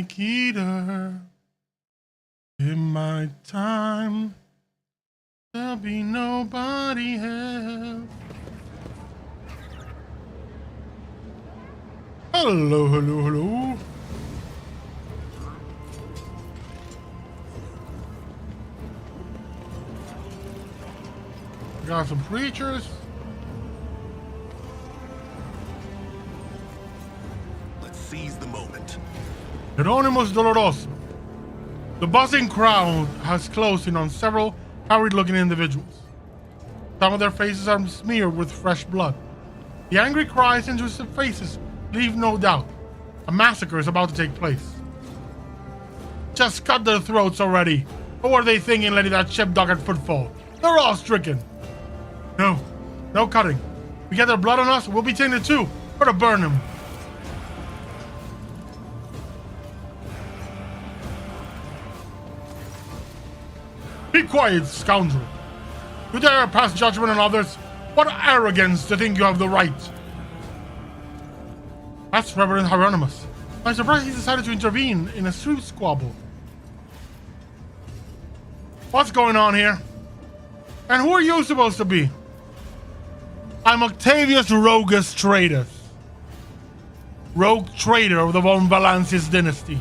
snake eater. In my time, there'll be nobody else. Hello, hello, hello. We got some preachers. Let's seize the moment. Hieronymus Doloroso. The buzzing crowd has closed in on several harried-looking individuals. Some of their faces are smeared with fresh blood. The angry cries into their faces leave no doubt. A massacre is about to take place. Just cut their throats already. What were they thinking letting that ship dock at footfall? They're all stricken. No cutting. We get their blood on us, we'll be tainted too. Or to burn them. Be quiet, scoundrel. You dare pass judgment on others? What arrogance to think you have the right. That's Reverend Hieronymus. I'm surprised he decided to intervene in a street squabble. What's going on here? And who are you supposed to be? I'm Octavius Rogus Traidus, rogue trader of the von Valancius dynasty.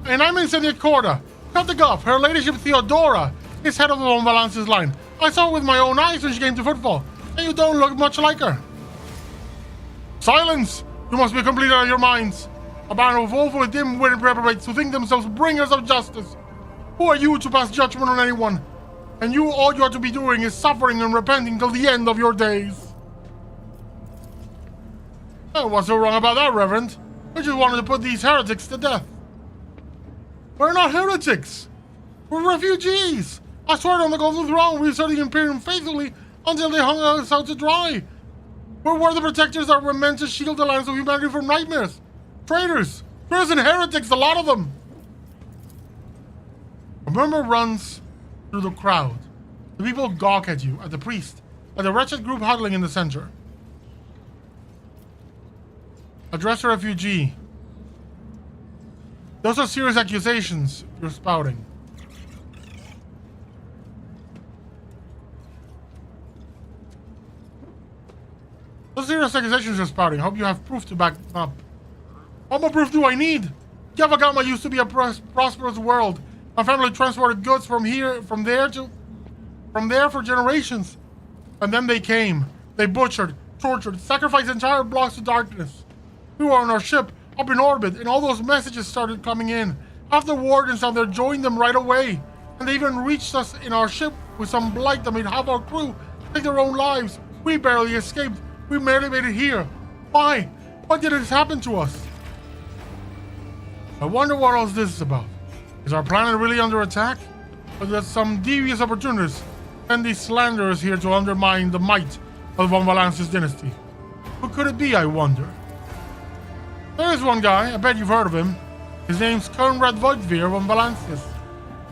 And I'm in Senate Corda. Cut the guff. Her ladyship Theodora is head of the von Valancius line. I saw it with my own eyes when she came to footfall, and you don't look much like her. Silence! You must be completely out of your minds. A band of woefully dim-witted reprobates who think themselves bringers of justice. Who are you to pass judgment on anyone? And all you ought to be doing is suffering and repenting till the end of your days. Oh, what's so wrong about that, Reverend? We just wanted to put these heretics to death. We're not heretics. We're refugees. I swear on the Golden Throne we served the Imperium faithfully until they hung us out to dry. We're the protectors that were meant to shield the lands of humanity from nightmares. Traitors and heretics, a lot of them. A murmur runs through the crowd. The people gawk at you, at the priest, at the wretched group huddling in the center. Address a refugee. Those are serious accusations you're spouting. Those serious accusations you're spouting. Hope you have proof to back them up. What more proof do I need? Yavagama used to be a prosperous world. My family transported goods from there for generations. And then they came. They butchered, tortured, sacrificed entire blocks to darkness. We were on our ship, up in orbit, and all those messages started coming in. Half the wardens out there joined them right away. And they even reached us in our ship with some blight that made half our crew take their own lives. We barely escaped. We barely made it here. Why? Why did this happen to us? I wonder what all this is about. Is our planet really under attack? Or that some devious opportunists send these slanderers here to undermine the might of the von Valancius dynasty? Who could it be, I wonder? There is one guy, I bet you've heard of him. His name's Conrad Voigtveer von Valancius.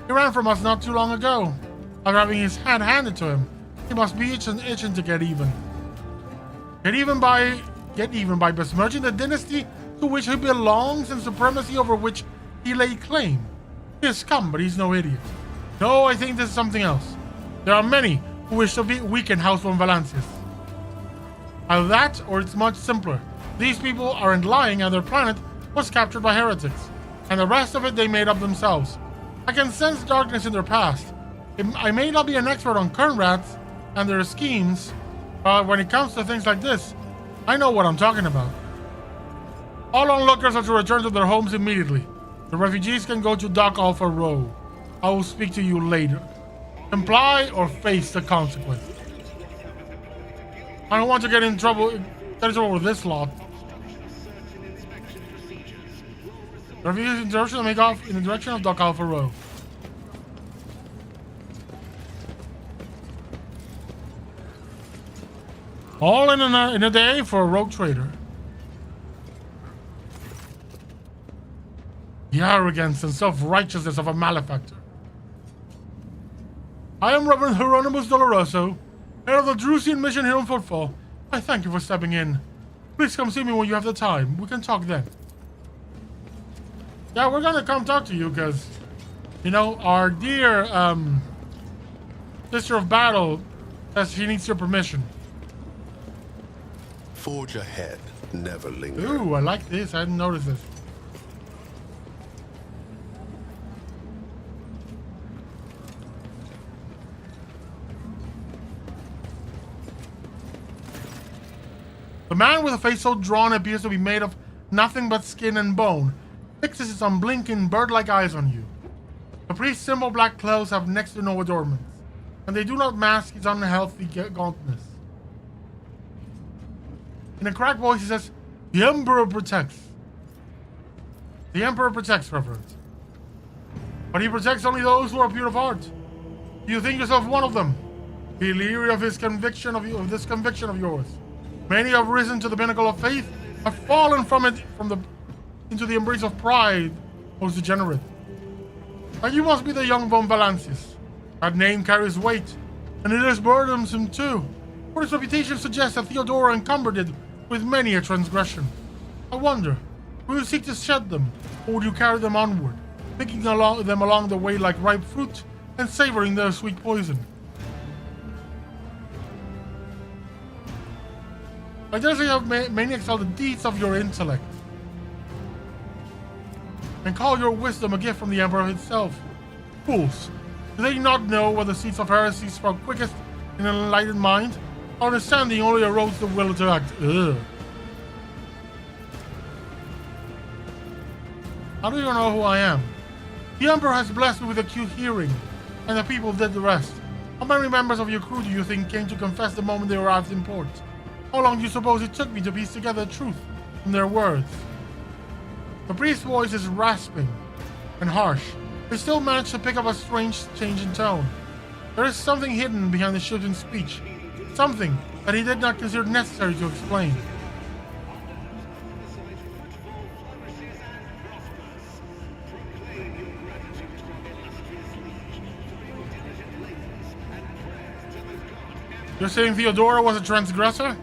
He ran from us not too long ago. After having his hand handed to him, he must be itching to get even. Get even by besmirching the dynasty to which he belongs and supremacy over which he laid claim. He is scum, but he's no idiot. No, I think this is something else. There are many who wish to weaken House von Valancius. Either that, or it's much simpler. These people aren't lying and their planet was captured by heretics, and the rest of it they made up themselves. I can sense darkness in their past. I may not be an expert on Kernrats and their schemes, but when it comes to things like this, I know what I'm talking about. All onlookers are to return to their homes immediately. The refugees can go to Dock Alpha Row. I will speak to you later. Comply or face the consequences. I don't want to get in trouble with this lot. The refugees in direction to make off in the direction of Dock Alpha Row. All in a day for a rogue trader. The arrogance and self-righteousness of a malefactor. I am Reverend Hieronymus Doloroso, head of the Drusian mission here on Footfall. I thank you for stepping in. Please come see me when you have the time. We can talk then. Yeah, we're gonna come talk to you because, you know, our dear Sister of Battle says she needs your permission. Forge ahead, never linger. Ooh, I like this. I didn't notice this. The man with a face so drawn appears to be made of nothing but skin and bone, fixes his unblinking bird-like eyes on you. The priest's simple black clothes have next to no adornments, and they do not mask his unhealthy gauntness. In a cracked voice, he says, "The Emperor protects. The Emperor protects, Reverend. But he protects only those who are pure of heart. Do you think yourself one of them? Be leery of his conviction of this conviction of yours. Many have risen to the pinnacle of faith, have fallen from it into the embrace of pride, most degenerate. And you must be the young von Valancius. That name carries weight, and it is burdensome too, for its reputation suggests that Theodora encumbered it with many a transgression. I wonder, will you seek to shed them, or would you carry them onward, picking them along the way like ripe fruit, and savoring their sweet poison? I dare say you have many excel the deeds of your intellect, and call your wisdom a gift from the Emperor himself. Fools, do they not know where the seeds of heresy sprout quickest in an enlightened mind? Understanding only erodes the will to act. Ugh. How do you know who I am? The Emperor has blessed me with acute hearing, and the people did the rest. How many members of your crew do you think came to confess the moment they arrived in port? How long do you suppose it took me to piece together truth from their words? The priest's voice is rasping and harsh. He still managed to pick up a strange change in tone. There is something hidden behind the shift in speech. Something that he did not consider necessary to explain. You're saying Theodora was a transgressor?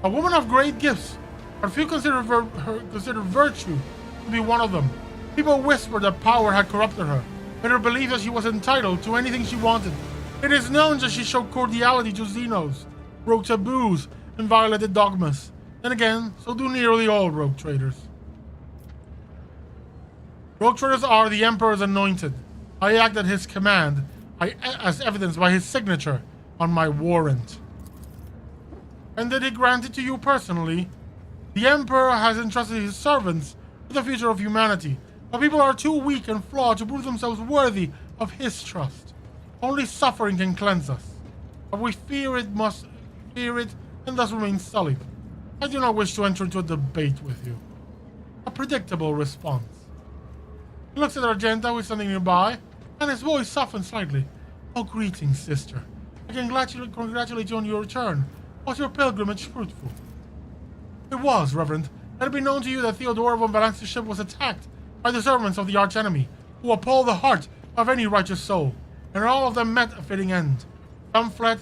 A woman of great gifts, but few consider virtue to be one of them. People whispered that power had corrupted her, made her believe that she was entitled to anything she wanted. It is known that she showed cordiality to Xenos, broke taboos, and violated dogmas. Then again, so do nearly all rogue traders. Rogue traders are the Emperor's anointed. I act at his command, as evidenced by his signature on my warrant. And did he grant it to you personally? The Emperor has entrusted his servants with the future of humanity, but people are too weak and flawed to prove themselves worthy of his trust. Only suffering can cleanse us, but we fear it and thus remain sullied. I do not wish to enter into a debate with you. A predictable response. He looks at Argenta, who is standing nearby, and his voice softens slightly. Oh, greetings, sister. I congratulate you on your return. Was your pilgrimage fruitful? It was, Reverend. Let it be known to you that Theodora von Valancius' ship was attacked by the servants of the archenemy, who appall the heart of any righteous soul, and all of them met a fitting end. Some fled,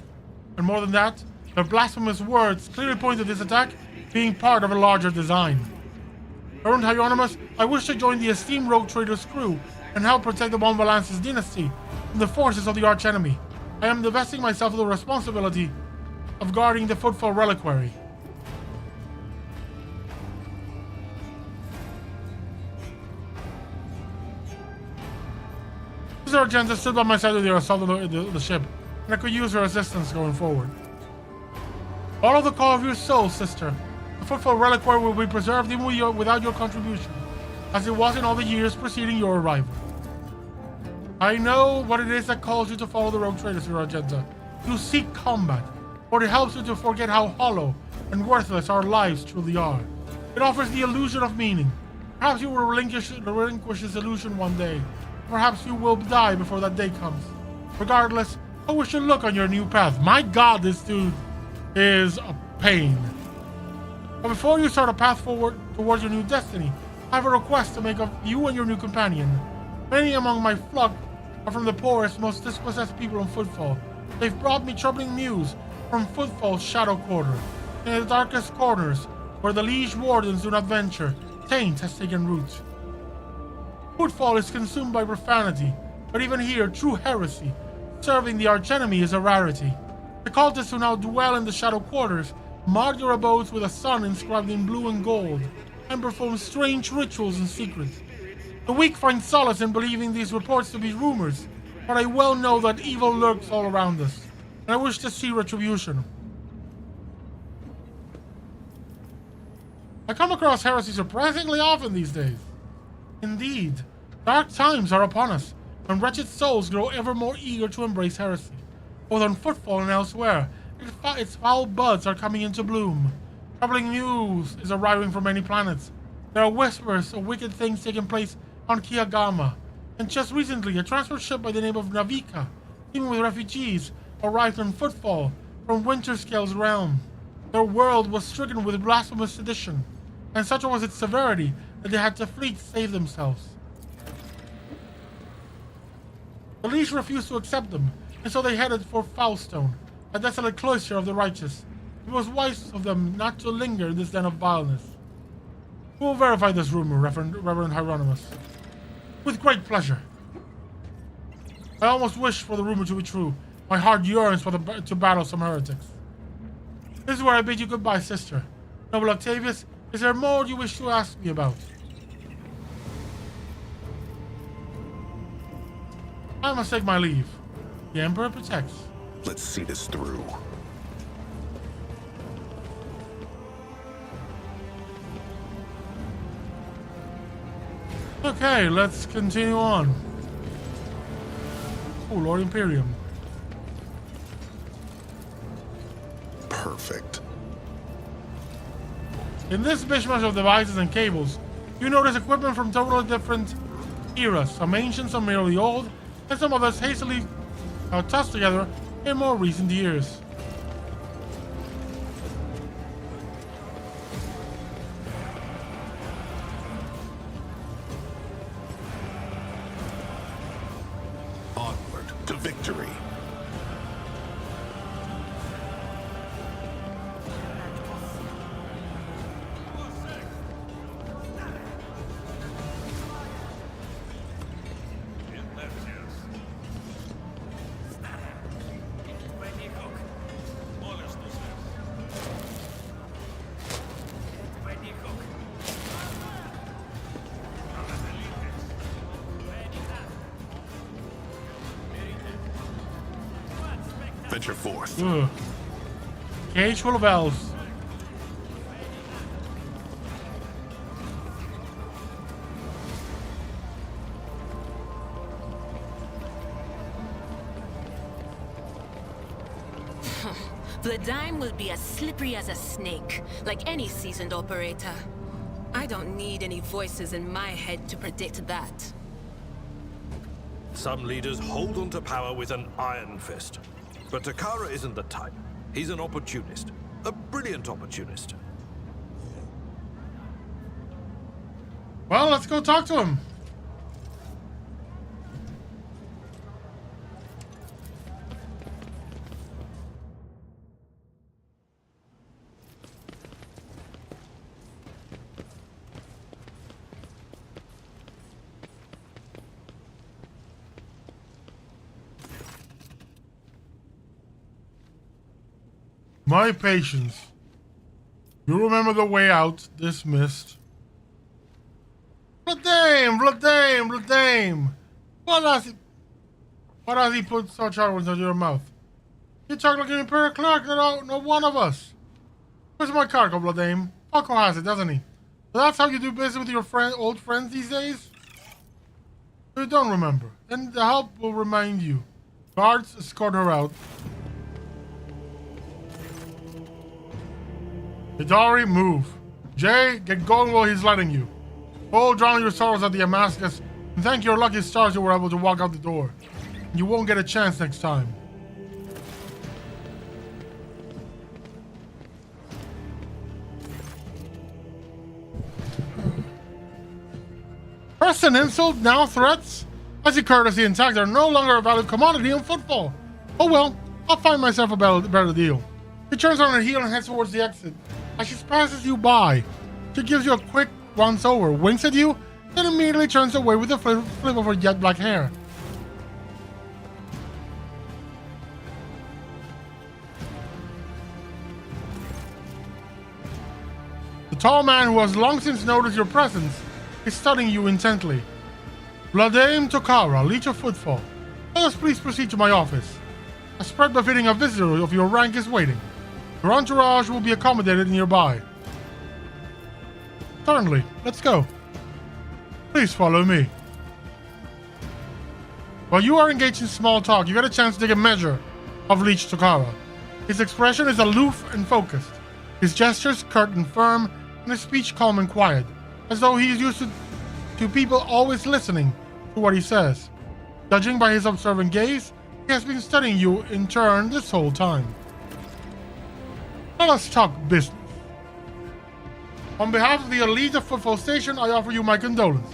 and more than that, their blasphemous words clearly point to this attack being part of a larger design. Reverend Hieronymus, I wish to join the esteemed rogue trader's crew and help protect the von Valancius dynasty from the forces of the archenemy. I am divesting myself of the responsibility of guarding the Footfall Reliquary. Sister Argenta stood by my side with the assault of the ship, and I could use her assistance going forward. Follow the call of your soul, sister. The Footfall Reliquary will be preserved even without your contribution, as it was in all the years preceding your arrival. I know what it is that calls you to follow the rogue trader, Sister Argenta. You seek combat, for it helps you to forget how hollow and worthless our lives truly are. It offers the illusion of meaning. Perhaps you will relinquish this illusion one day. Perhaps you will die before that day comes. Regardless, I wish you luck on your new path. My God, this dude is a pain. But before you start a path forward towards your new destiny, I have a request to make of you and your new companion. Many among my flock are from the poorest, most dispossessed people in Footfall. They've brought me troubling news from Footfall's shadow quarter. In the darkest corners, Where the liege wardens do not venture, taint has taken root. Footfall is consumed by profanity, but even here, true heresy, serving the archenemy, is a rarity. The cultists who now dwell in the shadow quarters mark their abodes with a sun inscribed in blue and gold, and perform strange rituals in secret. The weak find solace in believing these reports to be rumors, but I well know that evil lurks all around us, and I wish to see retribution. I come across heresy surprisingly often these days. Indeed, dark times are upon us, and wretched souls grow ever more eager to embrace heresy. Both on Footfall and elsewhere, its foul buds are coming into bloom. Troubling news is arriving from many planets. There are whispers of wicked things taking place on Kiagama, and just recently a transport ship by the name of Navika, teeming with refugees, arrived on Footfall from Winterscale's realm. Their world was stricken with blasphemous sedition, and such was its severity that they had to flee to save themselves. The Liege refused to accept them, and so they headed for Foulstone, a desolate cloister of the righteous. It was wise of them not to linger in this den of vileness. Who will verify this rumor, Reverend Hieronymus? With great pleasure. I almost wish for the rumor to be true. My heart yearns to battle some heretics. This is where I bid you goodbye, sister. Noble Octavius, is there more you wish to ask me about? I must take my leave. The Emperor protects. Let's see this through. Okay, let's continue on. Oh, Lord Imperium. Perfect. In this mishmash of devices and cables, you notice equipment from totally different eras. Some ancient, some merely old, and some others hastily tossed together in more recent years. Onward to victory. Venture forth. Ugh. Cage full of elves. The dime will be as slippery as a snake, like any seasoned operator. I don't need any voices in my head to predict that. Some leaders hold onto power with an iron fist. But Takara isn't the type. He's an opportunist. A brilliant opportunist. Well, let's go talk to him. My patience. You remember the way out, dismissed. Bloodame, Bloodame, Bloodame. What has he put such words into your mouth? You talk like an Imperial clerk, no one of us. Where's my cargo, Bloodame? Paco has it, doesn't he? So that's how you do business with your old friends these days? You don't remember. Then the help will remind you. Guards escort her out. Hidari, move. Jay, get going while he's letting you. Go drown your sorrows at the Damascus, and thank your lucky stars you were able to walk out the door. You won't get a chance next time. First an insult, now threats? I see courtesy and tact are no longer a valued commodity in Footfall. Oh well, I'll find myself a better deal. He turns on her heel and heads towards the exit. As she passes you by, she gives you a quick once-over, winks at you, then immediately turns away with a flip of her jet black hair. The tall man who has long since noticed your presence is studying you intently. Vladame Tokara, Leech of Footfall, let us please proceed to my office. A spread befitting a visitor of your rank is waiting. Your entourage will be accommodated nearby. Certainly, let's go. Please follow me. While you are engaged in small talk, you get a chance to take a measure of Leech Tokara. His expression is aloof and focused. His gestures curt and firm, and his speech calm and quiet, as though he is used to people always listening to what he says. Judging by his observant gaze, he has been studying you in turn this whole time. Let us talk business. On behalf of the elite of Footfall Station, I offer you my condolences.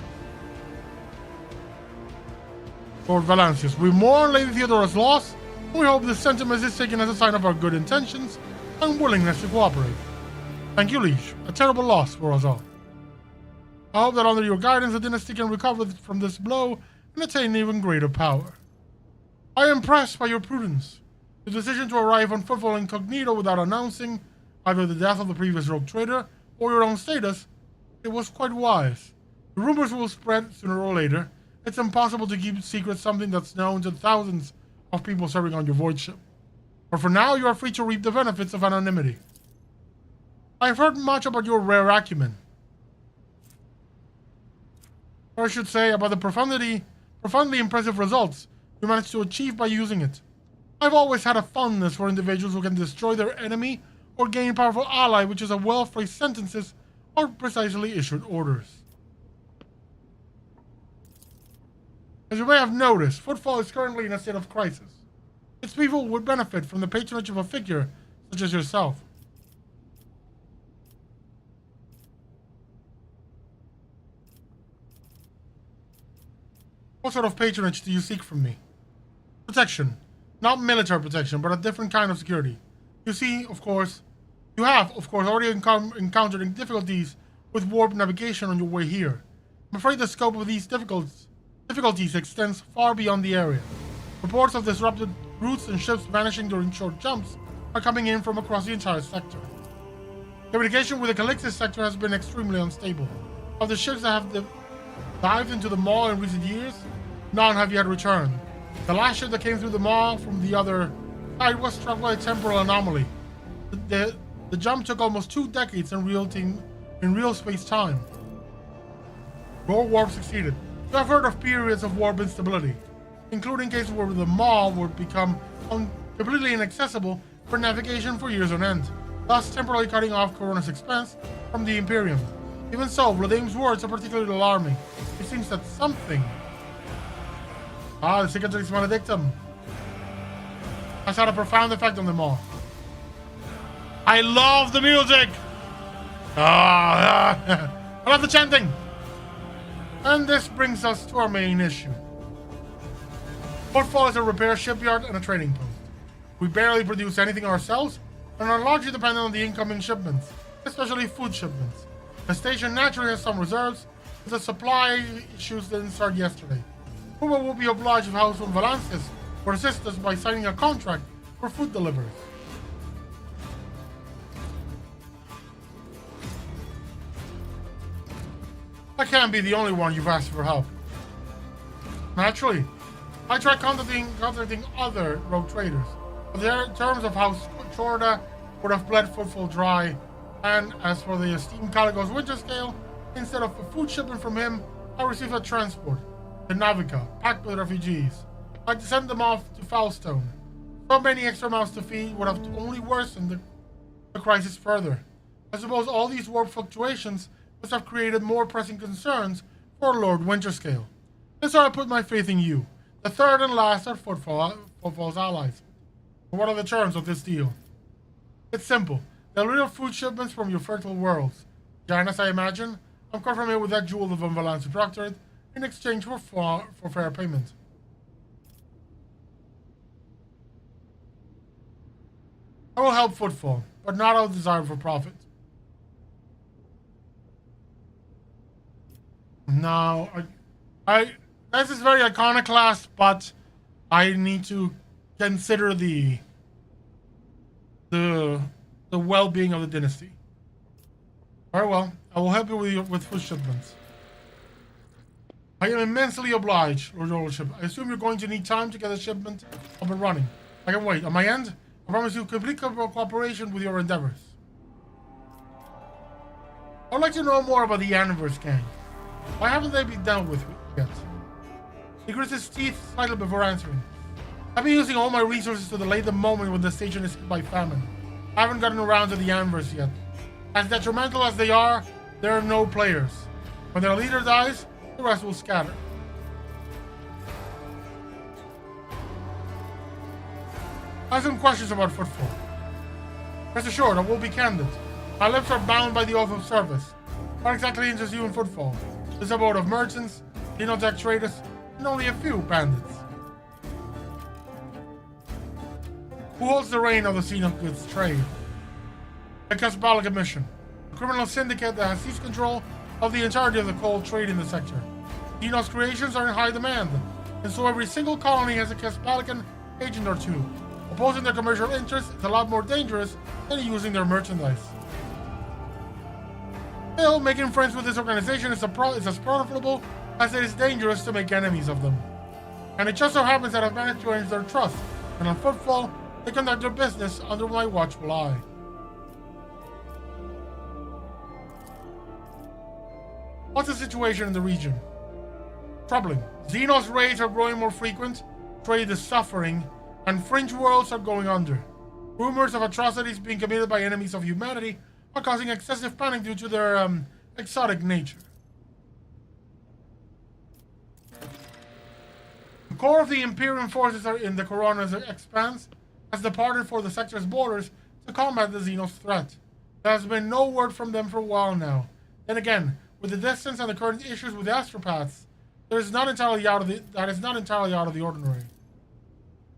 Lord Valancius, we mourn Lady Theodora's loss, and we hope this sentiment is taken as a sign of our good intentions and willingness to cooperate. Thank you, Liege. A terrible loss for us all. I hope that under your guidance the dynasty can recover from this blow and attain even greater power. I am impressed by your prudence. The decision to arrive on Footfall incognito without announcing either the death of the previous rogue trader or your own status, it was quite wise. The rumors will spread sooner or later. It's impossible to keep secret something that's known to thousands of people serving on your void ship. But for now, you are free to reap the benefits of anonymity. I have heard much about your rare acumen. Or I should say, about the profoundly impressive results you managed to achieve by using it. I've always had a fondness for individuals who can destroy their enemy or gain powerful ally, which is a well-phrased sentences or precisely issued orders. As you may have noticed, Footfall is currently in a state of crisis. Its people would benefit from the patronage of a figure such as yourself. What sort of patronage do you seek from me? Protection. Not military protection, but a different kind of security. You have, of course, already encountered difficulties with warp navigation on your way here. I'm afraid the scope of these difficulties extends far beyond the area. Reports of disrupted routes and ships vanishing during short jumps are coming in from across the entire sector. Communication with the Calixis sector has been extremely unstable. Of the ships that have dived into the Maw in recent years, none have yet returned. The last ship that came through the Maw from the other side was struck by a temporal anomaly. The jump took almost 2 decades in real space-time. Your warp succeeded. You have heard of periods of warp instability, including cases where the Maw would become completely inaccessible for navigation for years on end, thus temporarily cutting off Corona's expense from the Imperium. Even so, Vladame's words are particularly alarming. It seems that something... the Cicatrix Maledictum has had a profound effect on them all. I love the music! I love the chanting! And this brings us to our main issue. Footfall is a repair shipyard and a trading post. We barely produce anything ourselves and are largely dependent on the incoming shipments, especially food shipments. The station naturally has some reserves, but the supply issues didn't start yesterday. Puma will be obliged if House from Valancius will assist us by signing a contract for food deliveries. I can't be the only one you've asked for help. Naturally, I tried contacting other rogue traders, but their terms of House Chorda would have bled Footfall dry, and as for the esteemed Caligo's winter scale, instead of a food shipment from him, I received a transport, the Navica, packed with refugees. I had to send them off to Foulstone. So many extra mouths to feed would have only worsened the crisis further. I suppose all these warp fluctuations must have created more pressing concerns for Lord Winterscale. And so I put my faith in you, the third and last of Footfall's allies. But what are the terms of this deal? It's simple. Delivery of food shipments from your fertile worlds. Janus, I imagine. I'm confirming with that jewel of Valance Proctorate in exchange for fair payment. I will help Footfall, but not out of desire for profit. No, this is very iconoclast, but I need to consider the well-being of the dynasty. Very well. I will help you with food shipments. I am immensely obliged, Lord Lordship. I assume you're going to need time to get the shipment up and running. I can wait. On my end, I promise you complete cooperation with your endeavors. I'd like to know more about the Anniverse Gang. Why haven't they been dealt with yet? He grits his teeth slightly before answering. I've been using all my resources to delay the moment when the station is hit by famine. I haven't gotten around to the Anniverse yet. As detrimental as they are no players. When their leader dies, the rest will scatter. I have some questions about Footfall. Rest assured, I will be candid. My lips are bound by the oath of service. What exactly interests you in Footfall? This abode of merchants, xenotech traders, and only a few bandits. Who holds the reign of the xenotech goods trade? The Casbala Commission, a criminal syndicate that has seized control of the entirety of the coal trade in the sector. Xenos creations are in high demand, and so every single colony has a Caspalican agent or two. Opposing their commercial interests is a lot more dangerous than using their merchandise. Still, making friends with this organization is as profitable as it is dangerous to make enemies of them. And it just so happens that I've managed to earn their trust, and on Footfall, they conduct their business under my watchful eye. What's the situation in the region? Troubling. Xenos raids are growing more frequent, trade is suffering, and fringe worlds are going under. Rumors of atrocities being committed by enemies of humanity are causing excessive panic due to their exotic nature. The core of the Imperium forces are in the Corona's expanse has departed for the sector's borders to combat the Xenos threat. There has been no word from them for a while now. Then again, with the distance and the current issues with astropaths, that is not entirely out of the ordinary.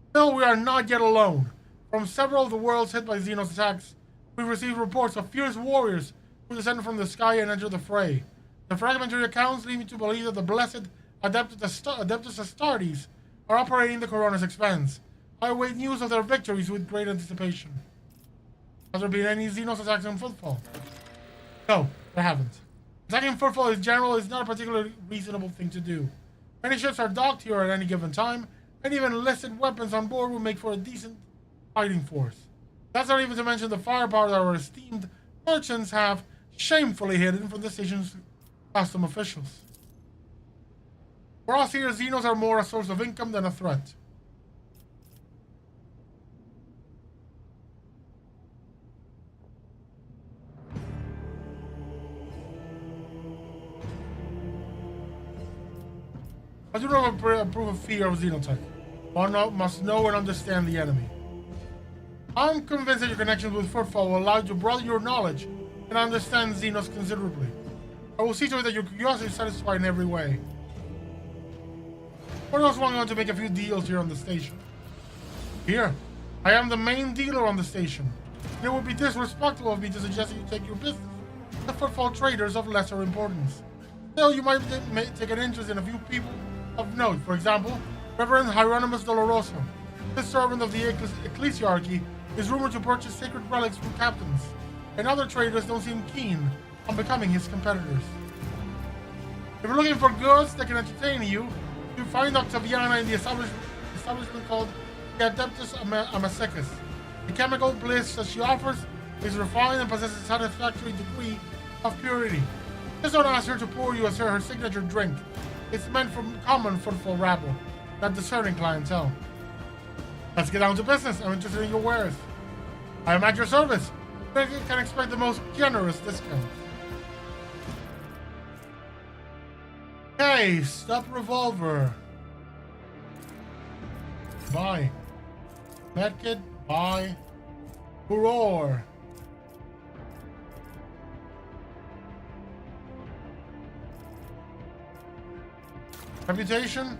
Still, we are not yet alone. From several of the worlds hit by Xenos attacks, we've received reports of fierce warriors who descend from the sky and enter the fray. The fragmentary accounts lead me to believe that the blessed Adeptus Astartes are operating the Corona's expanse. I await news of their victories with great anticipation. Has there been any Xenos attacks on Footfall? No, there haven't. Attacking Footfall in general is not a particularly reasonable thing to do. Many ships are docked here at any given time, and even enlisted weapons on board will make for a decent fighting force. That's not even to mention the firepower that our esteemed merchants have shamefully hidden from the station's custom officials. For us here, Xenos are more a source of income than a threat. I do not approve of fear of xenotech. One must know and understand the enemy. I'm convinced that your connections with Footfall will allow you to broaden your knowledge and understand Xenos considerably. I will see to it that your curiosity is satisfied in every way. What else want to make a few deals here on the station? Here, I am the main dealer on the station. And it would be disrespectful of me to suggest that you take your business to Footfall traders of lesser importance. Still, you might take an interest in a few people of note. For example, Reverend Hieronymus Doloroso. This servant of the ecclesiarchy is rumored to purchase sacred relics from captains, and other traders don't seem keen on becoming his competitors. If you're looking for goods that can entertain you, you find Octaviana in the establishment called the Adeptus Amasecus. The chemical bliss that she offers is refined and possesses a satisfactory degree of purity. Just don't ask her to pour you her signature drink. It's meant for common Footfall rabble, not discerning clientele. Let's get down to business. I'm interested in your wares. I am at your service. You can expect the most generous discount. Okay, stop revolver. Buy. Medkit, buy. Furor. Reputation.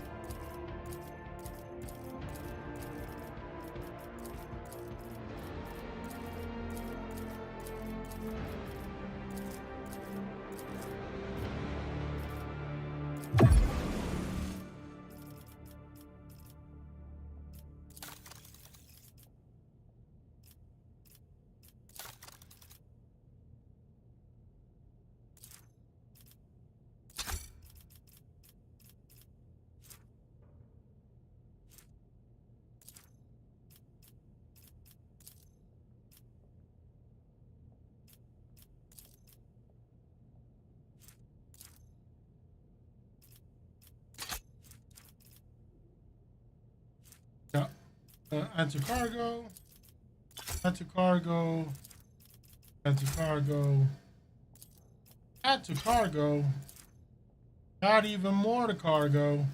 Add to cargo. Add to cargo. Add to cargo. Add to cargo. Add even more to cargo.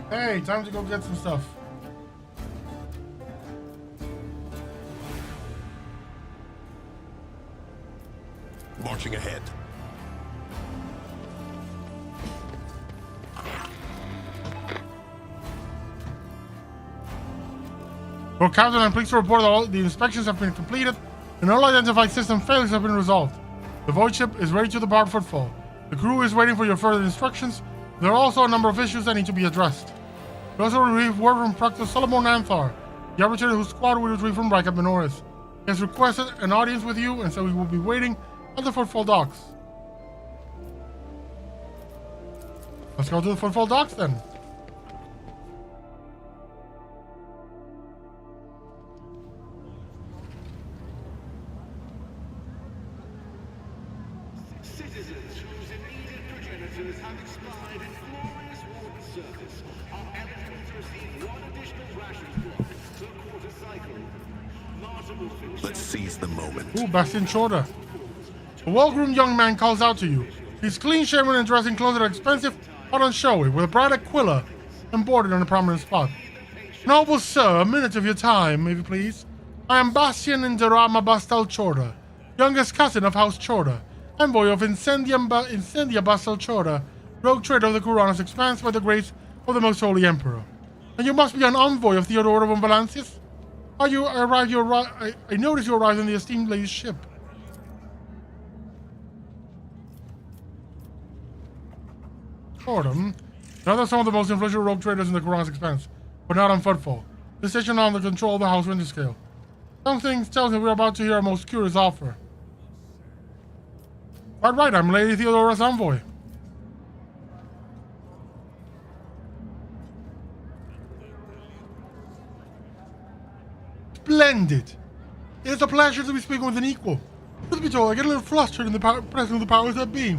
Hey, time to go get some stuff. Marching ahead. Well, Captain, I'm pleased to report that all the inspections have been completed and all identified system failures have been resolved. The void ship is ready to depart Footfall. The crew is waiting for your further instructions. There are also a number of issues that need to be addressed. We also received word from Proctor Solomon Anthar, the arbitrator whose squad we retrieved from Rykat Minoris. He has requested an audience with you, and so he will be waiting at the Footfall docks. Let's go to the Footfall docks then. Citizens whose immediate progenitors have expired in glorious warden service are eligible to receive one additional ration block per quarter cycle. Martin will finish. Let's seize the moment. Ooh, Bastian Shorter. A well-groomed young man calls out to you. He's clean-shaven and dressed in clothes that are expensive but unshowy, with a bright aquila embroidered on a prominent spot. Noble sir, a minute of your time, if you please. I am Bastian Inderama Bastel Chorda, youngest cousin of House Chorda, envoy of Incendia Bastel Chorda, rogue trader of the Kuranos Expanse by the grace of the Most Holy Emperor. And you must be an envoy of Theodora von Valancius? I notice you arrived on the esteemed lady's ship. Now they're some of the most influential rogue traders in the Kuranos Expanse, but not on Footfall. This station under the control of the House Winterscale. Something tells me we're about to hear a most curious offer. Quite right, I'm Lady Theodora's envoy. Splendid! It is a pleasure to be speaking with an equal. Truth be told, I get a little flustered in the presence of the powers that be.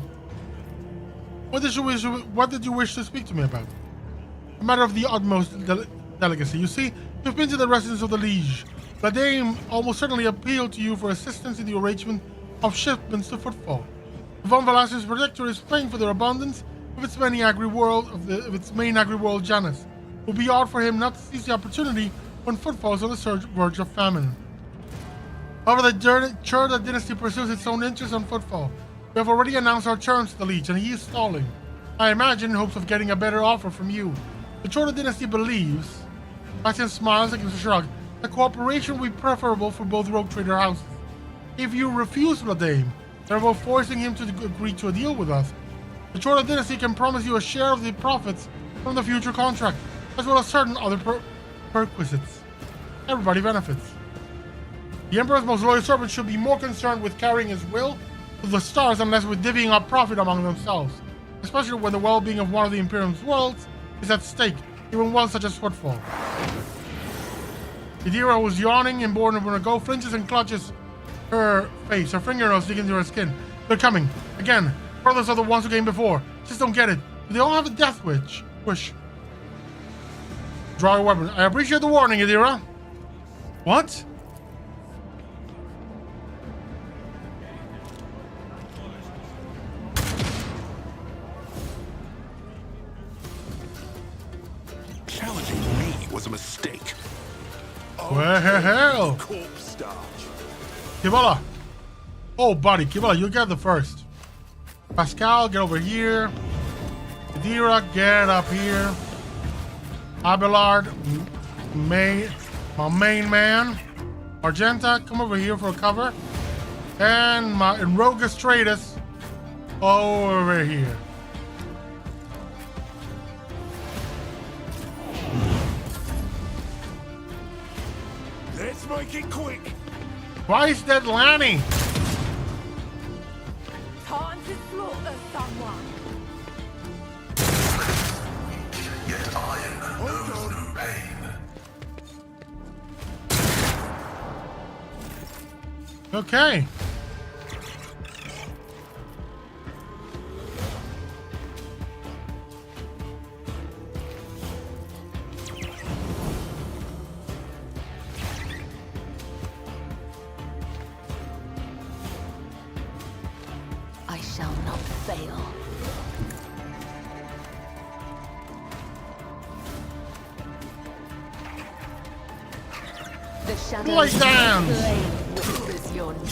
What did you wish to speak to me about? A matter of the utmost delicacy. You see, you've been to the residence of the Liege. The dame almost certainly appealed to you for assistance in the arrangement of shipments to Footfall. The Von Valancius Protector is paying for their abundance of its main agri-world Janus. It will be odd for him not to seize the opportunity when Footfall is on the verge of famine. However, the Chorda dynasty pursues its own interests on Footfall. We have already announced our terms to the Liege, and he is stalling. I imagine in hopes of getting a better offer from you. The Chorda dynasty believes, Bastian smiles and gives a shrug, that cooperation will be preferable for both rogue trader houses. If you refuse Vladame, thereby forcing him to agree to a deal with us, the Chorda dynasty can promise you a share of the profits from the future contract, as well as certain other perquisites. Everybody benefits. The Emperor's most loyal servants should be more concerned with carrying his will to the stars and less with divvying up profit among themselves, especially when the well-being of one of the Imperium's worlds is at stake, even one such as Footfall. Idira, who's yawning and born when a go, flinches and clutches her face, her fingernails dig into her skin. They're coming. Again, brothers are the ones who came before. Just don't get it. They all have a death wish. Draw your weapon. I appreciate the warning, Idira. What? Challenging me was a mistake. Well, hell? Corpse starch. Kibala. Oh, buddy, Kibala, you get the first. Pascal, get over here. Adira, get up here. Abelard, my main man. Argenta, come over here for cover. And Rogue Stratus over here. Let's make it quick. Why is that Lanny? Time to slaughter someone. Yet iron knows no pain. Okay. I shall not fail. The Lay shadows down. flame whispers your name.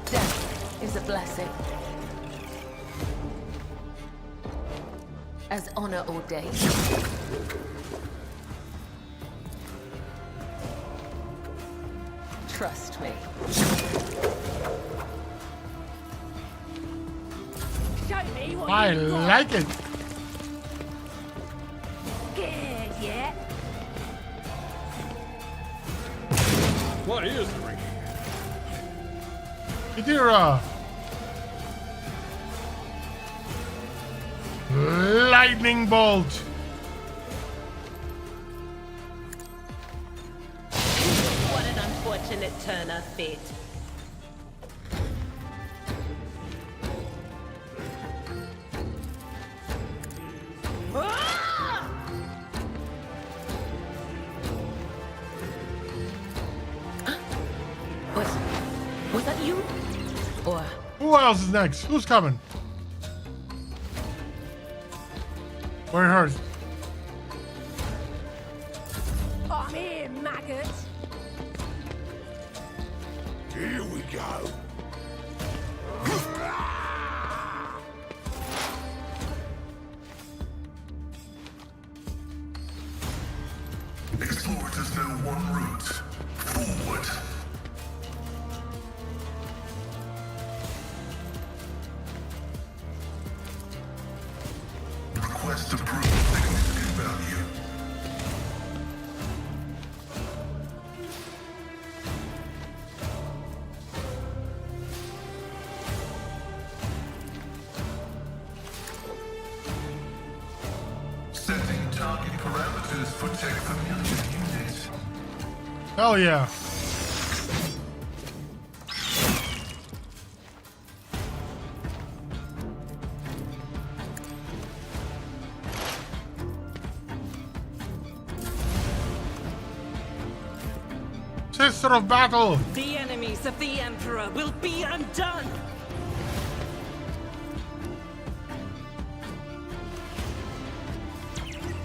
Death is a blessing. As honor ordained. Trust me. Show me what I you've got. like it. Scared yet? What is it? Adira. Lightning bolt. What an unfortunate turn of fate. Was that you? Or Who else is next? Who's coming? Where hers? I'm here, maggot. Here we go. Explorers know one route. Forward. Request approved. Significant value. Setting target parameters for tech familiar units. Hell yeah. Sister of battle. The enemies of the Emperor will be undone!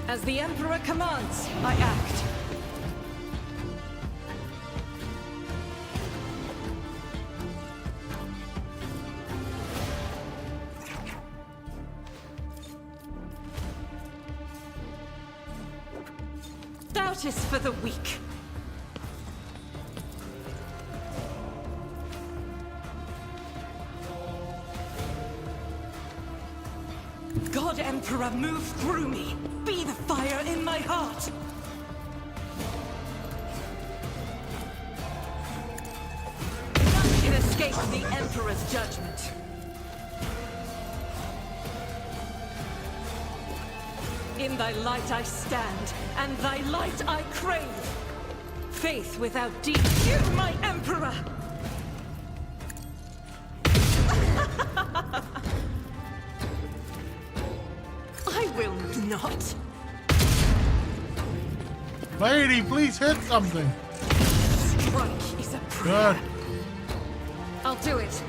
As the Emperor commands, I act. Doubt is for the weak. God Emperor, move through me. Be the fire in my heart. None can escape the Emperor's judgment. In thy light I stand, and thy light I crave. Faith without deed, you, my Emperor! I will not. Lady, please hit something. Strike is a prayer. Good. I'll do it.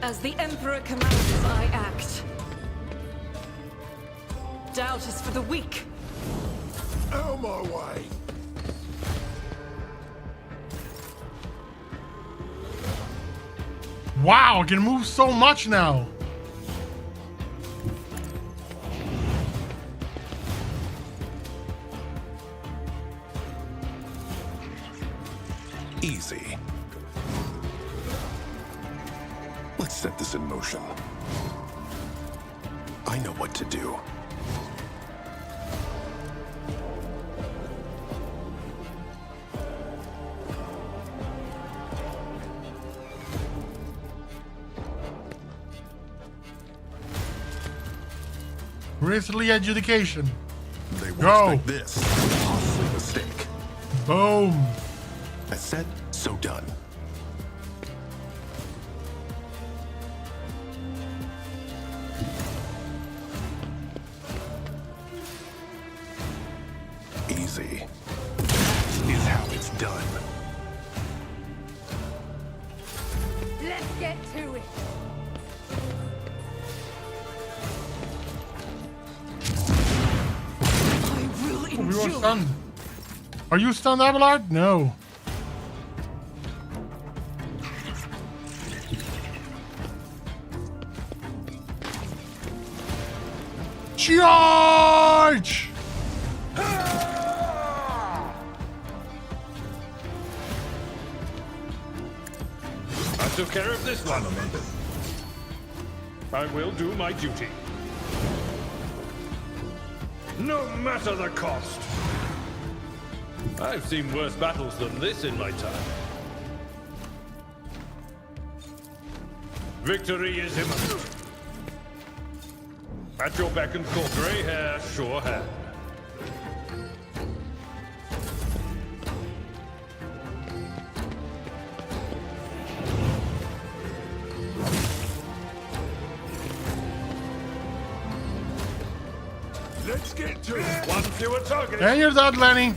As the Emperor commands, I act. Doubt is for the weak. Out of my way. Wow, I can move so much now. Easy. Let's set this in motion. I know what to do. Grisly adjudication. They won't Go. expect this. Costly mistake. Boom. As said, so done. Easy. Is how it's done. Let's get to it. I will We were endure. stunned. Are you stunned, Abelard? No. Charge! I took care of this one. I will do my duty. No matter the cost. I've seen worse battles than this in my time. Victory is imminent. At your beck and call, grey hair, sure hand. Let's get to it. One fewer target. And you're dead, Lenny.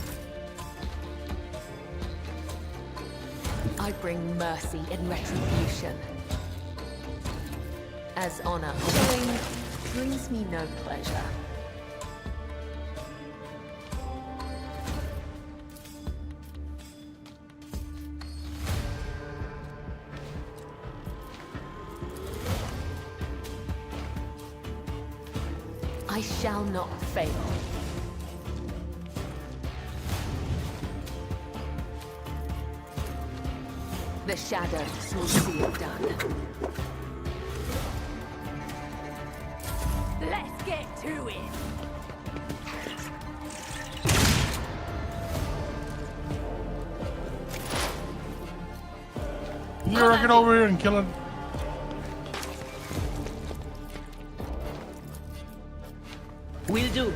I bring mercy and retribution. As honor owing brings me no pleasure. I shall not fail. The shadows will see it done. Let's get to it. You're get over here and kill it. Will do.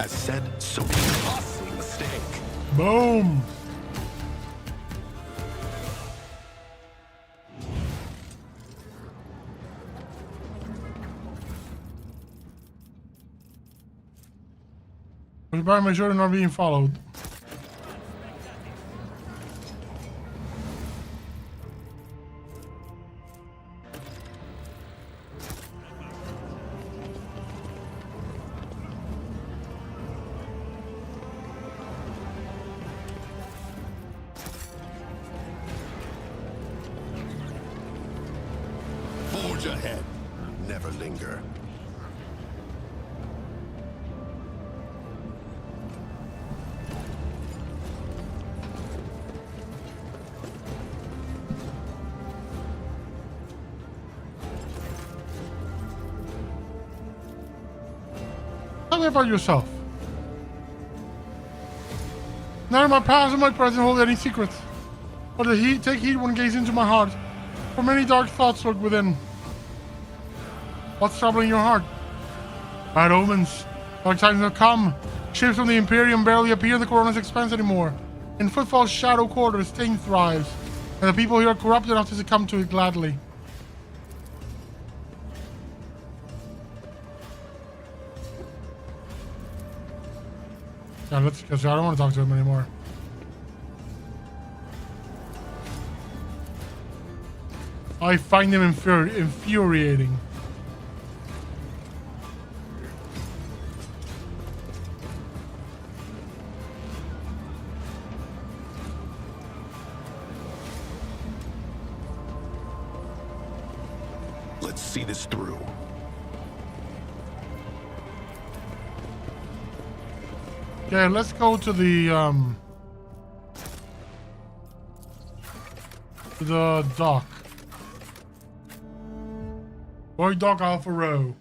As said, so costly mistake. Boom. We better make sure they're not being followed. Forge ahead. Never linger. Tell me about yourself. None of my past and my present hold any secrets. But take heed when gaze into my heart. For many dark thoughts lurk within. What's troubling your heart? Bad omens. Dark times have come. Ships from the Imperium barely appear in the Corona's expanse anymore. In Footfall's shadow quarters, Stain thrives, and the people here are corrupt enough to succumb to it gladly. Yeah, let's. Cause I don't want to talk to him anymore. I find him infuriating. Let's see this through. Okay, let's go to the dock. Boy, Dock Alpha Row.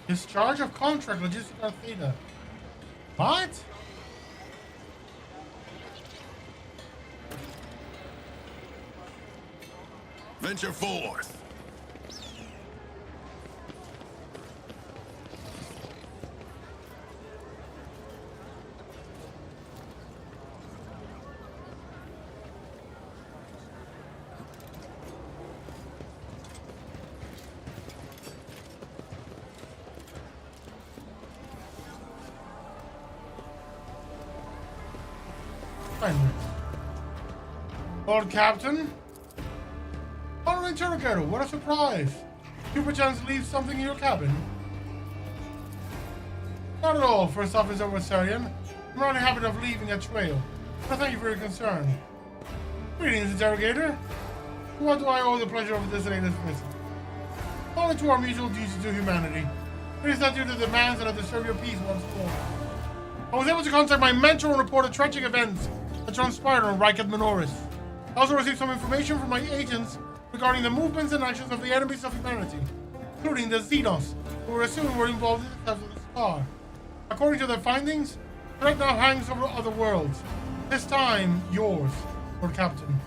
Discharge of contract logistic theta. What? Venture forth. Lord Captain? Honorary Interrogator, what a surprise! You perchance leave something in your cabin? Not at all, First Officer Versarian. I'm not in the habit of leaving a trail. But thank you for your concern. Greetings, Interrogator. To what do I owe the pleasure of this latest visit? Only to our mutual duty to humanity. It is not due to demands that I disturb your peace once more. I was able to contact my mentor and report the tragic events that transpired on Riket Minoris. I also received some information from my agents regarding the movements and actions of the enemies of humanity, including the Xenos, who were assumed were involved in the theft of the star. According to their findings, the threat now hangs over other worlds. This time, yours, Lord Captain.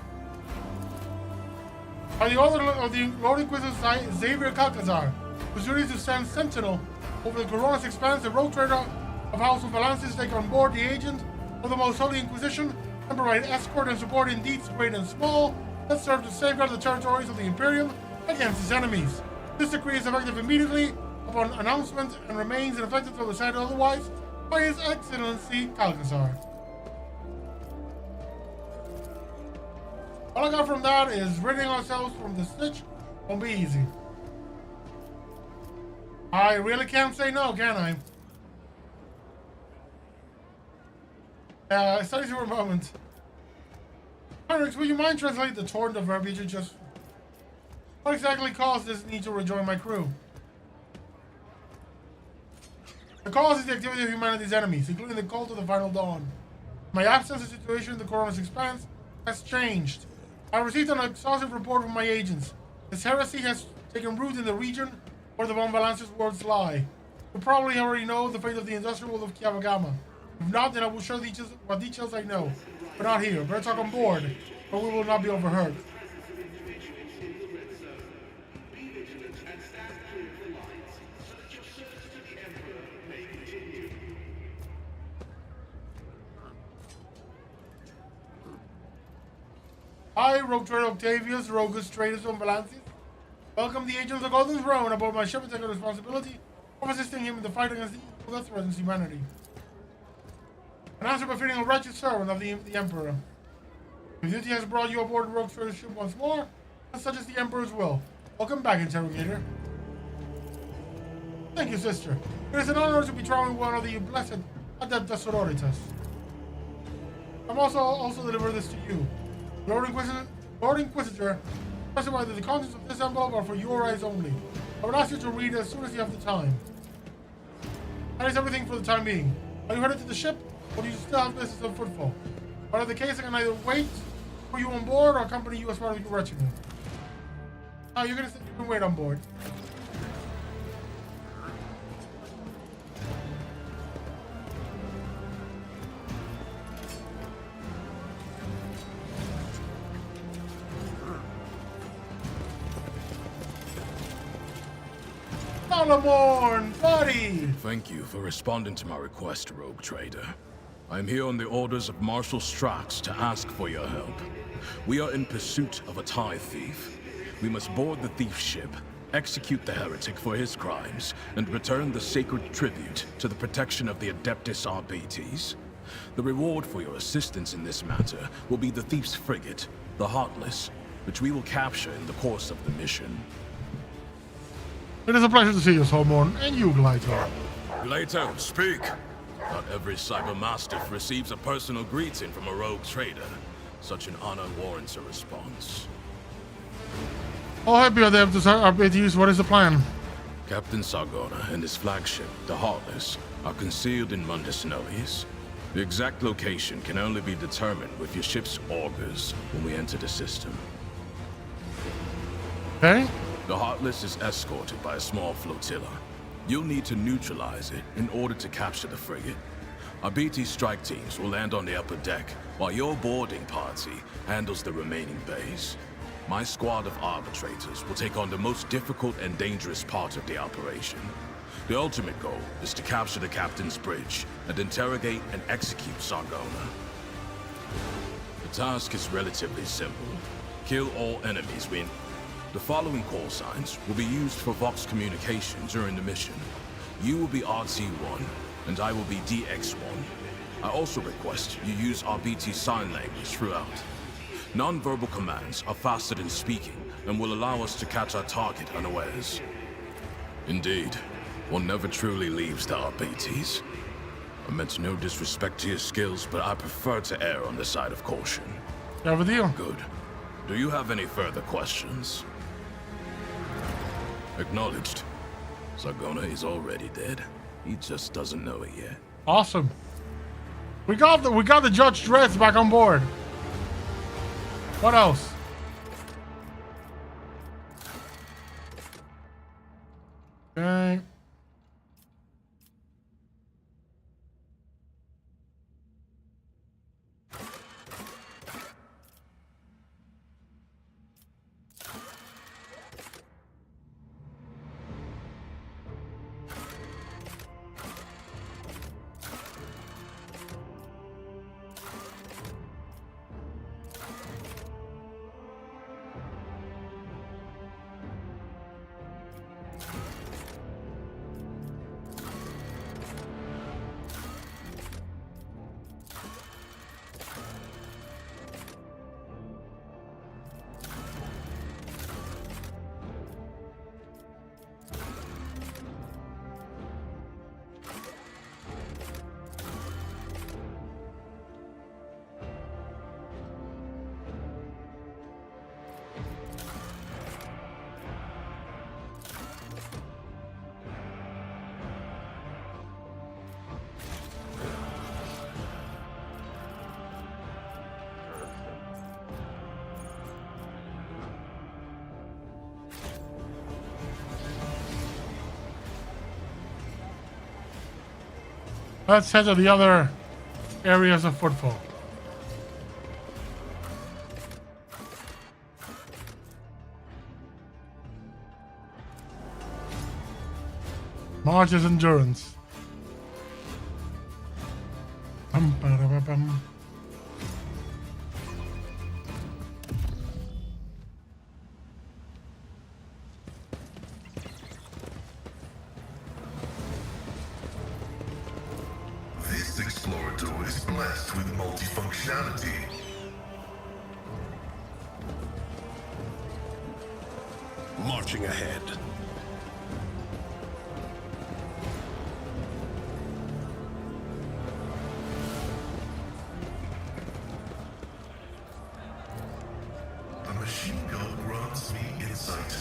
By the order of the Lord Inquisitor Xavier Calcazar, who's ready to stand sentinel over the Corona's expanse, the road trader of House of Valances take on board the agent of the Most Holy Inquisition and provide escort and support in deeds great and small that serve to safeguard the territories of the Imperium against its enemies. This decree is effective immediately upon announcement and remains in effect until decided otherwise by His Excellency Calcazar. All I got from that is ridding ourselves from the snitch won't be easy. I really can't say no, can I? Studies for a moment. Heretics, would you mind translating the torrent of verbiage you just... What exactly caused this need to rejoin my crew? The cause is the activity of humanity's enemies, including the cult of the Final Dawn. My absence, the situation in the Corona's expanse has changed. I received an exhaustive report from my agents. This heresy has taken root in the region where the Von Valance's worlds lie. You probably already know the fate of the industrial world of Kiavagama. If not, then I will share what details I know. But not here. Better talk on board, or we will not be overheard. I, Rogue Trader Octavius, Rogus Traders on Valances, welcome the agent of the Golden Throne aboard my ship and take the responsibility of assisting him in the fight against the evil that threatens humanity. An answer befitting a righteous servant of the Emperor. If duty has brought you aboard Rogue Trader's ship once more, and such is the Emperor's will. Welcome back, Interrogator. Thank you, sister. It is an honor to be traveling with one of the blessed Adepta Sororitas. I'm also deliver this to you. Lord Inquisitor, specify that the contents of this envelope are for your eyes only. I would ask you to read as soon as you have the time. That is everything for the time being. Are you headed to the ship, or do you still have business of footfall? Whatever the case, I can either wait for you on board or accompany you as part of your retinue. Now you can wait on board. Solomon, buddy! Thank you for responding to my request, Rogue Trader. I am here on the orders of Marshal Strax to ask for your help. We are in pursuit of a TIE thief. We must board the thief ship, execute the heretic for his crimes, and return the sacred tribute to the protection of the Adeptus Arbites. The reward for your assistance in this matter will be the thief's frigate, the Heartless, which we will capture in the course of the mission. It is a pleasure to see you, Solomon, and you, Glyto. Glyto, speak! Not every cybermastiff receives a personal greeting from a rogue trader. Such an honor warrants a response. How happy are they to Arbites? What is the plan? Captain Sargona and his flagship, the Heartless, are concealed in Mundus Novis. The exact location can only be determined with your ship's augurs when we enter the system. Okay. The Heartless is escorted by a small flotilla. You'll need to neutralize it in order to capture the frigate. Our BT strike teams will land on the upper deck, while your boarding party handles the remaining bays. My squad of arbitrators will take on the most difficult and dangerous part of the operation. The ultimate goal is to capture the captain's bridge and interrogate and execute Sargona. The task is relatively simple. Kill all enemies The following call signs will be used for Vox communication during the mission. You will be RT-1, and I will be DX-1. I also request you use RBT sign language throughout. Non-verbal commands are faster than speaking and will allow us to catch our target unawares. Indeed, one never truly leaves the RBTs. I meant no disrespect to your skills, but I prefer to err on the side of caution. You have a deal. Good. Do you have any further questions? Acknowledged. Sargona is already dead. He just doesn't know it yet. Awesome. We got the Judge Dredd back on board. What else? Okay. Let's head to the other areas of footfall. March's endurance. Bum. This explorator is blessed with multifunctionality. Marching ahead. The machine gun grants me insight.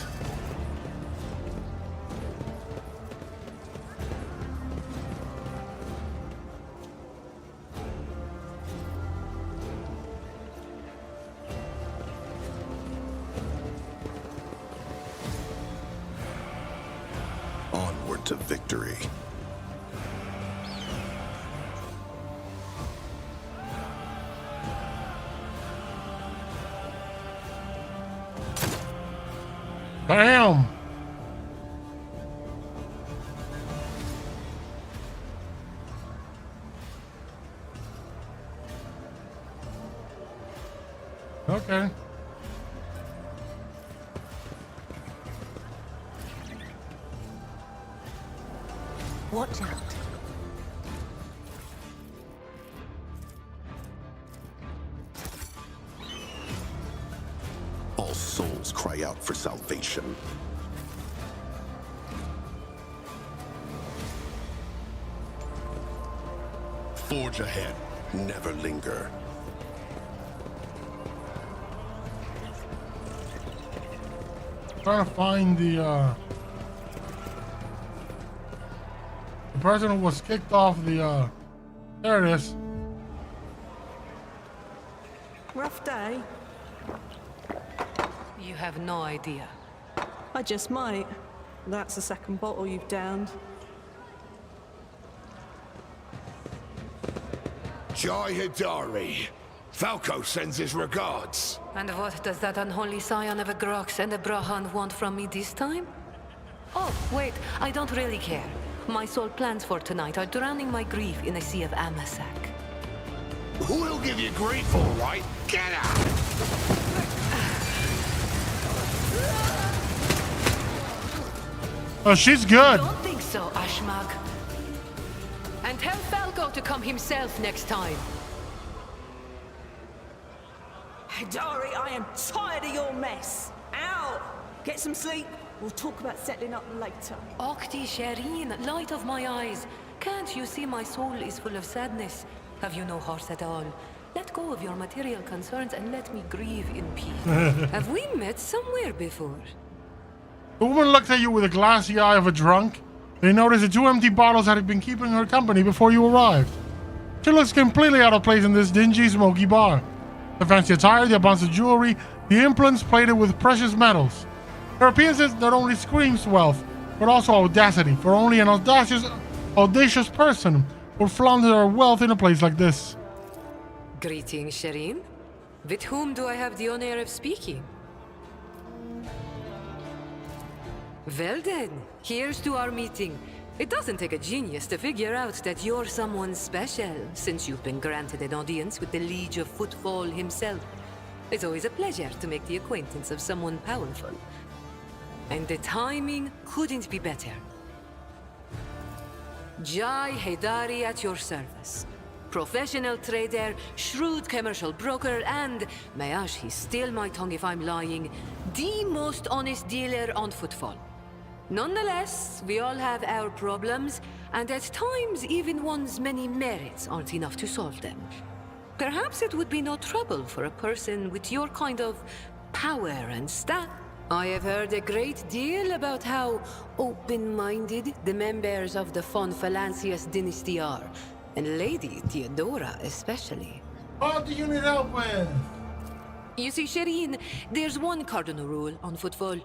forward to victory. Damn. Okay. Watch out. All souls cry out for salvation. Forge ahead, never linger. Trying to find the person who was kicked off the there it is. Rough day. You have no idea. I just might. That's the second bottle you've downed. Jai Hidari. Falco sends his regards. And what does that unholy scion of a Grox and a Brahan want from me this time? Oh, wait, I don't really care. My sole plans for tonight are drowning my grief in a sea of Amasak. Who'll give you grief, all right? Get out! Oh, she's good. Don't think so, Ashmag. And tell Falco to come himself next time. Hidari, I am tired of your mess. Out! Get some sleep. We'll talk about settling up later. Okti Shireen, light of my eyes. Can't you see my soul is full of sadness? Have you no heart at all? Let go of your material concerns and let me grieve in peace. Have we met somewhere before? The woman looked at you with the glassy eye of a drunk. They noticed the 2 empty bottles that had been keeping her company before you arrived. She looks completely out of place in this dingy, smoky bar. The fancy attire, the abundance of jewelry, the implants plated with precious metals. Her appearance not only screams wealth, but also audacity, for only an audacious person would flaunt their wealth in a place like this. Greetings, Shireen. With whom do I have the honor of speaking? Well then, here's to our meeting. It doesn't take a genius to figure out that you're someone special, since you've been granted an audience with the Liege of Footfall himself. It's always a pleasure to make the acquaintance of someone powerful. And the timing couldn't be better. Jai Hidari at your service. Professional trader, shrewd commercial broker, and, may he steal my tongue if I'm lying, the most honest dealer on Footfall. Nonetheless, we all have our problems, and at times even one's many merits aren't enough to solve them. Perhaps it would be no trouble for a person with your kind of power and staff. I have heard a great deal about how open-minded the members of the von Valancius dynasty are, and Lady Theodora especially. What do you need help with? You see, Shireen, there's one cardinal rule on Footfall.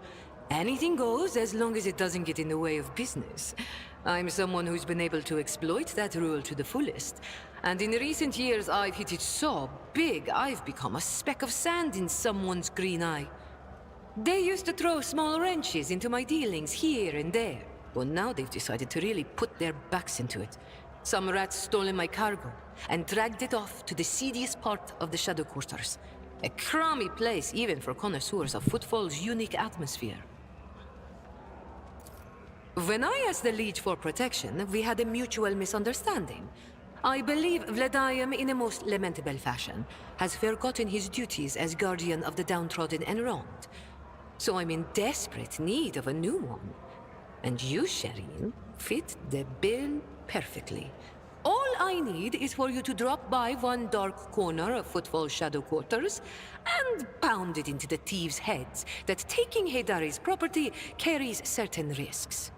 Anything goes as long as it doesn't get in the way of business. I'm someone who's been able to exploit that rule to the fullest. And in recent years, I've hit it so big, I've become a speck of sand in someone's green eye. They used to throw small wrenches into my dealings here and there. But now they've decided to really put their backs into it. Some rats stolen my cargo and dragged it off to the seediest part of the Shadow Quarters. A crummy place even for connoisseurs of Footfall's unique atmosphere. When I asked the Liege for protection, we had a mutual misunderstanding. I believe Vladimir, in a most lamentable fashion, has forgotten his duties as guardian of the downtrodden and wronged. So I'm in desperate need of a new one. And you, Shireen, fit the bill perfectly. All I need is for you to drop by one dark corner of Footfall Shadow Quarters and pound it into the thieves' heads that taking Hidari's property carries certain risks.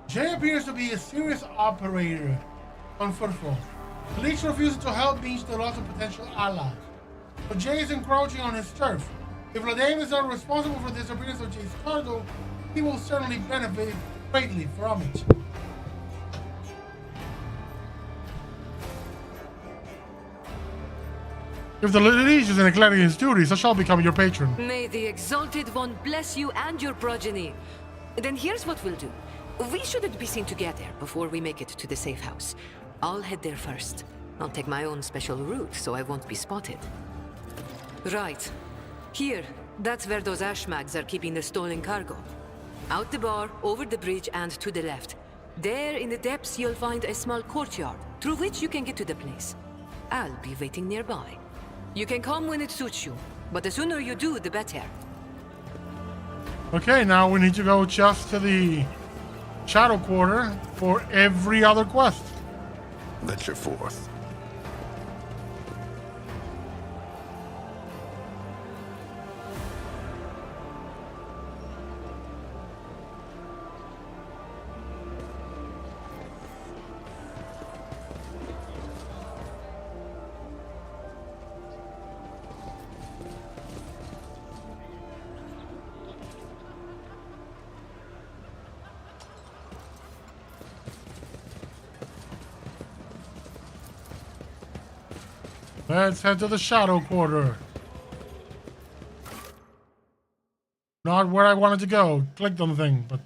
Jay appears to be a serious operator on Footfall. The Leech refuses to help means the loss of potential allies. But Jay is encroaching on his turf. If Vladimir is not responsible for the disappearance of Jay's cargo, he will certainly benefit greatly from it. If the Leech is neglecting his duties, I shall become your patron. May the Exalted One bless you and your progeny. Then here's what we'll do. We shouldn't be seen together before we make it to the safe house. I'll head there first. I'll take my own special route so I won't be spotted. Right. Here. That's where those ashmags are keeping the stolen cargo. Out the bar, over the bridge, and to the left. There in the depths you'll find a small courtyard, through which you can get to the place. I'll be waiting nearby. You can come when it suits you, but the sooner you do, the better. Okay, now we need to go just to the Shadow Quarter for every other quest. Venture forth. Let's head to the Shadow Quarter. Not where I wanted to go. Clicked on the thing, but...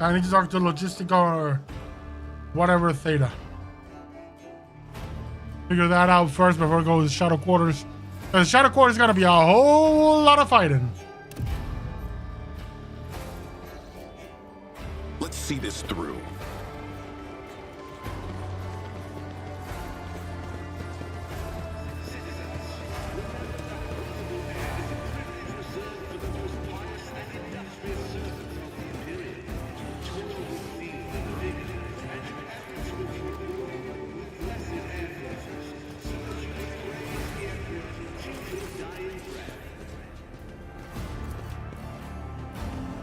I need to talk to Logistic or whatever Theta. Figure that out first before I go to the Shadow Quarters. The Shadow Quarters is gonna be a whole lot of fighting. Let's see this through.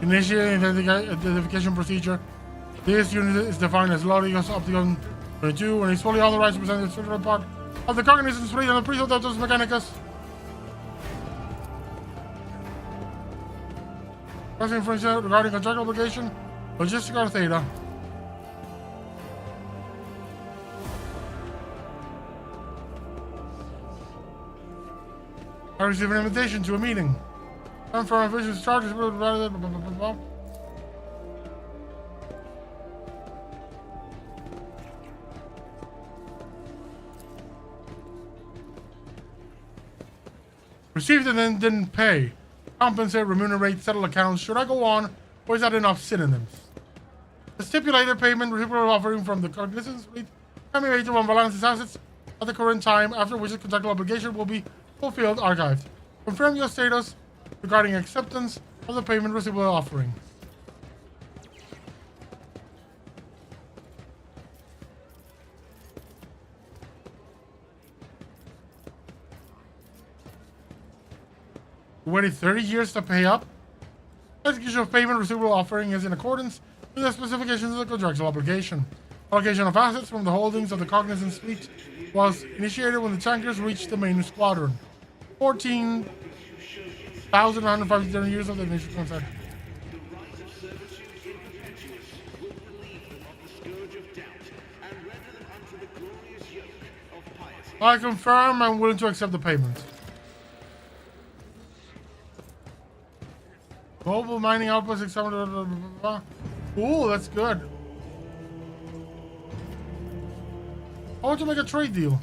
Initiating identification procedure. This unit is defined as Lodius Opticon 22 and is fully authorized to present the structural part of the cognizance fleet and the priest of Deptus Mechanicus. Pressing information regarding contract obligation, Logistic or Theta. I received an invitation to a meeting. I'm for my vision charges. Received and then didn't pay. Compensate, remunerate, settle accounts. Should I go on, or is that enough synonyms? The stipulated payment reciprocal offering from the cognizance fleet can be made to Valance's assets at the current time, after which the contractual obligation will be fulfilled, archived. Confirm your status regarding acceptance of the payment receivable offering. Waited 30 years to pay up. Execution of payment receivable offering is in accordance with the specifications of the contractual obligation. Allocation of assets from the holdings of the Cognizance fleet was initiated when the tankers reached the main squadron. 14,150 years of the initial contract. I confirm I'm willing to accept the payment. Global mining output 600. Ooh, that's good. I want to make a trade deal.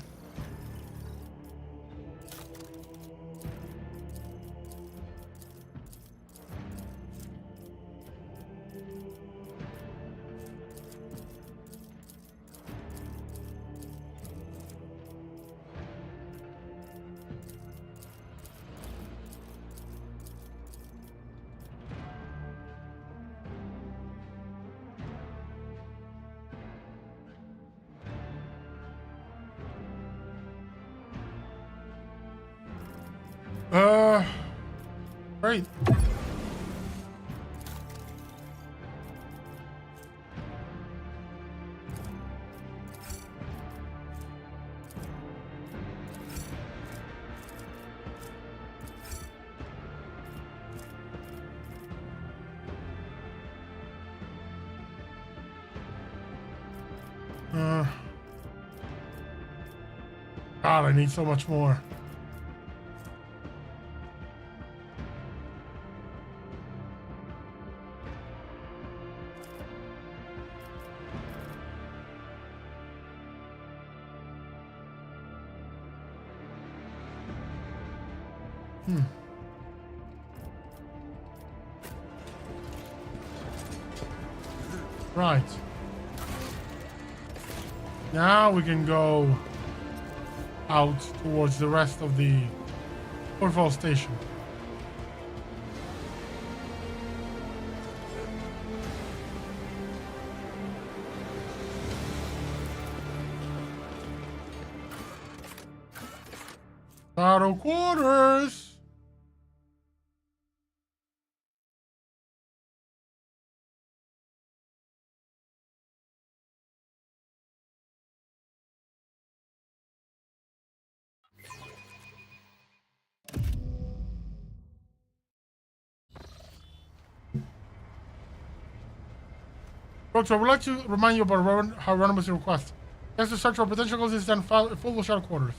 Great. God, I need so much more. Right. Now we can go out towards the rest of the Footfall Station. Shadow quarters. Folks, I would like to remind you about how Hieronymus request. He has to search for potential causes and full shadow quarters.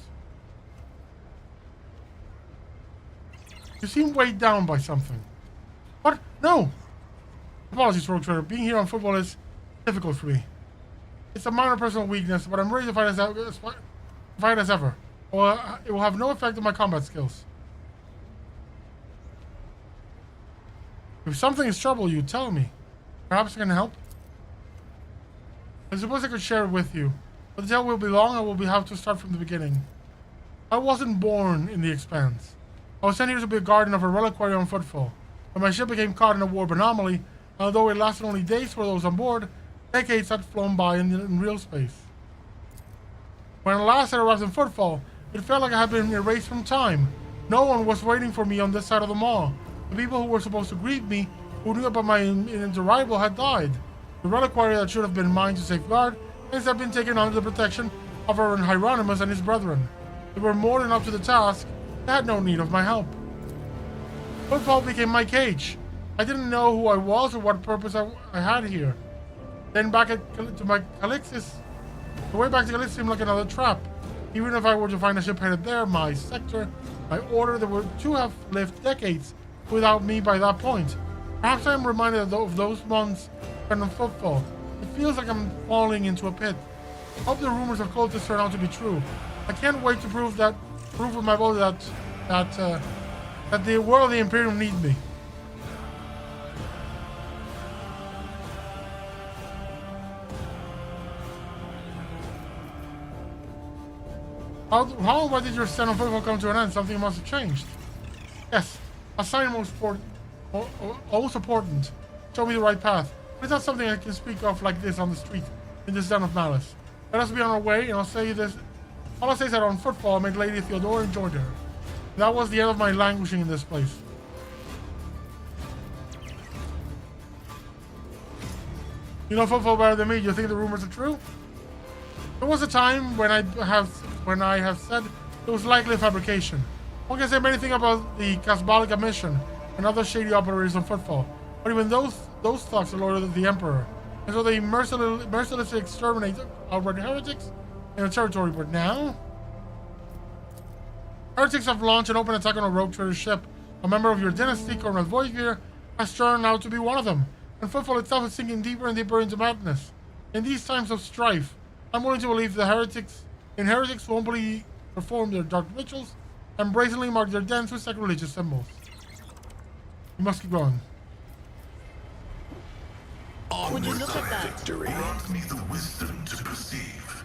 You seem weighed down by something. What? No! Apologies, Rogue Trader. Being here on football is difficult for me. It's a minor personal weakness, but I'm ready to fight as ever. Well, it will have no effect on my combat skills. If something is troubling you, tell me. Perhaps I can help? I suppose I could share it with you, but the tale will be long and we'll have to start from the beginning. I wasn't born in the Expanse. I was sent here to be a guardian of a reliquary on Footfall, when my ship became caught in a warp anomaly, and although it lasted only days for those on board, decades had flown by in real space. When last I arrived in Footfall, it felt like I had been erased from time. No one was waiting for me on this side of the mall. The people who were supposed to greet me, who knew about my arrival, had died. The reliquary that should have been mine to safeguard has instead been taken under the protection of our Hieronymus and his brethren. They were more than up to the task. They had no need of my help. Footfall became my cage. I didn't know who I was or what purpose I had here. Then to my Calixis, the way back to Calixis seemed like another trap. Even if I were to find a ship headed there, my sector, my order, they were to have lived decades without me by that point. Perhaps I am reminded of those months spent on Footfall. It feels like I'm falling into a pit. I hope the rumors of cultists turn out to be true. I can't wait to prove with my body that the world of the Imperium needs me. How did your stand on Footfall come to an end? Something must have changed. Yes, a sign most important. Show me the right path. It's not something I can speak of like this on the street, in this den of malice. Let us be on our way, and I'll say this. All I say is that on Footfall, I met Lady Theodora and joined her. That was the end of my languishing in this place. You know Footfall better than me. You think the rumors are true? There was a time when I have said it was likely a fabrication. One can say anything about the Casbalica mission and other shady operators on Footfall, but even those thugs are loyal to the Emperor, and so they mercilessly exterminate outright heretics in the territory. But now, heretics have launched an open attack on a rogue trader ship. A member of your dynasty, Cornel Voivir, has turned out to be one of them, and Footfall itself is sinking deeper and deeper into madness. In these times of strife, I'm willing to believe the heretics won't perform their dark rituals and brazenly mark their dens with sacrilegious symbols. You must keep going. Would you look at that? Victory brought me the wisdom to perceive.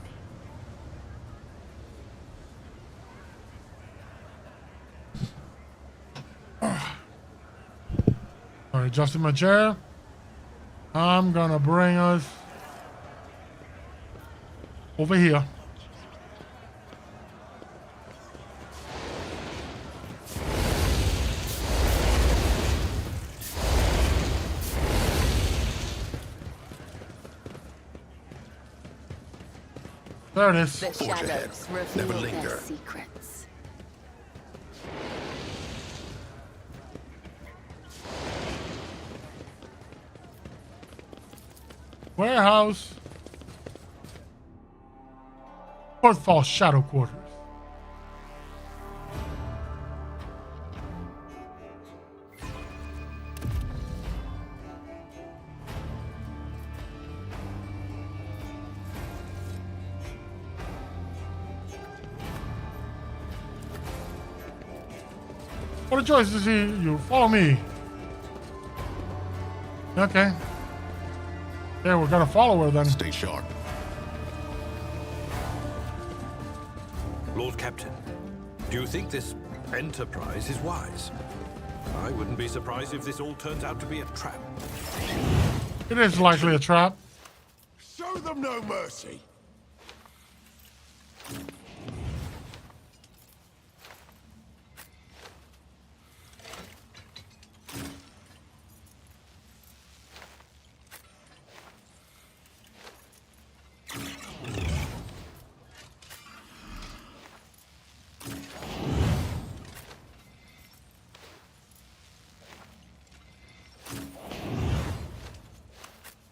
Alright, adjusting my chair. I'm gonna bring us over here. There it is. The Forge ahead. shadows reveal Never their linger. secrets. Warehouse. Fourth Fall Shadow Quarters. What a choice to see you. Follow me. Okay. Yeah, we're gonna follow her then. Stay sharp. Lord Captain, do you think this enterprise is wise? I wouldn't be surprised if this all turns out to be a trap. It is likely a trap. Show them no mercy.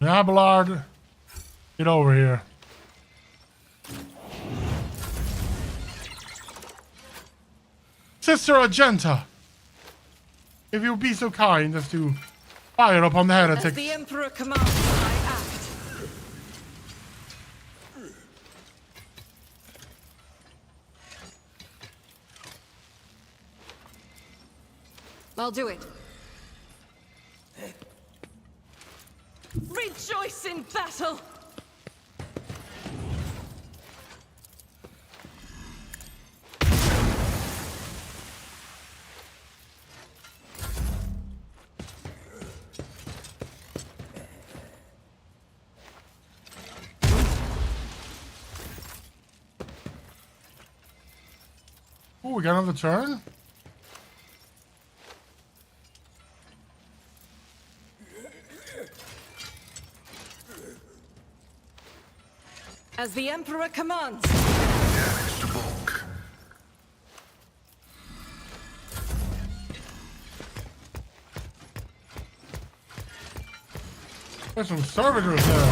Abelard, get over here. Sister Argenta, if you'll be so kind as to fire upon the As heretics. the Emperor commands, I act. I'll do it. Rejoice in battle! Oh, we got another turn? As the Emperor commands. Damage to bulk. There's some servitors there.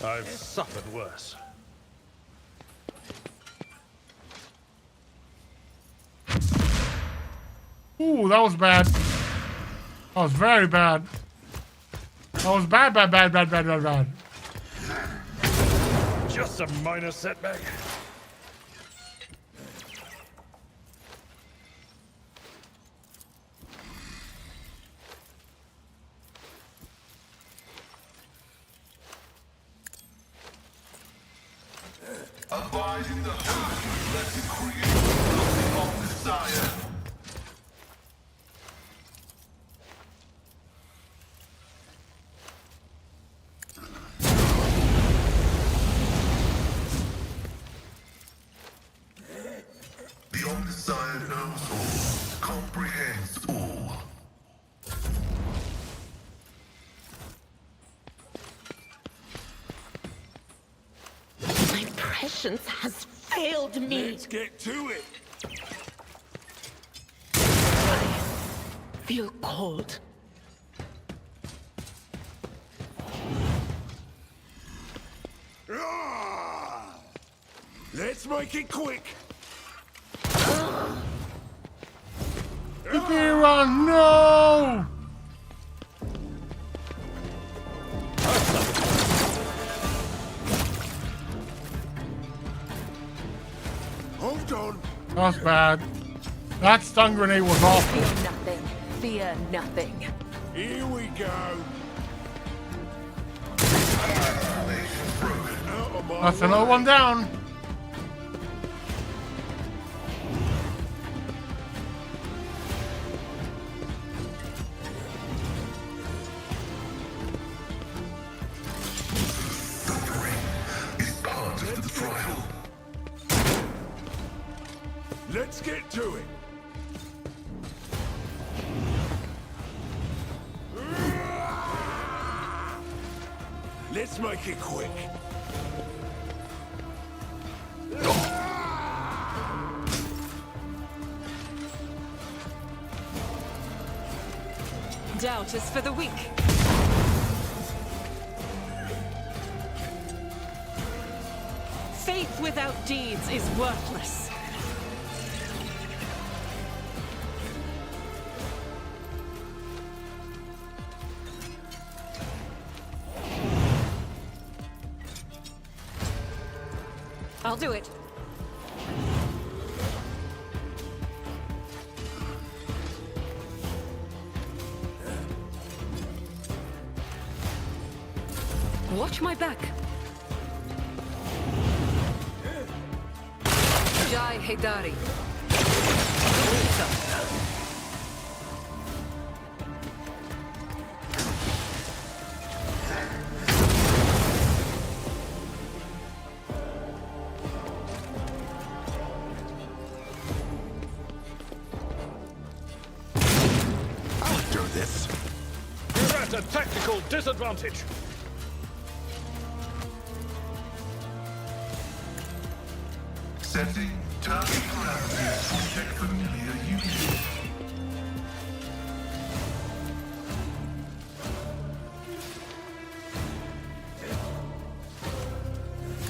I've suffered worse. Ooh, that was bad. That was very bad. That was bad. Just a minor setback. Abide in the hood. Let it create nothing of desire. The Omniscient knows all, comprehends all. My prescience has failed me. Let's get to it. Feel cold. Ah! Let's make it quick. Akira, no! Hold on. That's bad. That stun grenade was awful. Fear nothing. Fear nothing. Here we go. Out of my That's another one down. Suffering is part of the trial. Let's get to it. Let's make it quick. Doubt is for the weak. Faith without deeds is worthless. I'll do it. Watch my back. Jai Hedari. I'll do this. You're at a tactical disadvantage. Setting target parameters to check familiar units.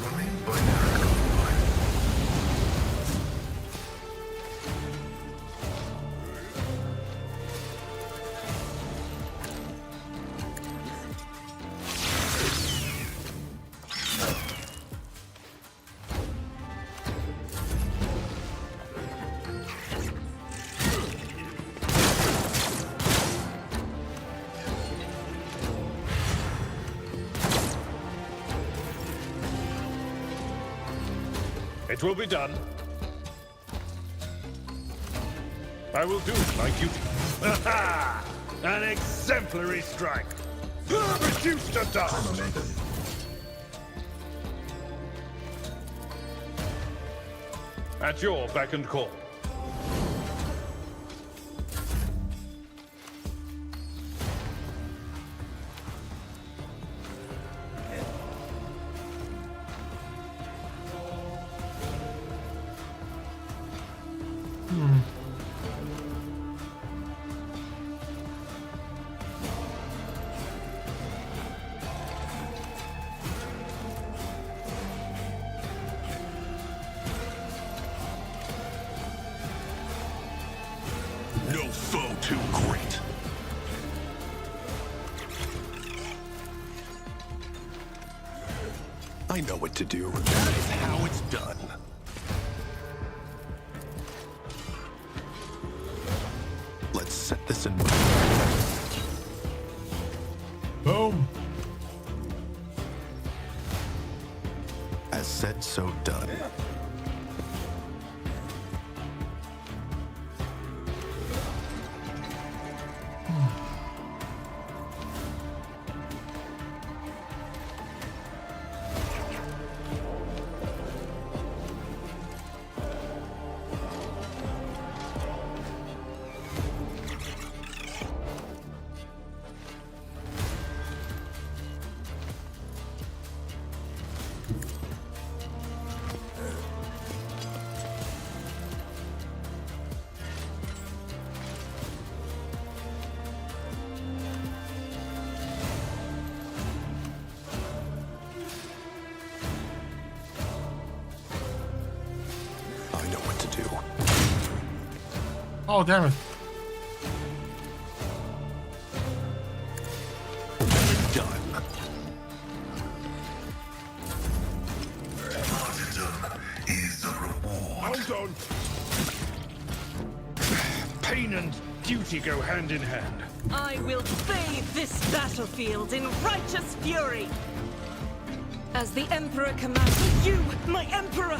Running binary combine. It will be done. I will do my duty. An exemplary strike. Reduced to dust. At your beck and call. No foe too great. I know what to do. That is how it's done. Let's set this in motion. Boom. As said, so done. I know what to do. Oh, damn it. Done. Martyrdom is the reward. Hold on. Pain and duty go hand in hand. I will bathe this battlefield in righteous fury. As the Emperor commands, you, my Emperor!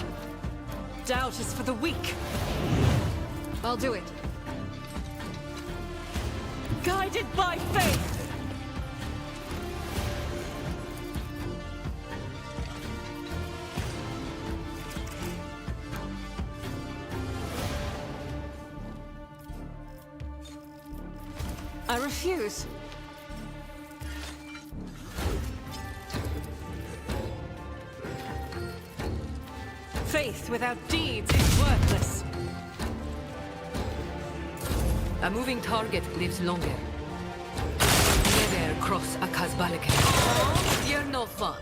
Doubt is for the weak. I'll do it. Guided by faith. I refuse. Faith without deeds is worthless. A moving target lives longer. dare cross a Kazbalikan. Oh, you're no fun.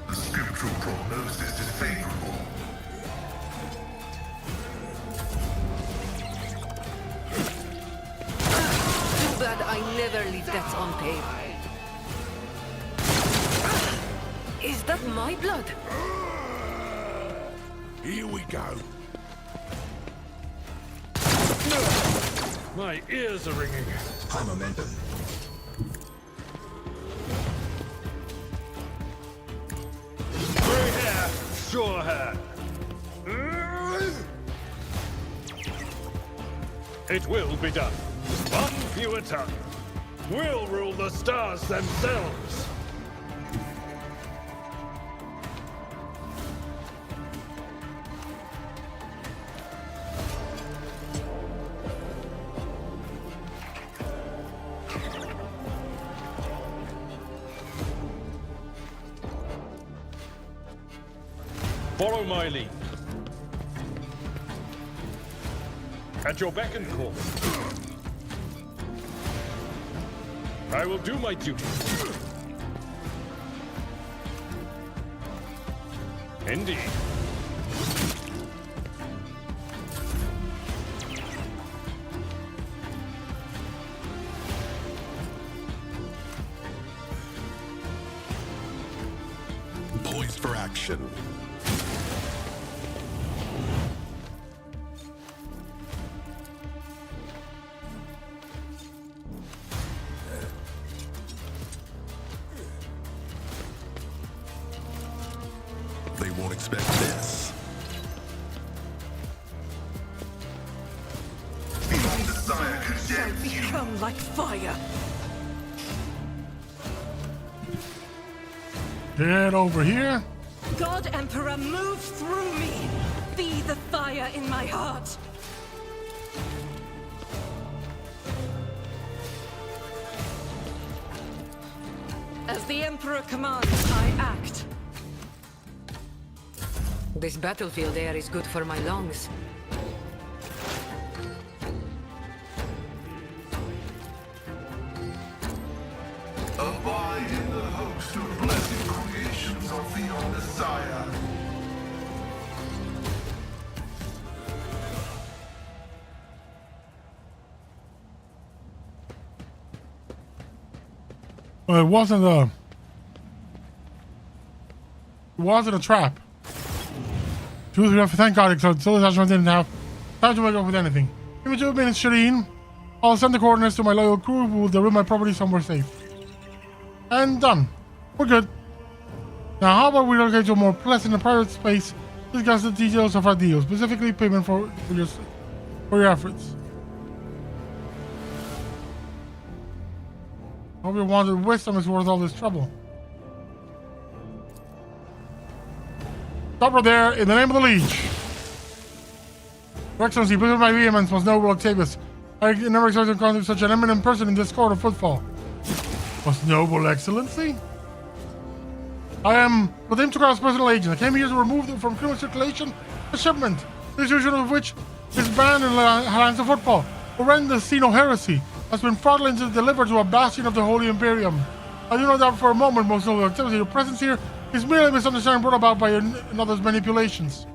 The scriptural prognosis is favorable. Too bad I never leave that unpaid. Is that my blood? Here we go. My ears are ringing. High momentum. Grey hair, sure hair. It will be done. One fewer tongue. We'll rule the stars themselves. Follow my lead. At your beck and call. I will do my duty. Indeed. Poised for action. They won't expect this. The old desire condemns you. Become like fire. Get over here. God Emperor, move through me. Be the fire in my heart. As the Emperor commands, I act. This battlefield air is good for my lungs. Abide in the host of blessed creations of the old Messiah. Well, it wasn't a trap. Truth, we have to thank God, because Civilization didn't have time to wake up with anything. Give me 2 minutes, Shireen. I'll send the coordinates to my loyal crew who will deliver my property somewhere safe. And done. We're good. Now, how about we relocate to a more pleasant and private space to discuss the details of our deal, specifically payment for your efforts. Hope your wanted wisdom is worth all this trouble. Stop right there, in the name of the Liege. Your Excellency, please with my vehemence, most noble Octavius. I never expected to encounter such an eminent person in this court of footfall. Most noble Excellency? I am Vladimir Tokar's personal agent. I came here to remove from criminal circulation a shipment, the distribution of which is banned in the lands of football. Horrendous Sino heresy has been fraudulently delivered to a bastion of the Holy Imperium. I do not doubt for a moment, most noble Octavius, your presence here is merely a misunderstanding brought about by another's manipulations.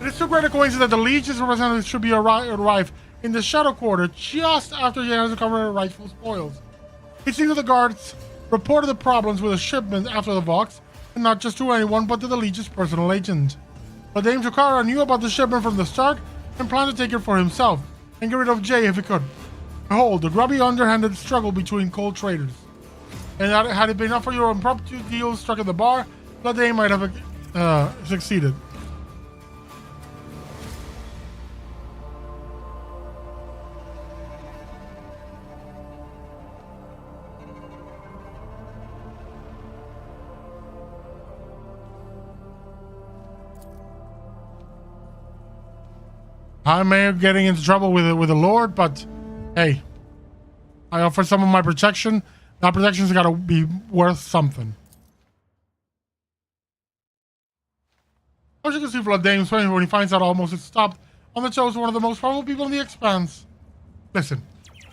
It is too great a coincidence that the Legion's representatives should be arrive in the Shadow Quarter just after he has recovered her rightful spoils. It seems that the guards reported the problems with the shipment after the Vox, and not just to anyone but to the Legion's personal agent. But Dame Chikara knew about the shipment from the start and planned to take it for himself and get rid of Jay if he could. Behold, the grubby, underhanded struggle between cold traders. And had it been not for your impromptu deal struck at the bar, the Dame might have succeeded. I may be getting into trouble with the Lord, but hey, I offer some of my protection. That protection's got to be worth something. As you can see, Vladame's sweating when he finds out almost it's stopped on the chosen one of the most powerful people in the Expanse. Listen,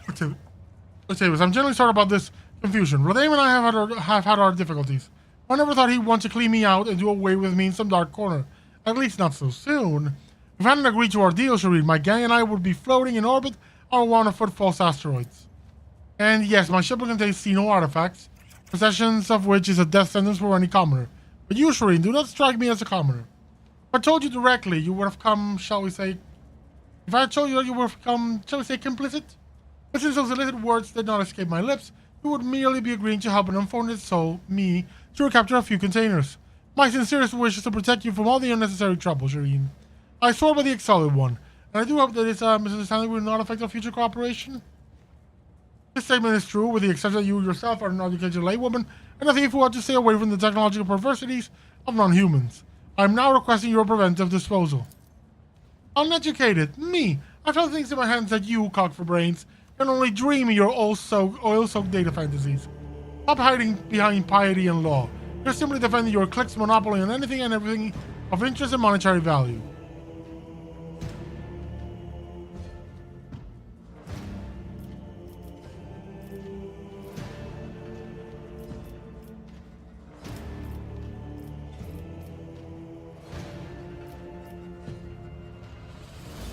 Octavius, I'm genuinely sorry about this confusion. Vladame and I have had our difficulties. I never thought he'd want to clean me out and do away with me in some dark corner. At least not so soon. If I hadn't agreed to our deal, Shireen, my gang and I would be floating in orbit on one of Footfall's asteroids. And yes, my ship will contain Xeno artifacts, possessions of which is a death sentence for any commoner. But you, Shireen, do not strike me as a commoner. If I told you directly, you would have come, shall we say... If I had told you that you would have come, shall we say, complicit? But since those illicit words did not escape my lips, you would merely be agreeing to help an unfortunate soul, me, to recapture a few containers. My sincerest wish is to protect you from all the unnecessary trouble, Shireen. I swear by the Exalted One, and I do hope that this misunderstanding will not affect our future cooperation. This statement is true, with the exception that you yourself are an educated laywoman, and a thief who ought to stay away from the technological perversities of non-humans. I am now requesting your preventive disposal. Uneducated? Me? I've held things in my hands that you, cock for brains, can only dream in your oil-soaked data fantasies. Stop hiding behind piety and law. You're simply defending your clique's monopoly on anything and everything of interest and monetary value.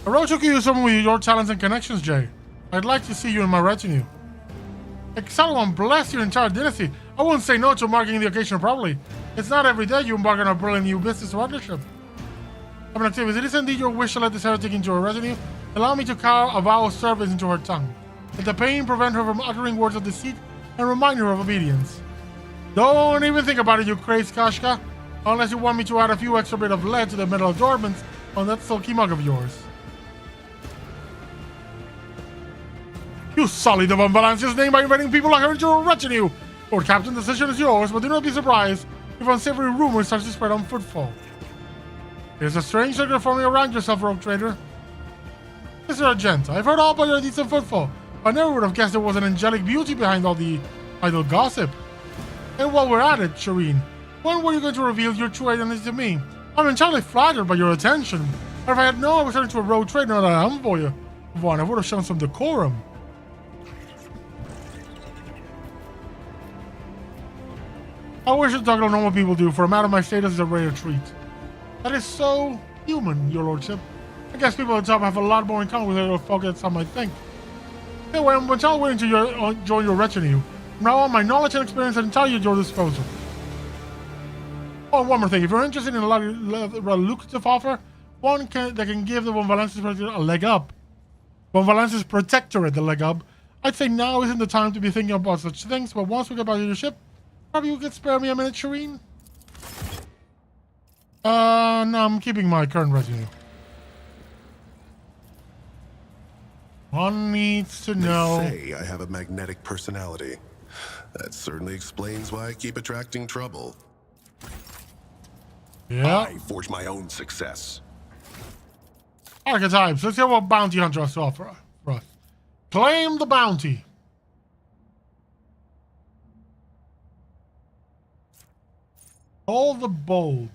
I wrote to you some of your talents and connections, Jay. I'd like to see you in my retinue. Exalted bless your entire dynasty. I wouldn't say no to marking the occasion properly. It's not every day you embark on a brilliant new business partnership. Octavius, it is indeed your wish to let this heretic into her retinue. Allow me to carve a vow of service into her tongue. Let the pain prevent her from uttering words of deceit and remind her of obedience. Don't even think about it, you crazed Kashka. Unless you want me to add a few extra bit of lead to the metal adornments on that silky mug of yours. You sullied the Von Valancia's name by inviting people like her into a retinue! Lord Captain, the decision is yours, but do not be surprised if unsavory rumors start to spread on Footfall. There's a strange circle forming around yourself, rogue trader. Mr. Argent, I've heard all about your deeds of Footfall. I never would have guessed there was an angelic beauty behind all the idle gossip. And while we're at it, Shireen, when were you going to reveal your true identity to me? I'm entirely flattered by your attention. But if I had known I was turning to a rogue trader, not an envoy of one, I would have shown some decorum. I wish to talk to normal people do, for a man of my status is a rare treat. That is so human, your lordship. I guess people at the top have a lot more in common with other folk than some might think. Anyway, I'm entirely willing to join your retinue. From now on, my knowledge and experience are entirely at your disposal. Oh, and one more thing. If you're interested in a lucrative offer, one that can give the Von Valancia's a leg up. Von Valancia's protectorate a leg up. I'd say now isn't the time to be thinking about such things, but once we get back to your ship, probably you could spare me a minute, Shireen? No, I'm keeping my current retinue. One needs to know. They say I have a magnetic personality. That certainly explains why I keep attracting trouble. Yeah. I forge my own success. Archetypes. Let's hear what bounty hunter has to offer for us. Claim the bounty. All the bold.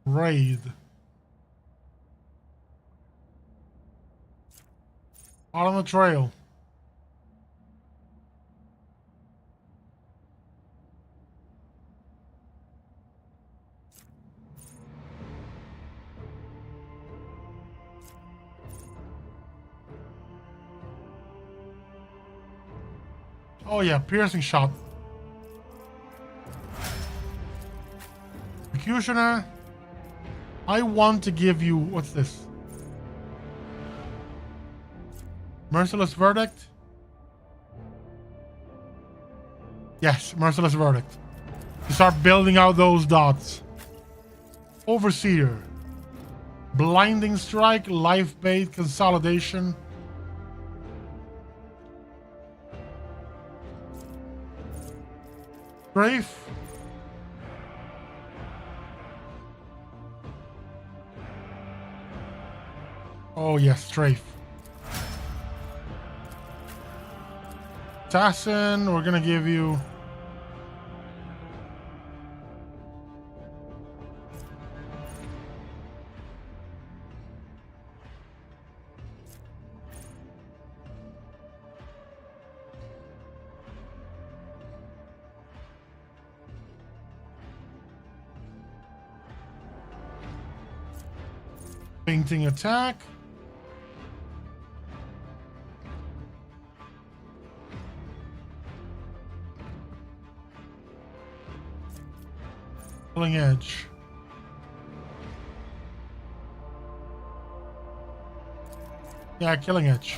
Raid. Out on the trail. Oh yeah, piercing shot. Executioner. I want to give you, what's this? Merciless verdict? Yes, merciless verdict. You start building out those dots. Overseer. Blinding strike, life bait, consolidation. Strafe. Oh yes, strafe. Assassin, we're gonna give you fainting attack. Killing edge. Yeah, killing edge.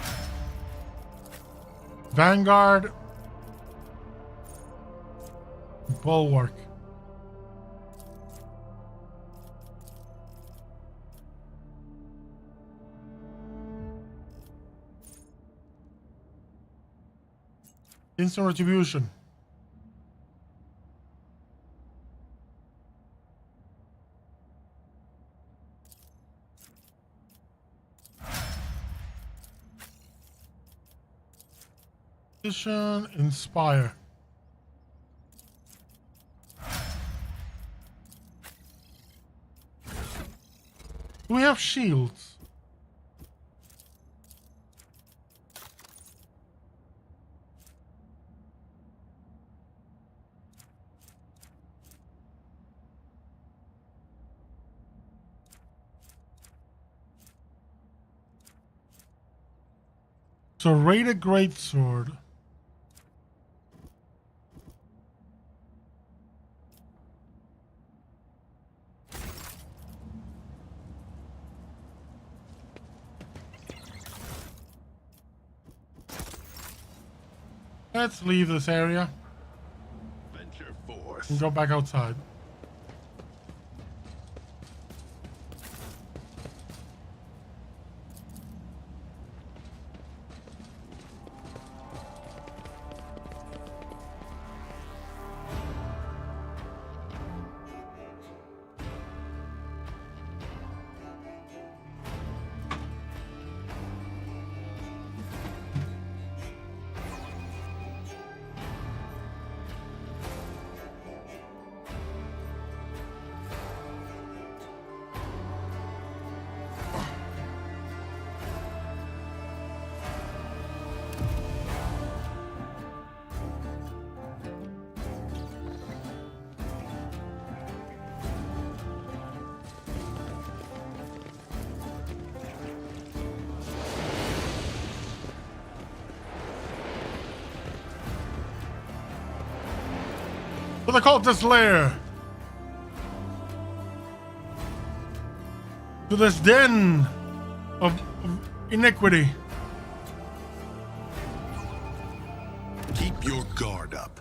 Vanguard. Bulwark. Instant retribution. Inspire. Do we have shields? So rated greatsword. Let's leave this area Venture forth. and go back outside. To the cultist lair! To this den of iniquity. Keep your guard up.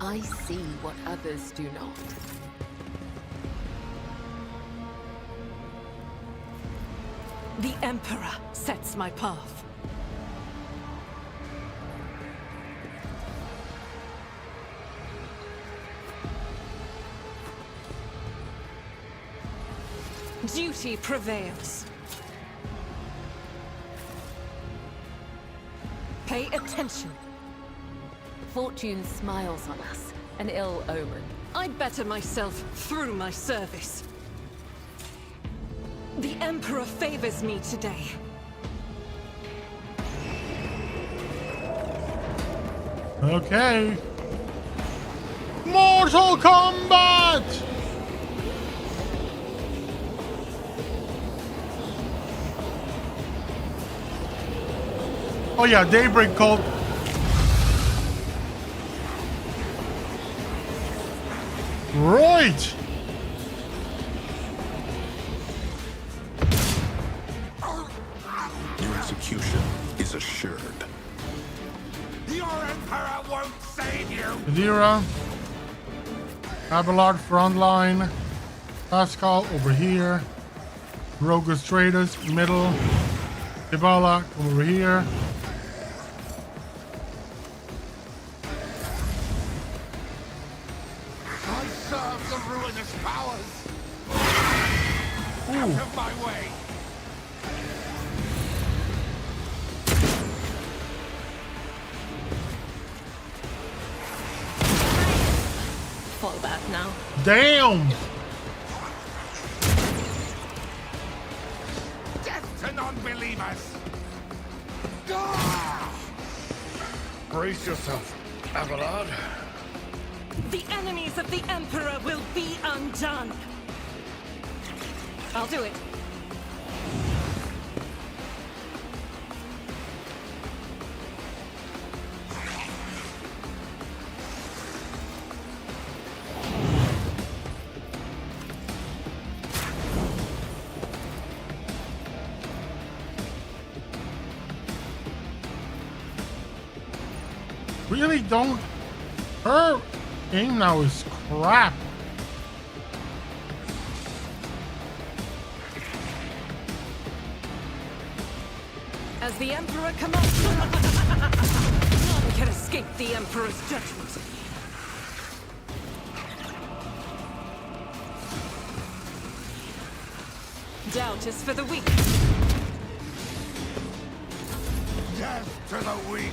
I see what others do not. The Emperor sets my path. Duty prevails. Pay attention. Fortune smiles on us, an ill omen. I better myself through my service. The Emperor favors me today. Okay. Mortal Kombat! Oh yeah, Daybreak Cult. Right! Your execution is assured. Your Emperor won't save you! Adira. Abelard frontline. Pascal over here. Rogus Traders, middle. Dibala, come over here. I serve ruinous powers! Out of my way! Fall back now. Damn! Death to non-believers! Ah! Brace yourself, Abelard. The enemies of the Emperor will be undone. I'll do it. Really don't. Her aim now is crap. As the Emperor commands, none can escape the Emperor's judgment. Doubt is for the weak. Death to the weak!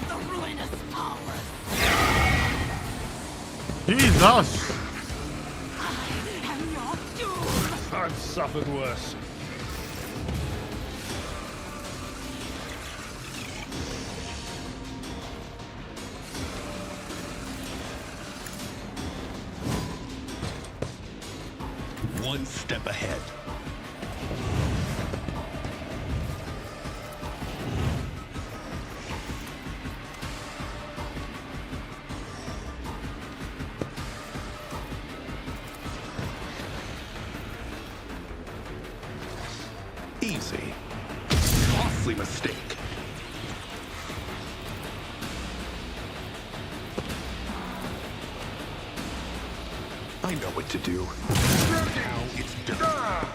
The ruinous powers. Jesus. And your doom. I've suffered worse. One step ahead. Easy. Costly mistake. I know what to do. Now it's done.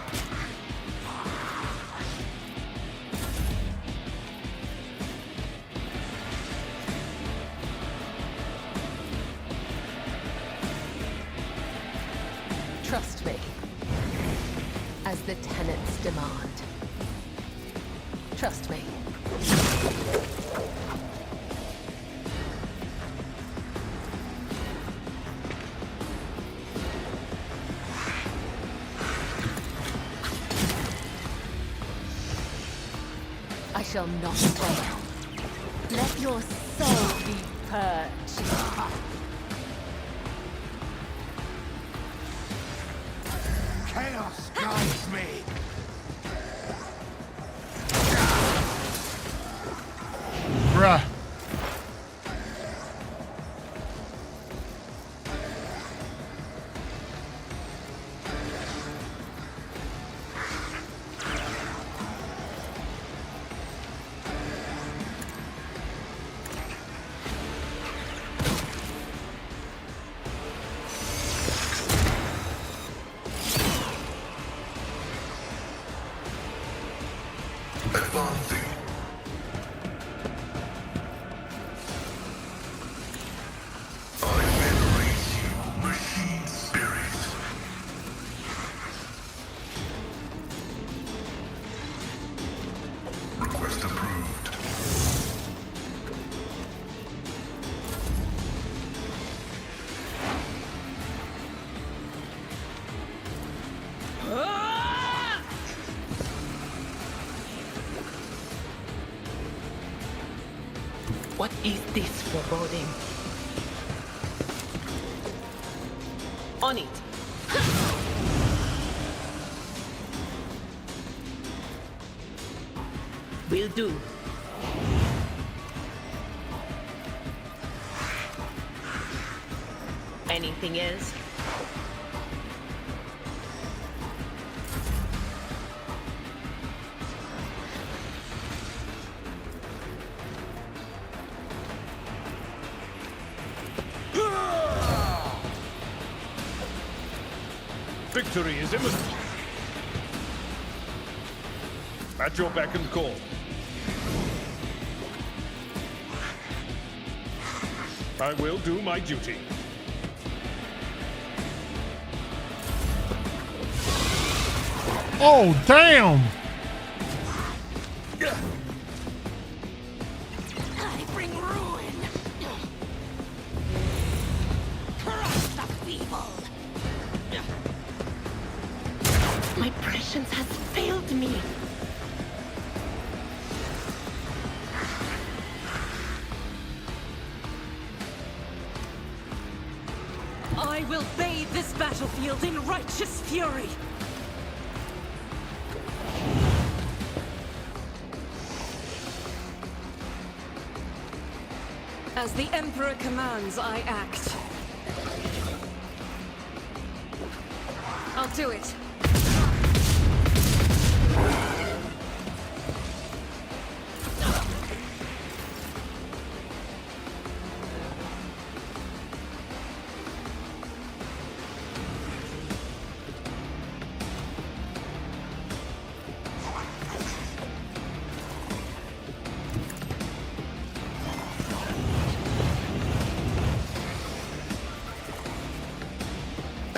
Trust me, as the tenets demand. Trust me. I shall not fail. Let your soul be purged. Chaos guides me. Bruh. Advancing. I venerate you, machine spirit. Request approved. What is this foreboding? On it. Will do. Anything else? Victory is imminent. At your beck and call. I will do my duty. Oh, damn! I bring ruin. Crush the feeble. My prescience has failed me. I will bathe this battlefield in righteous fury. As the Emperor commands, I act. I'll do it.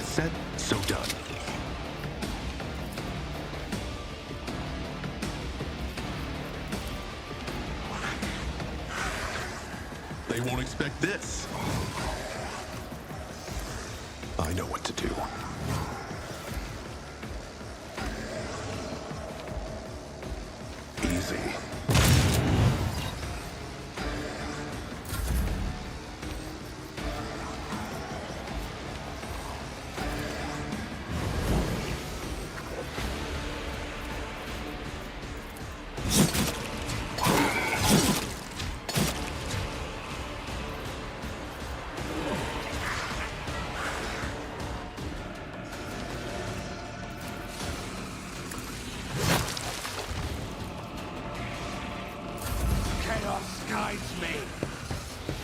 Said, so done. They won't expect this. I know what to do. Easy.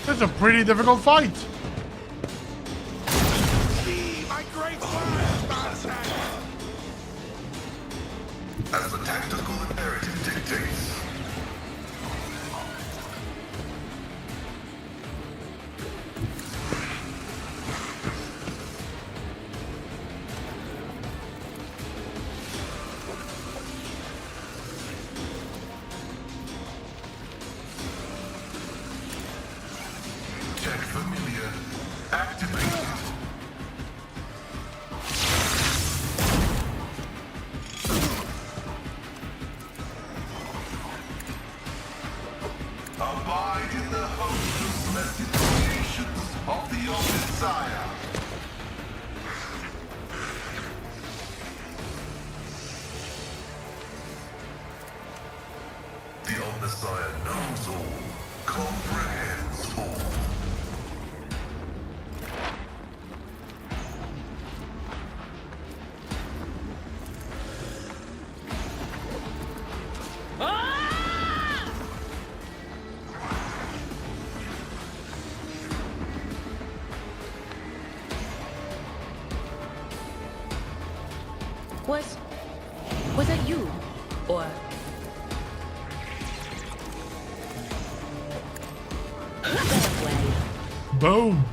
It's a pretty difficult fight. As the tactical imperative dictates. Tech familiar activated. Abide in the host of blessed creations of the Omnissiah. The Omnissiah knows all, comprehends all. Was it you? Or... That way. Boom.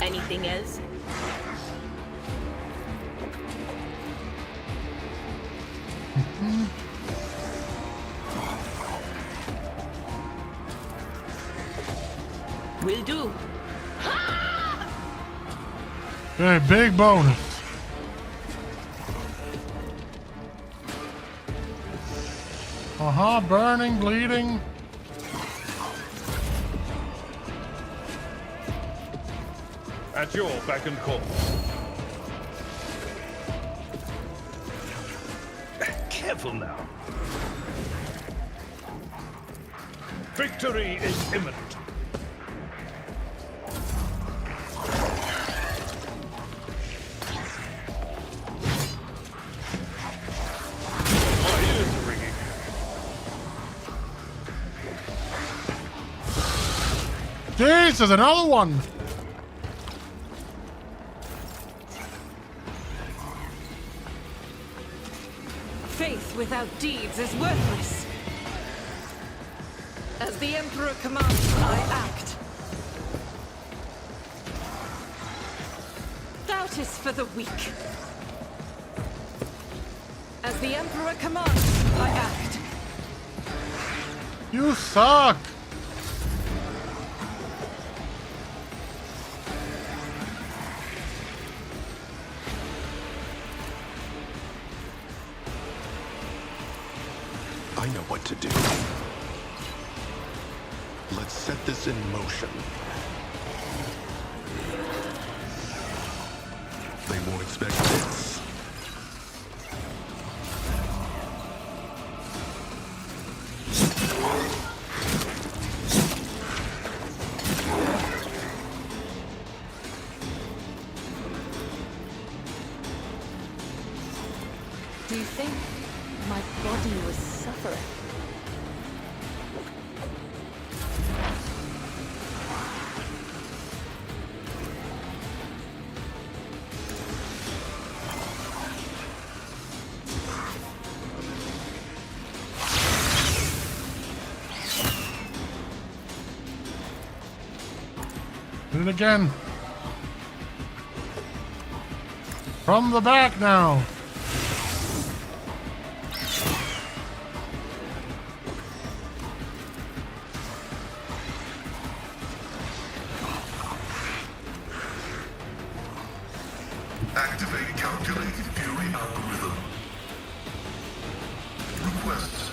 Anything else? Will do. Okay, big bonus. Burning, bleeding. At your beck and call. Careful now. Victory is imminent. My ears are ringing. Jesus, another one. Fate Faith without deeds is worthless. As the Emperor commands, I act. Doubt is for the weak. As the Emperor commands, I act. You suck! I know what to do. Let's set this in motion. They won't expect this. Do you think my body was suffering? Do it again. From the back now. Activate calculated fury algorithm. Requests.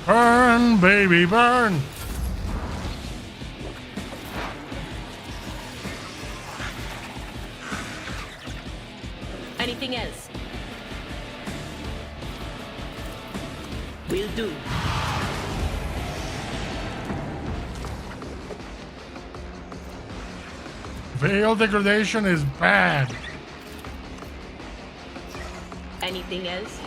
Burn, baby, burn. Anything else? Will do. Veil degradation is bad. Anything else?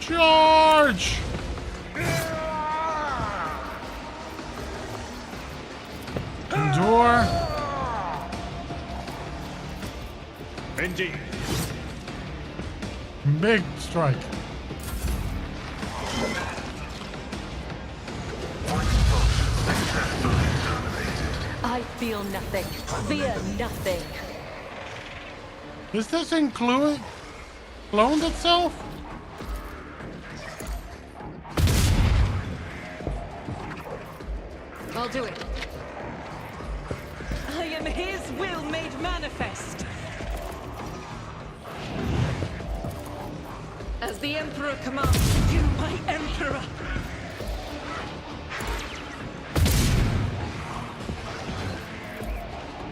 Charge! Endure. Indeed. Big strike. I feel nothing. Fear nothing. Does this include cloned itself? I'll do it. I am his will made manifest. As the Emperor commands, you, my Emperor.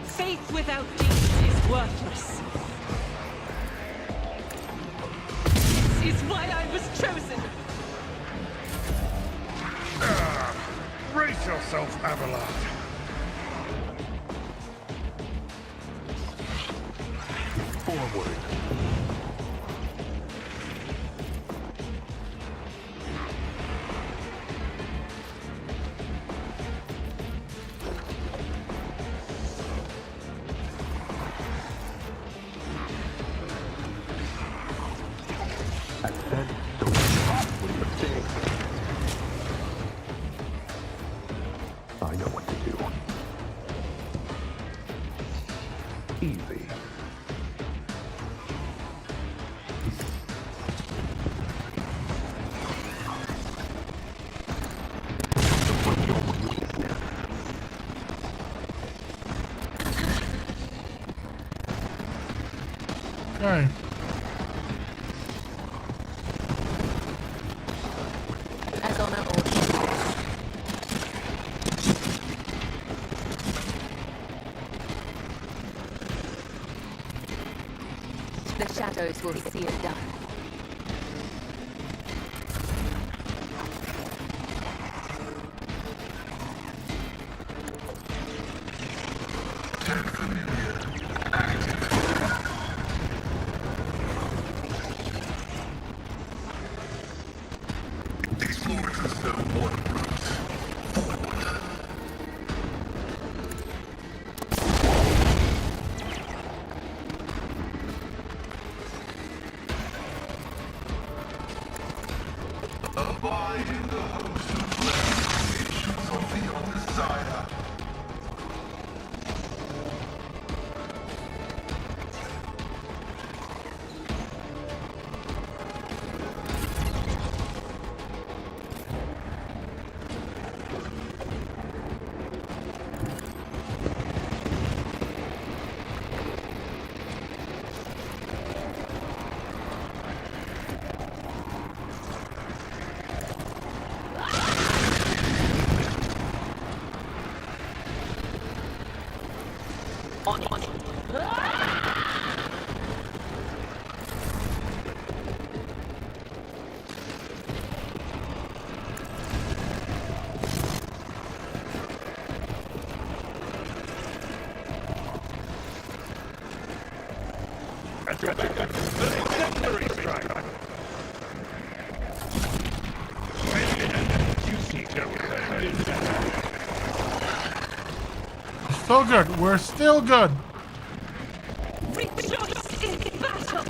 Faith without deeds is worthless. This is why I was chosen. Brace yourself, Abelard. Forward. I know what to do. Easy. Okay. As on our order. The shadows will see it done. Tech familiar. Active. Explore to the water route. Forward. Abide in the host of flesh creations of the Undesired. Secondary strike. Still good. We're still good. Rejoice in battle!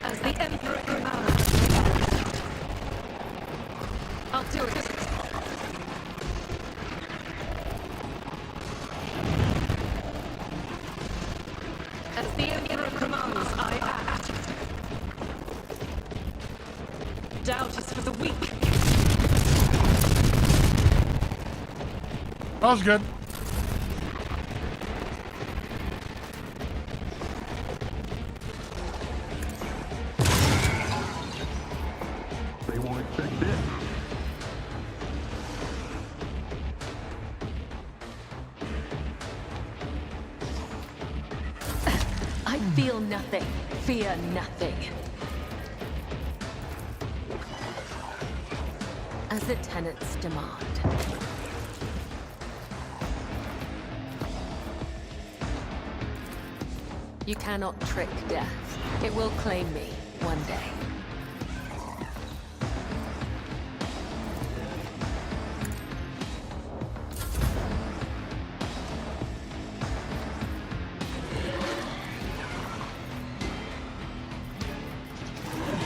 As the Emperor commands. I'll do it. As the Emperor commands, I act. Doubt is for the weak. That was good. They won't expect this. I feel nothing. Fear nothing. As the tenants demand. You cannot trick death. It will claim me one day.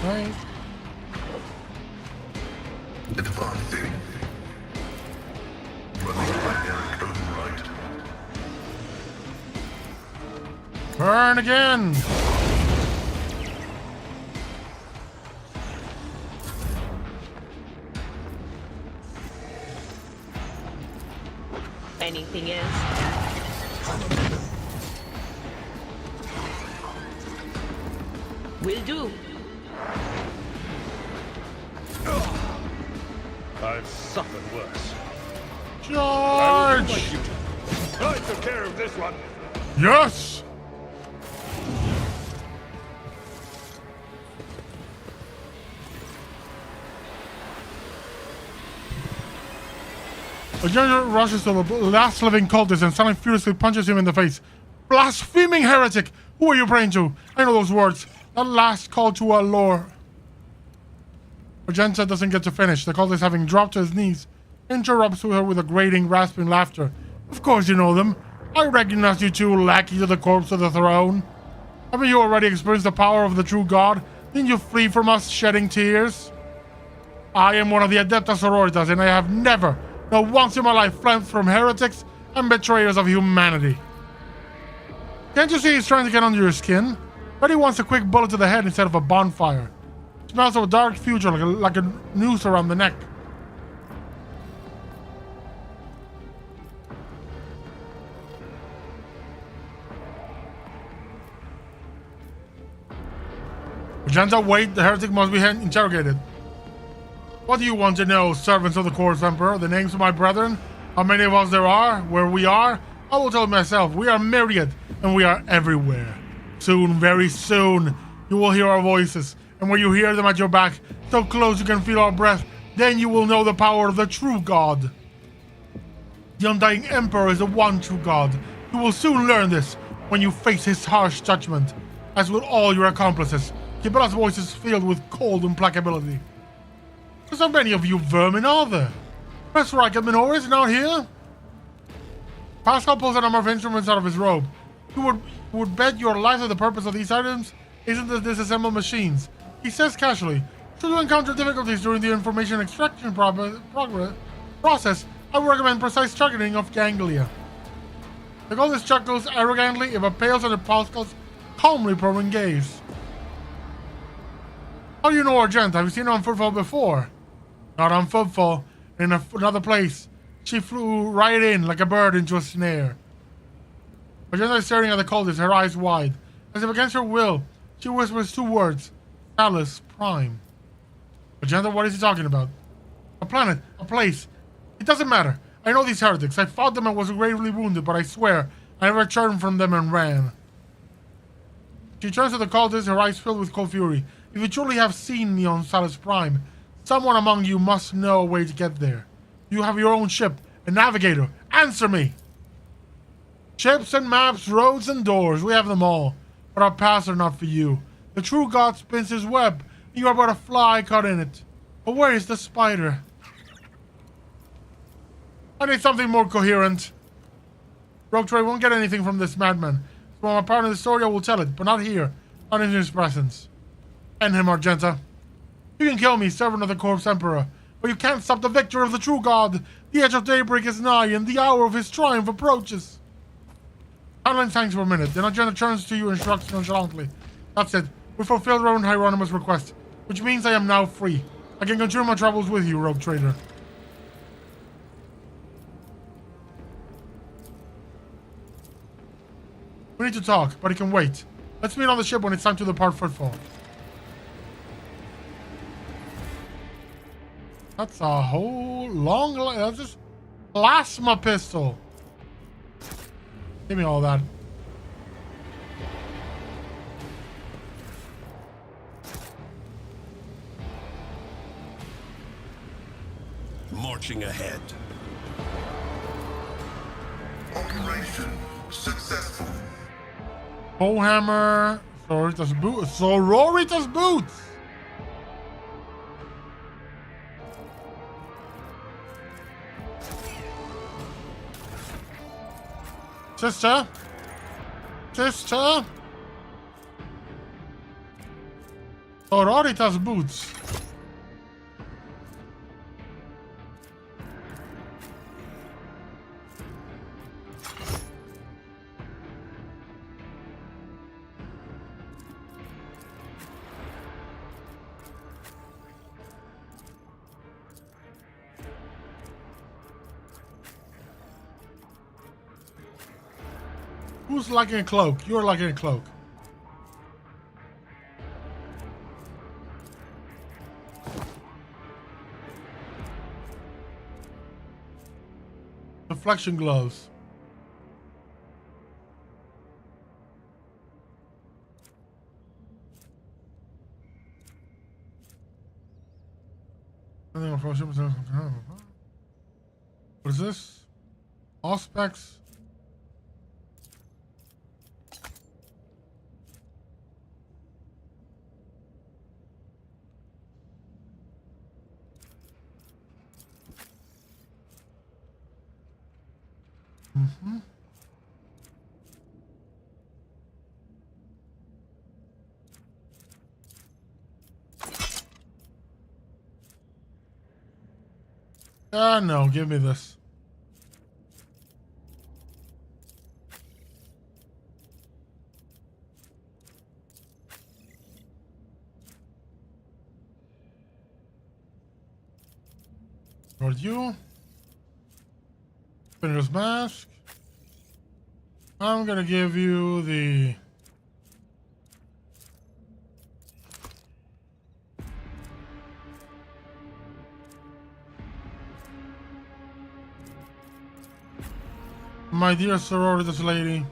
Right. Advancing. Running by their own right. Burn again. Anything else? Will do. I've suffered worse. Charge! I took care of this one. Yes! A general rushes to the last living cultist and suddenly furiously punches him in the face. Blaspheming heretic! Who are you praying to? I know those words. That last call to our Lord. Argenta doesn't get to finish. The cultist, having dropped to his knees, interrupts her with a grating, rasping laughter. Of course you know them. I recognize you two, lackey to the corpse of the throne. Haven't you already experienced the power of the true God? Didn't you flee from us shedding tears? I am one of the Adeptus Sororitas, and I have never, not once in my life, fled from heretics and betrayers of humanity. Can't you see he's trying to get under your skin? But he wants a quick bullet to the head instead of a bonfire. Smells of a dark future like a noose around the neck. Agenda, wait, the heretic must be interrogated. What do you want to know, servants of the course, Emperor? The names of my brethren? How many of us there are? Where we are? I will tell myself. We are myriad, and we are everywhere. Soon, very soon, you will hear our voices. And when you hear them at your back, so close you can feel our breath, then you will know the power of the true God. The undying Emperor is the one true God. You will soon learn this when you face his harsh judgment, as will all your accomplices. Kibala's voice is filled with cold implacability. There's not many of you vermin, are there? Professor Minoris not here? Pascal pulls a number of instruments out of his robe. You would bet your life that the purpose of these items isn't to disassemble machines. He says casually, should you encounter difficulties during the information extraction process, I would recommend precise targeting of ganglia. The goddess chuckles arrogantly if a pales under Pascal's calmly probing gaze. How do you know Argenta? Have you seen her on footfall before? Not on footfall. In another place. She flew right in like a bird into a snare. Argenta is staring at the cultist, her eyes wide. As if against her will, she whispers two words. Salus Prime. Argenta, what is he talking about? A planet. A place. It doesn't matter. I know these heretics. I fought them and was gravely wounded, but I swear I never turned from them and ran. She turns to the cultist, her eyes filled with cold fury. If you truly have seen me on Salus Prime, someone among you must know a way to get there. You have your own ship, a navigator. Answer me! Ships and maps, roads and doors, we have them all. But our paths are not for you. The true god spins his web, and you are but a fly caught in it. But where is the spider? I need something more coherent. Rogue Trade won't get anything from this madman. So when I'm part of the story, I will tell it, but not here. Not in his presence. End him, Argenta. You can kill me, servant of the Corpse Emperor, but you can't stop the victory of the true god. The edge of daybreak is nigh, and the hour of his triumph approaches. Adeline thanks for a minute, then Argenta turns to you and shrugs nonchalantly. That's it. We fulfilled Rowan Hieronymus' request, which means I am now free. I can continue my travels with you, Rogue Trader. We need to talk, but it can wait. Let's meet on the ship when it's time to depart Footfall. That's a whole long... That's just plasma pistol. Give me all that. Marching ahead. Operation successful. Bowhammer. Sororitas boots. Sororitas boots. Sister. Sister. Sororitas boots. Who's liking a cloak? You're liking a cloak. Deflection gloves. What is this? All specs. Mm-hmm. No, give me this. Towards you. Spinner's mask. I'm gonna give you the my dear sororitas lady.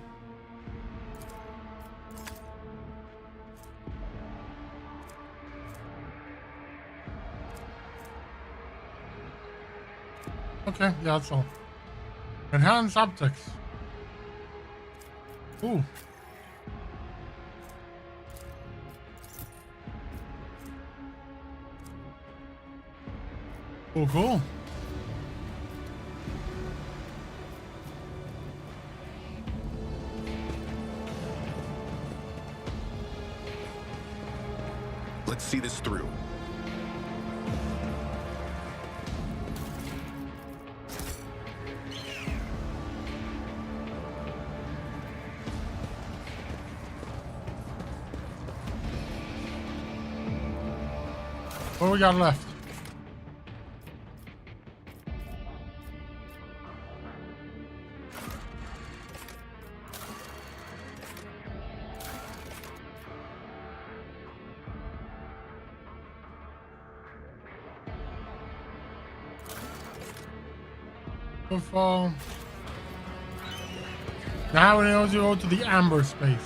Okay, yeah, that's all. Enhanced optics. Ooh. Oh, cool. Let's see this through. What we got left? Now we need to go to the amber space.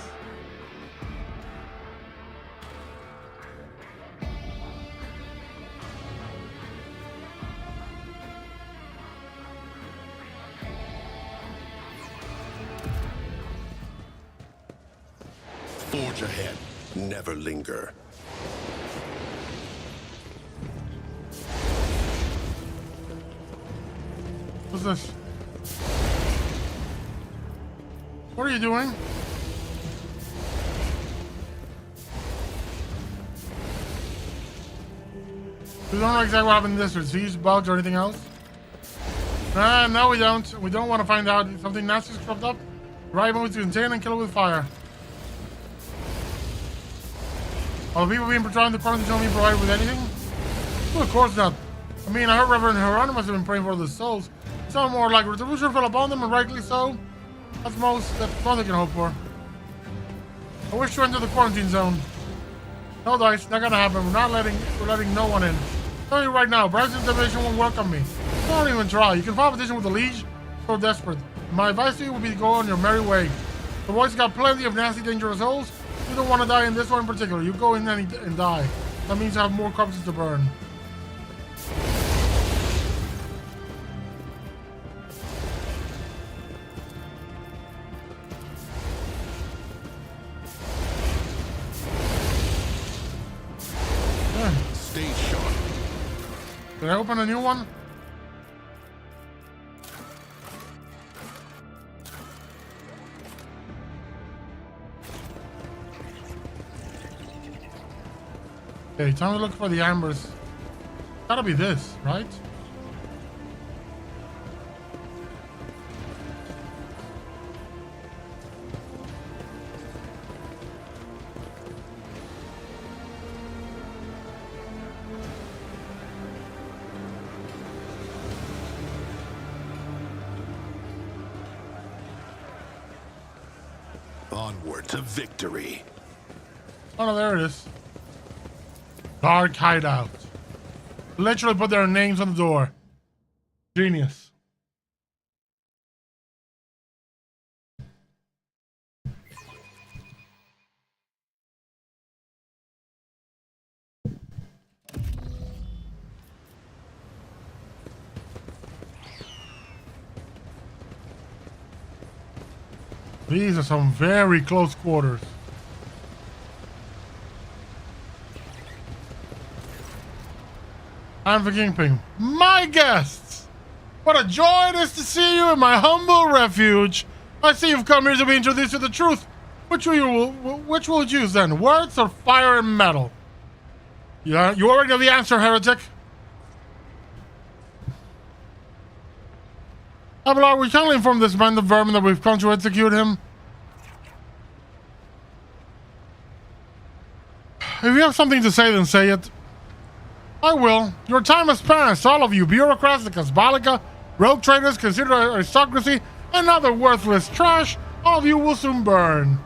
Forge ahead. Never linger. What's this? What are you doing? We don't know exactly what happened in this. Disease, bugs, or anything else? No, we don't. We don't want to find out. Something nasty's cropped up. Right moves to contain and kill it with fire. Are the people being trying to quarantine don't be provided with anything? Well, of course not. I mean, I heard Reverend Hieronymus have been praying for the souls. Some more like retribution fell upon them, and rightly so. That's most they can hope for. I wish to enter the quarantine zone. No dice, not gonna happen. We're letting no one in. I'm telling you right now, Bryce's intimidation won't work on me. Don't even try. You can file a petition with the Liege. So desperate. My advice to you would be to go on your merry way. The boys got plenty of nasty, dangerous holes. You don't want to die in this one in particular. You go in and die. That means I have more corpses to burn. Stay sharp. Did I open a new one? Okay, time to look for the ambers. Gotta be this, right? Onward to victory. Oh no, there it is. Dark hideout. Literally put their names on the door. Genius. These are some very close quarters. I'm the Kingpin. My guests! What a joy it is to see you in my humble refuge. I see you've come here to be introduced to the truth. Which will you choose then? Words or fire and metal? Yeah, you already know the answer, heretic. Abelard, we kindly inform this band of vermin that we've come to execute him. If you have something to say, then say it. I will. Your time has passed, all of you, bureaucrats, the Casbalica, rogue traders, considered aristocracy, and other worthless trash. All of you will soon burn.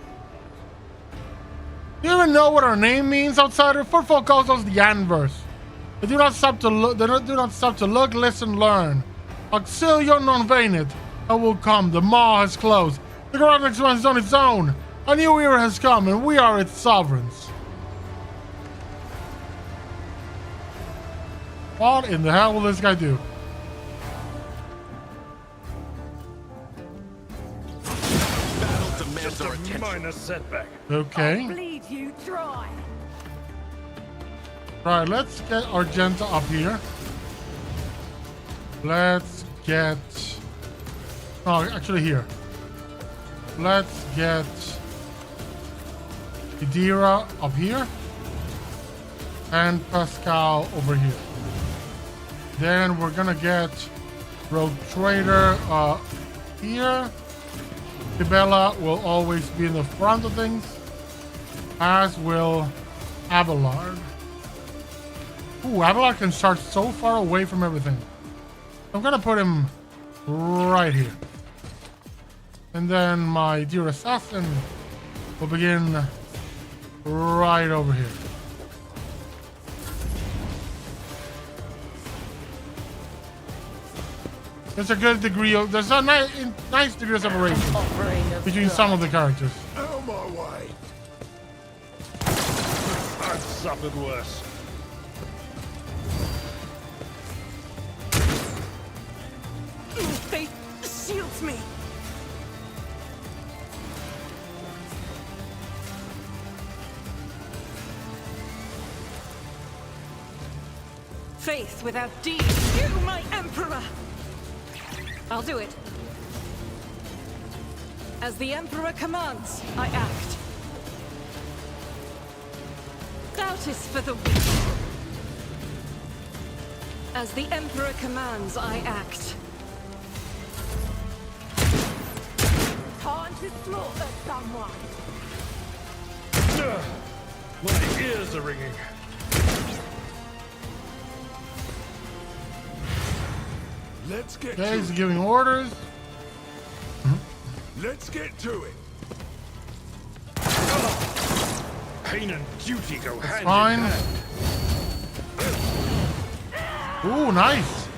Do you even know what our name means, outsider? Footfall calls us the Anvers. They do not stop to look. They do not stop to look, listen, learn. Auxilio non venit. That will come. The maw has closed. The ground expands on its own. A new era has come, and we are its sovereigns. What in the hell will this guy do? Battle demands our attention. Minor setback. Okay. Bleed you dry. Right, let's get Argenta up here. Let's get... Oh, actually here. Let's get Idira up here. and Pascal over here. Then we're gonna get Rogue Trader here. Isabella will always be in the front of things, as will Abelard. Ooh, Abelard can start so far away from everything. I'm gonna put him right here. And then my dear assassin will begin right over here. There's a good degree of, there's a nice degree of separation between some of the characters. Out of my way. I've suffered worse. Faith shields me. Faith without deed. You, my emperor! I'll do it. As the emperor commands, I act. Doubt is for the weak. As the emperor commands, I act. Time to slaughter someone. My ears are ringing. Let's get Okay, to he's it. giving orders. Let's get to it. Pain and duty go hand Fine. in hand. Ooh, nice.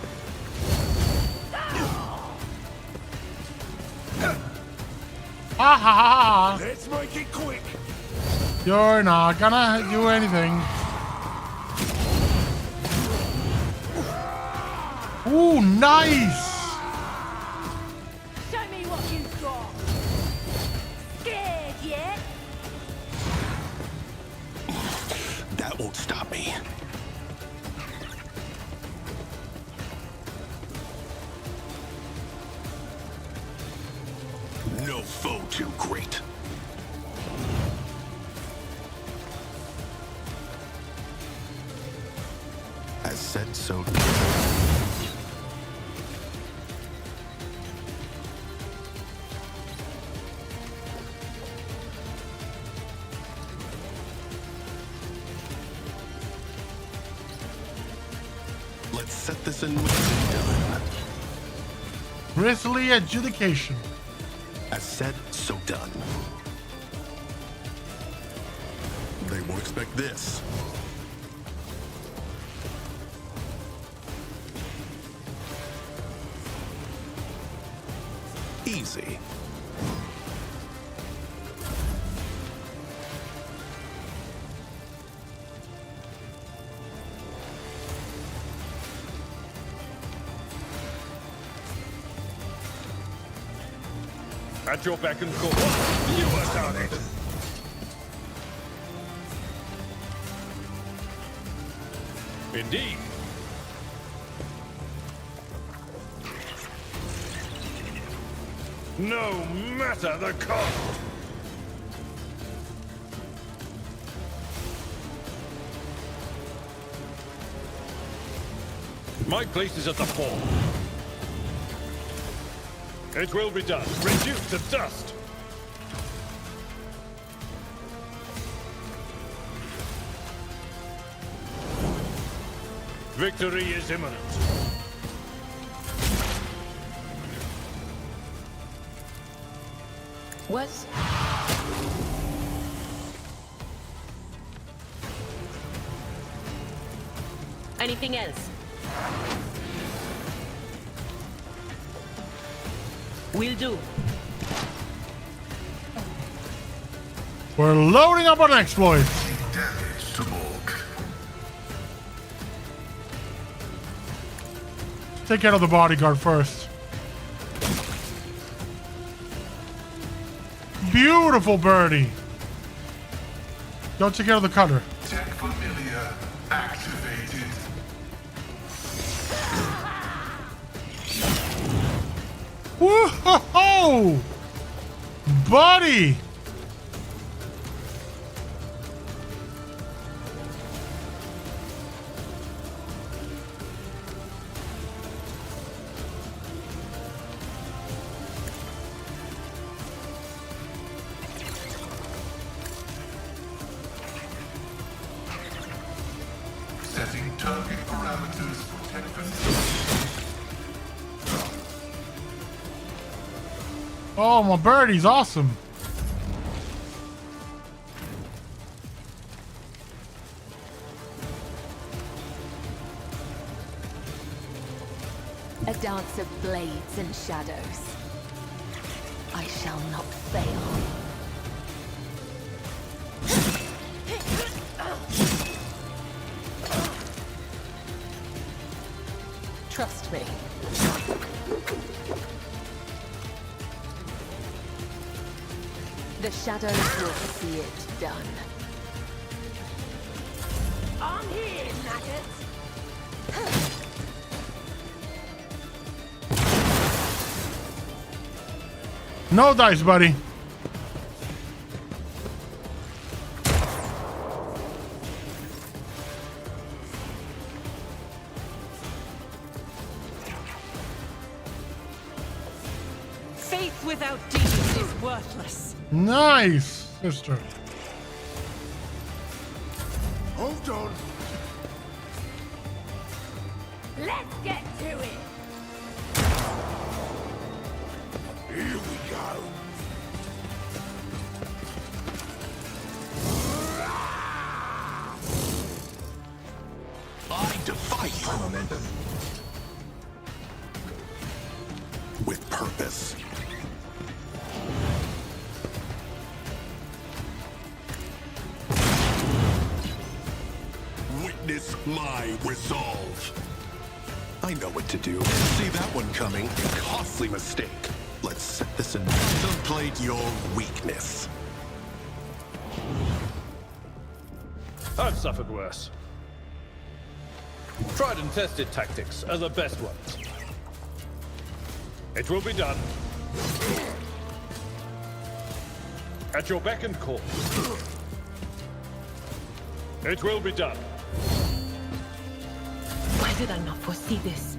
Ha ha ha. Let's make it quick. You're not gonna do anything. Ooh, nice. Show me what you've got. Scared yet? That won't stop me. No foe too great. As said, so done. Let's set this in motion, done. Grisly adjudication. As said, so done. They won't expect this. Easy. At your beck and call. You are done it. Indeed. No matter the cost. My place is at the fore. It will be done. Reduced to dust. Victory is imminent. What? Anything else? Will do. We're loading up on exploits. Damage to bulk. Take care of the bodyguard first. Beautiful birdie. Go take care of the cutter. Tech familiar activated. Whoa, buddy. Oh, my birdie's awesome. A dance of blades and shadows. I shall not fail. Trust me. The shadows will see it done. I'm here, maggots. No dice, buddy. Faith without deeds is worthless. Nice, sister. Hold on. Let's get to it. Here we go. I defy you. Momentum. With purpose. Witness my resolve. I know what to do. See that one coming? Costly mistake. Let's set this in. Contemplate your weakness. I've suffered worse. Tried and tested tactics are the best ones. It will be done. At your beck and call. It will be done. Why did I not foresee this?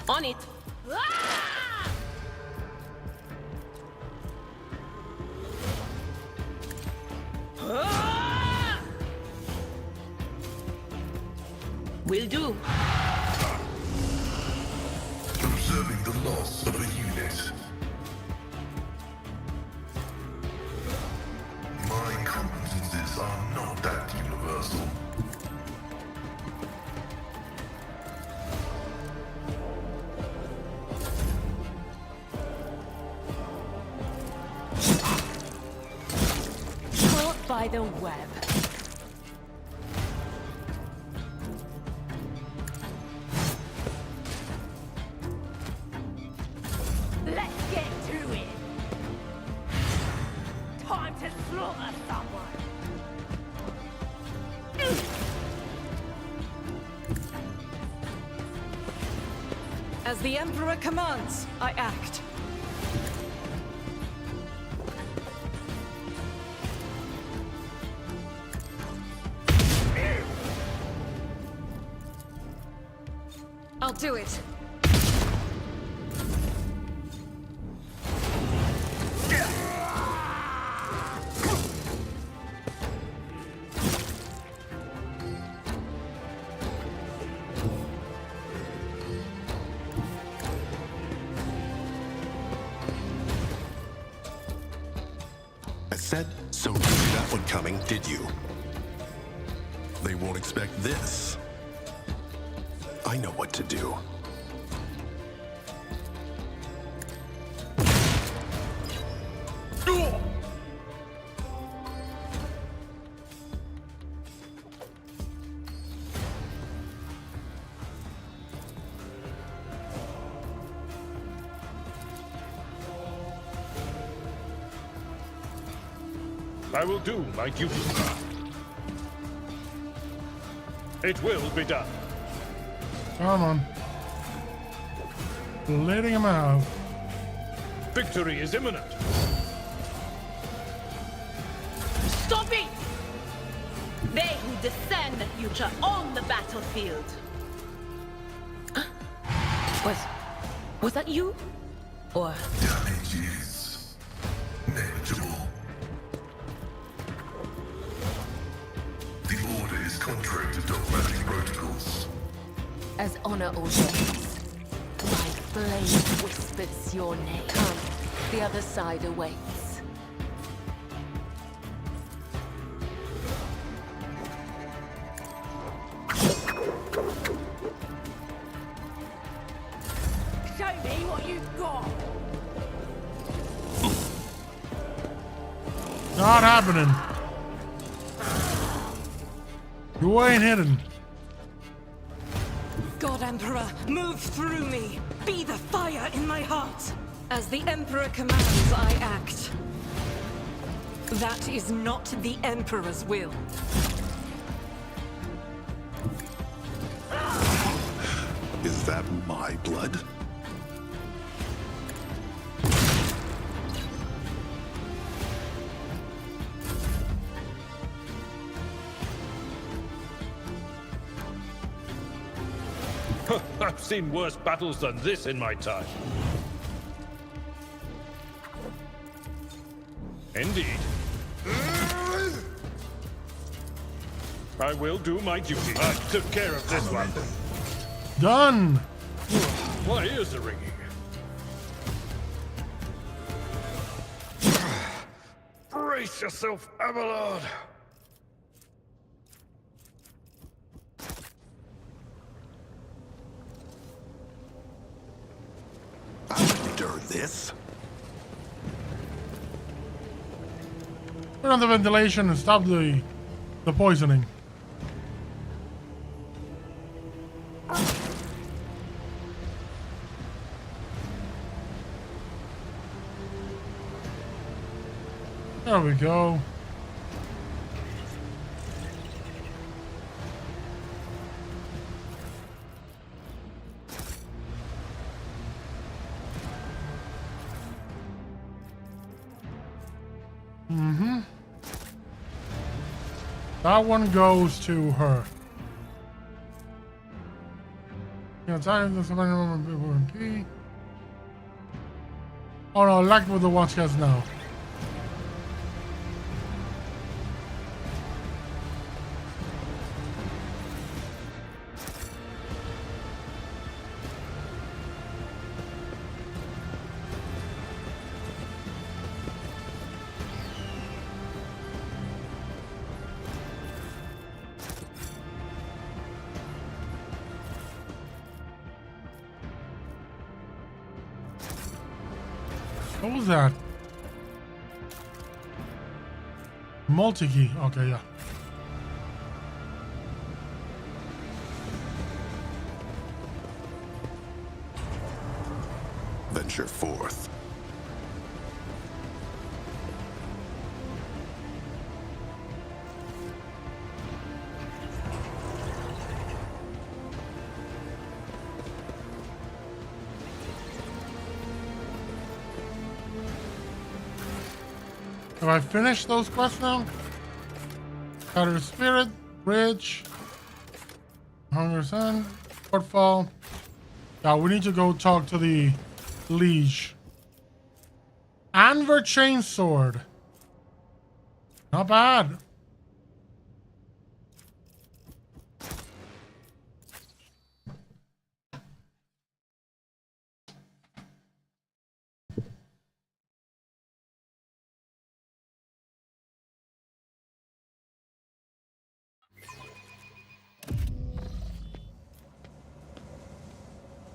On it. Will do. Observing the loss of a unit. My competences are not that universal. Caught by the web. Let's get to it. Time to slaughter someone. As the Emperor commands, I act. I'll do it. I said, so you see that one coming, did you? They won't expect this. I know what to do. I will do my duty. It will be done. Come on. Letting him out. Victory is imminent. Stop it! They who discern the future own the battlefield. Was that you? Or... Damage is negligible. The order is contrary to dogmatic protocols. As honor ordains, my blade whispers your name. Come, the other side awaits. Show me what you've got. Not happening. You ain't hidden. God Emperor, move through me. Be the fire in my heart. As the Emperor commands, I act. That is not the Emperor's will. Is that my blood? I've seen worse battles than this in my time. Indeed. I will do my duty. I took care of this one. Done. My ears are ringing. Brace yourself, Abelard. Endure this. Turn on the ventilation and stop the poisoning. There we go. That one goes to her. Yeah, oh no, like with the one she has now. What was that? Multi-key. Okay, yeah. Venture forth. Have I finished those quests now? Scatter Spirit, Bridge, Hunger Sun, Portfall. Yeah, we need to go talk to the Liege. Anver Chainsword. Not bad.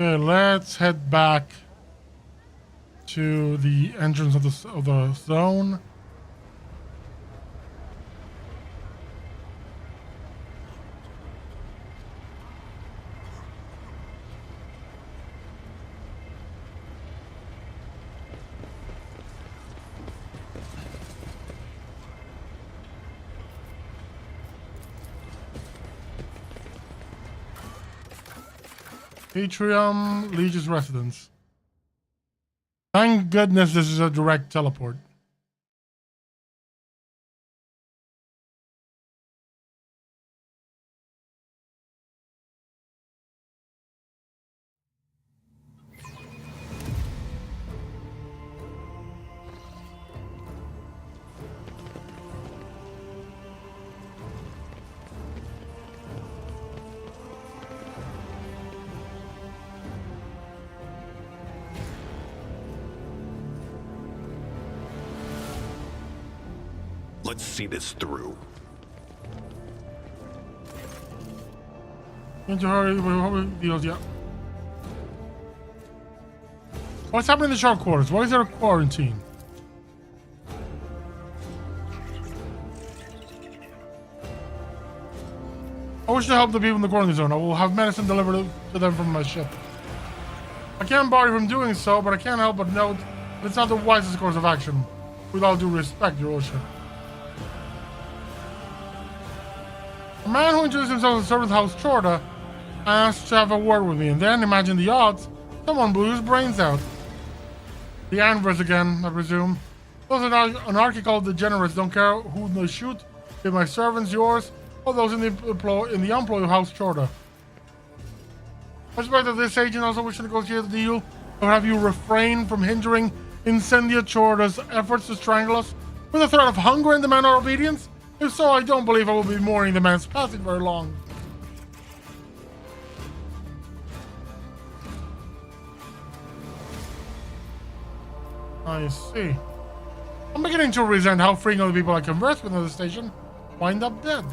Okay, let's head back to the entrance of the zone. Atrium, Liege's residence. Thank goodness this is a direct teleport. Let's see this through. Need to hurry. We deals, yeah. What's happening in the shark quarters? Why is there a quarantine? I wish to help the people in the quarantine zone. I will have medicine delivered to them from my ship. I can't bar you from doing so, but I can't help but note that it's not the wisest course of action. With all due respect, your worship. A man who introduced himself as Servant House Chorda asked to have a word with me, and then, imagine the odds, someone blew his brains out. The Anvers again, I presume. Those anarchical degenerates don't care who they shoot, be my servants yours, or those in the employ of House Chorda. I suspect that this agent also wishes to negotiate a deal, or have you refrain from hindering Incendia Chorda's efforts to strangle us with the threat of hunger and demand our obedience? If so, I don't believe I will be mourning the man's passing very long. I see. I'm beginning to resent how frequently the people I converse with at the station wind up dead.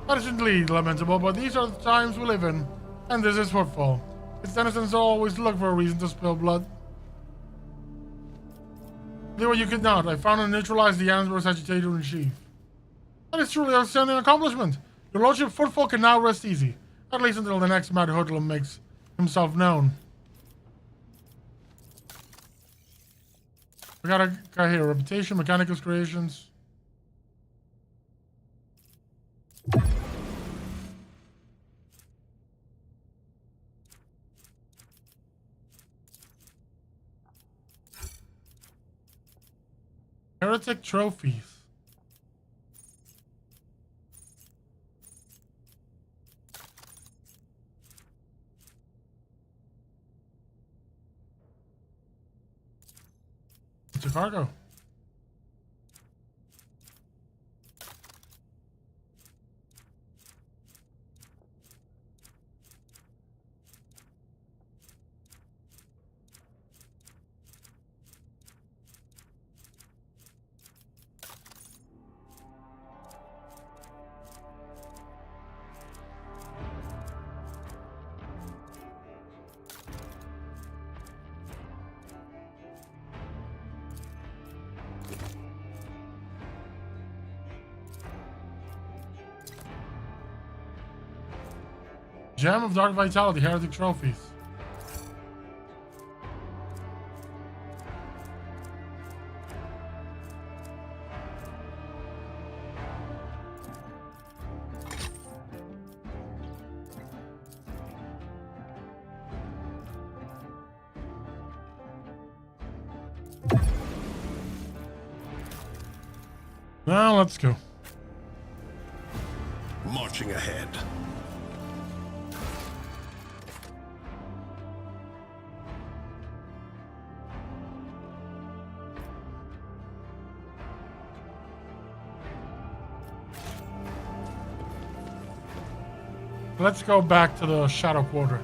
That is indeed lamentable, but these are the times we live in, and this is footfall. Its denizens always look for a reason to spill blood. Do what you could not. I found and neutralized the Ansber's agitator-in-chief. That is truly an outstanding accomplishment. Your lordship footfall can now rest easy, at least until the next mad hoodlum makes himself known. We got a guy here. Reputation, Mechanicus Creations. Heretic trophies. What's your cargo? Gem of Dark Vitality, Heretic Trophies. Now let's go. Marching ahead. Let's go back to the Shadow Quarter.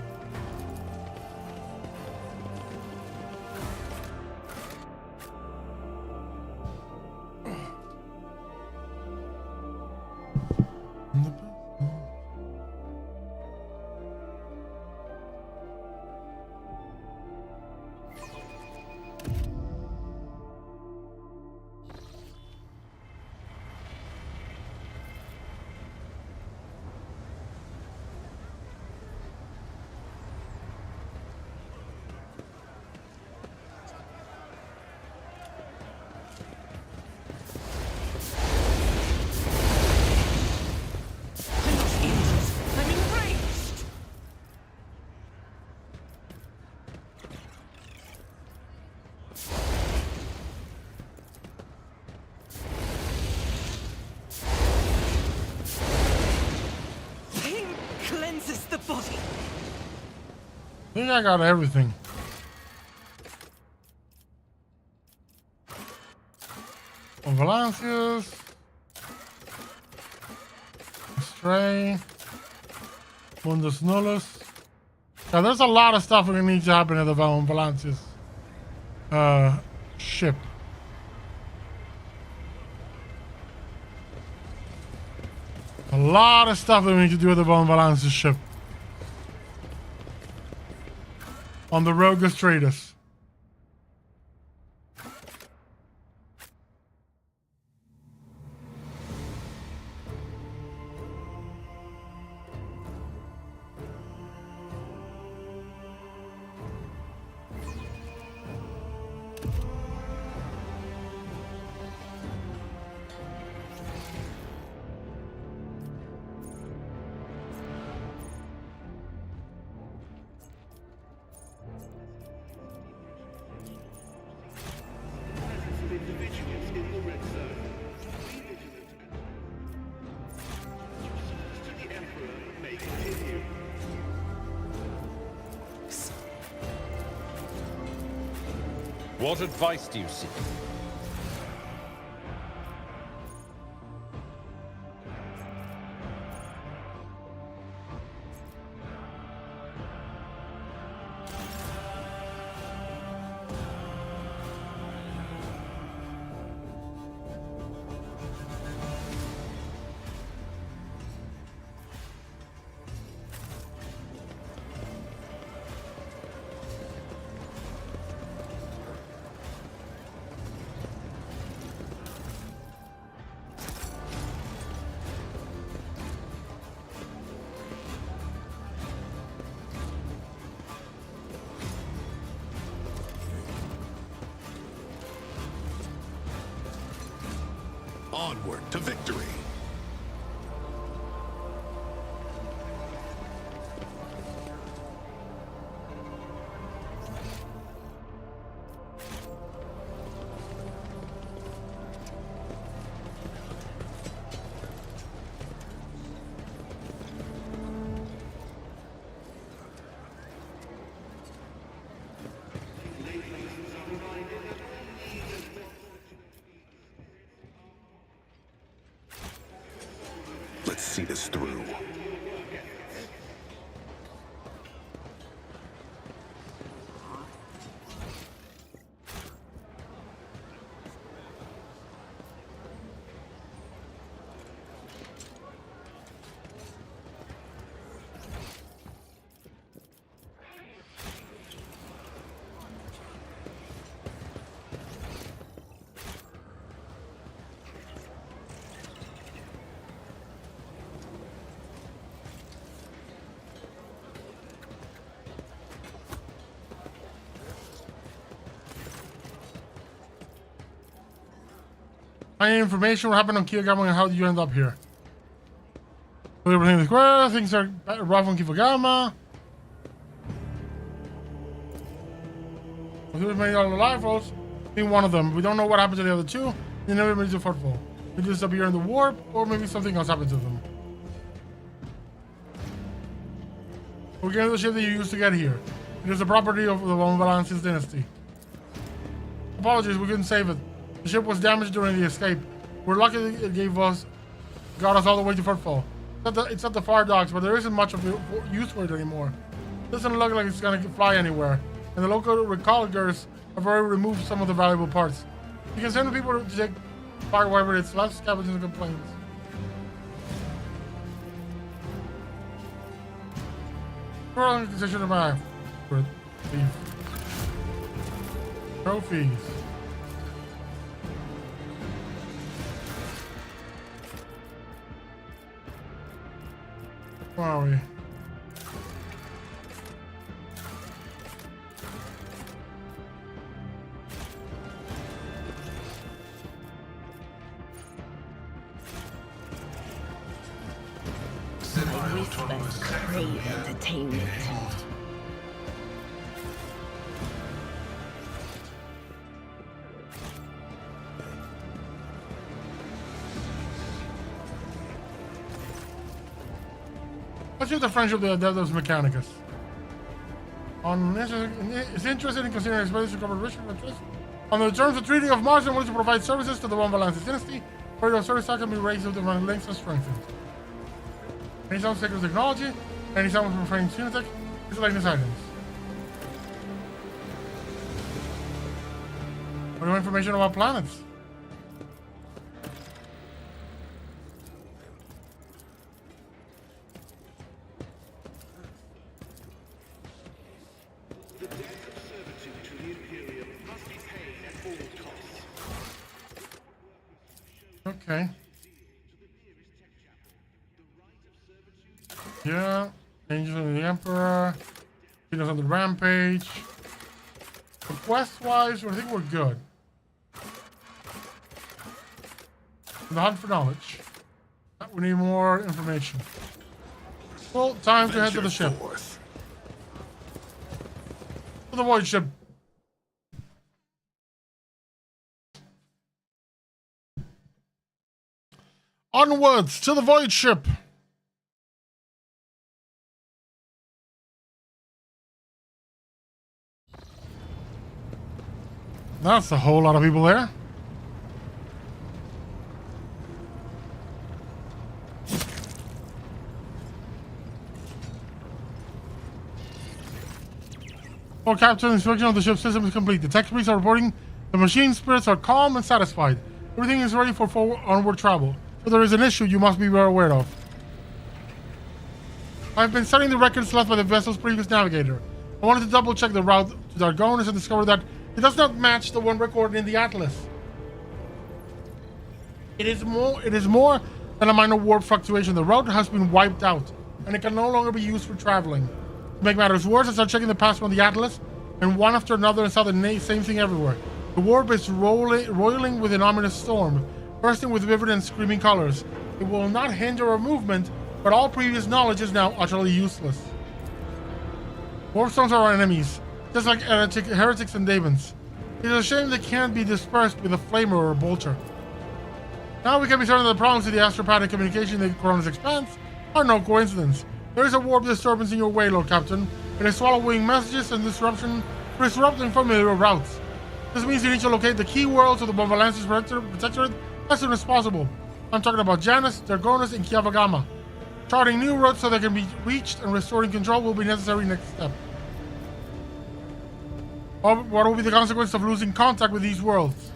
I think I got everything. Valancius. Stray. Mundus Nullus. Yeah, there's a lot of stuff that needs to happen at the Valancius ship. A lot of stuff that we need to do with the Von Valance's ship. On the road to Stratus. What advice do you seek? Onward to victory. Let's see this through. I need information. What happened on Kiyogama and how did you end up here? Everything in the square. Things are rough on Kiyogama. Who made all the life rolls? Being one of them. We don't know what happened to the other two. They never made it to Footfall. They disappear in the warp, or maybe something else happened to them. We're getting the ship that you used to get here. It is the property of the Von Valance's dynasty. Apologies, we couldn't save it. The ship was damaged during the escape. We're lucky it got us all the way to Footfall. It's at the far docks, but there isn't much of use for it anymore. It doesn't look like it's gonna fly anywhere, and the local recallers have already removed some of the valuable parts. You can send the people to take part wherever it's left, scavenging and complaints. Consideration of my trophies. Where are we? Whispers crave entertainment. Let's use the friendship of the Deus Mechanicus. Is interested in considering expedition to cover Richard interest. On the terms of the Treaty of Mars, and willing to provide services to the Von Valance's dynasty, where your service can be raised with the links and strengthened. Any sound sacred technology, any sound from Framed Cinetech, is like these items. What information about planets? The debt of servitude to the Imperium must be paid at all costs. Okay. Yeah. Angels of the Emperor. Phoenix on the Rampage. Quest-wise, I think we're good. The hunt for knowledge. We need more information. Well, time to head to the ship. To the void ship. Onwards to the void ship. That's a whole lot of people there. Oh, Captain, inspection of the ship's system is complete. The tech spirits are reporting the machine spirits are calm and satisfied. Everything is ready for onward travel. If there is an issue you must be well aware of. I've been studying the records left by the vessel's previous navigator. I wanted to double check the route to Dargonus and discover that it does not match the one recorded in the Atlas. It is more than a minor warp fluctuation. The route has been wiped out, and it can no longer be used for traveling. To make matters worse, I started checking the past on the Atlas, and one after another I saw the same thing everywhere. The warp is roiling with an ominous storm, bursting with vivid and screaming colors. It will not hinder our movement, but all previous knowledge is now utterly useless. Warp stones are our enemies, just like heretics and demons. It is a shame they can't be dispersed with a flamer or a bolter. Now we can be certain that the problems with the astropathic communication in the Corona's expanse are no coincidence. There is a warp disturbance in your way, Lord Captain. It is swallowing messages and disrupting familiar routes. This means you need to locate the key worlds of the Bombalance's protectorate as soon as possible. I'm talking about Janus, Dargonus, and Kiavagama. Charting new routes so they can be reached and restoring control will be necessary next step. What will be the consequence of losing contact with these worlds?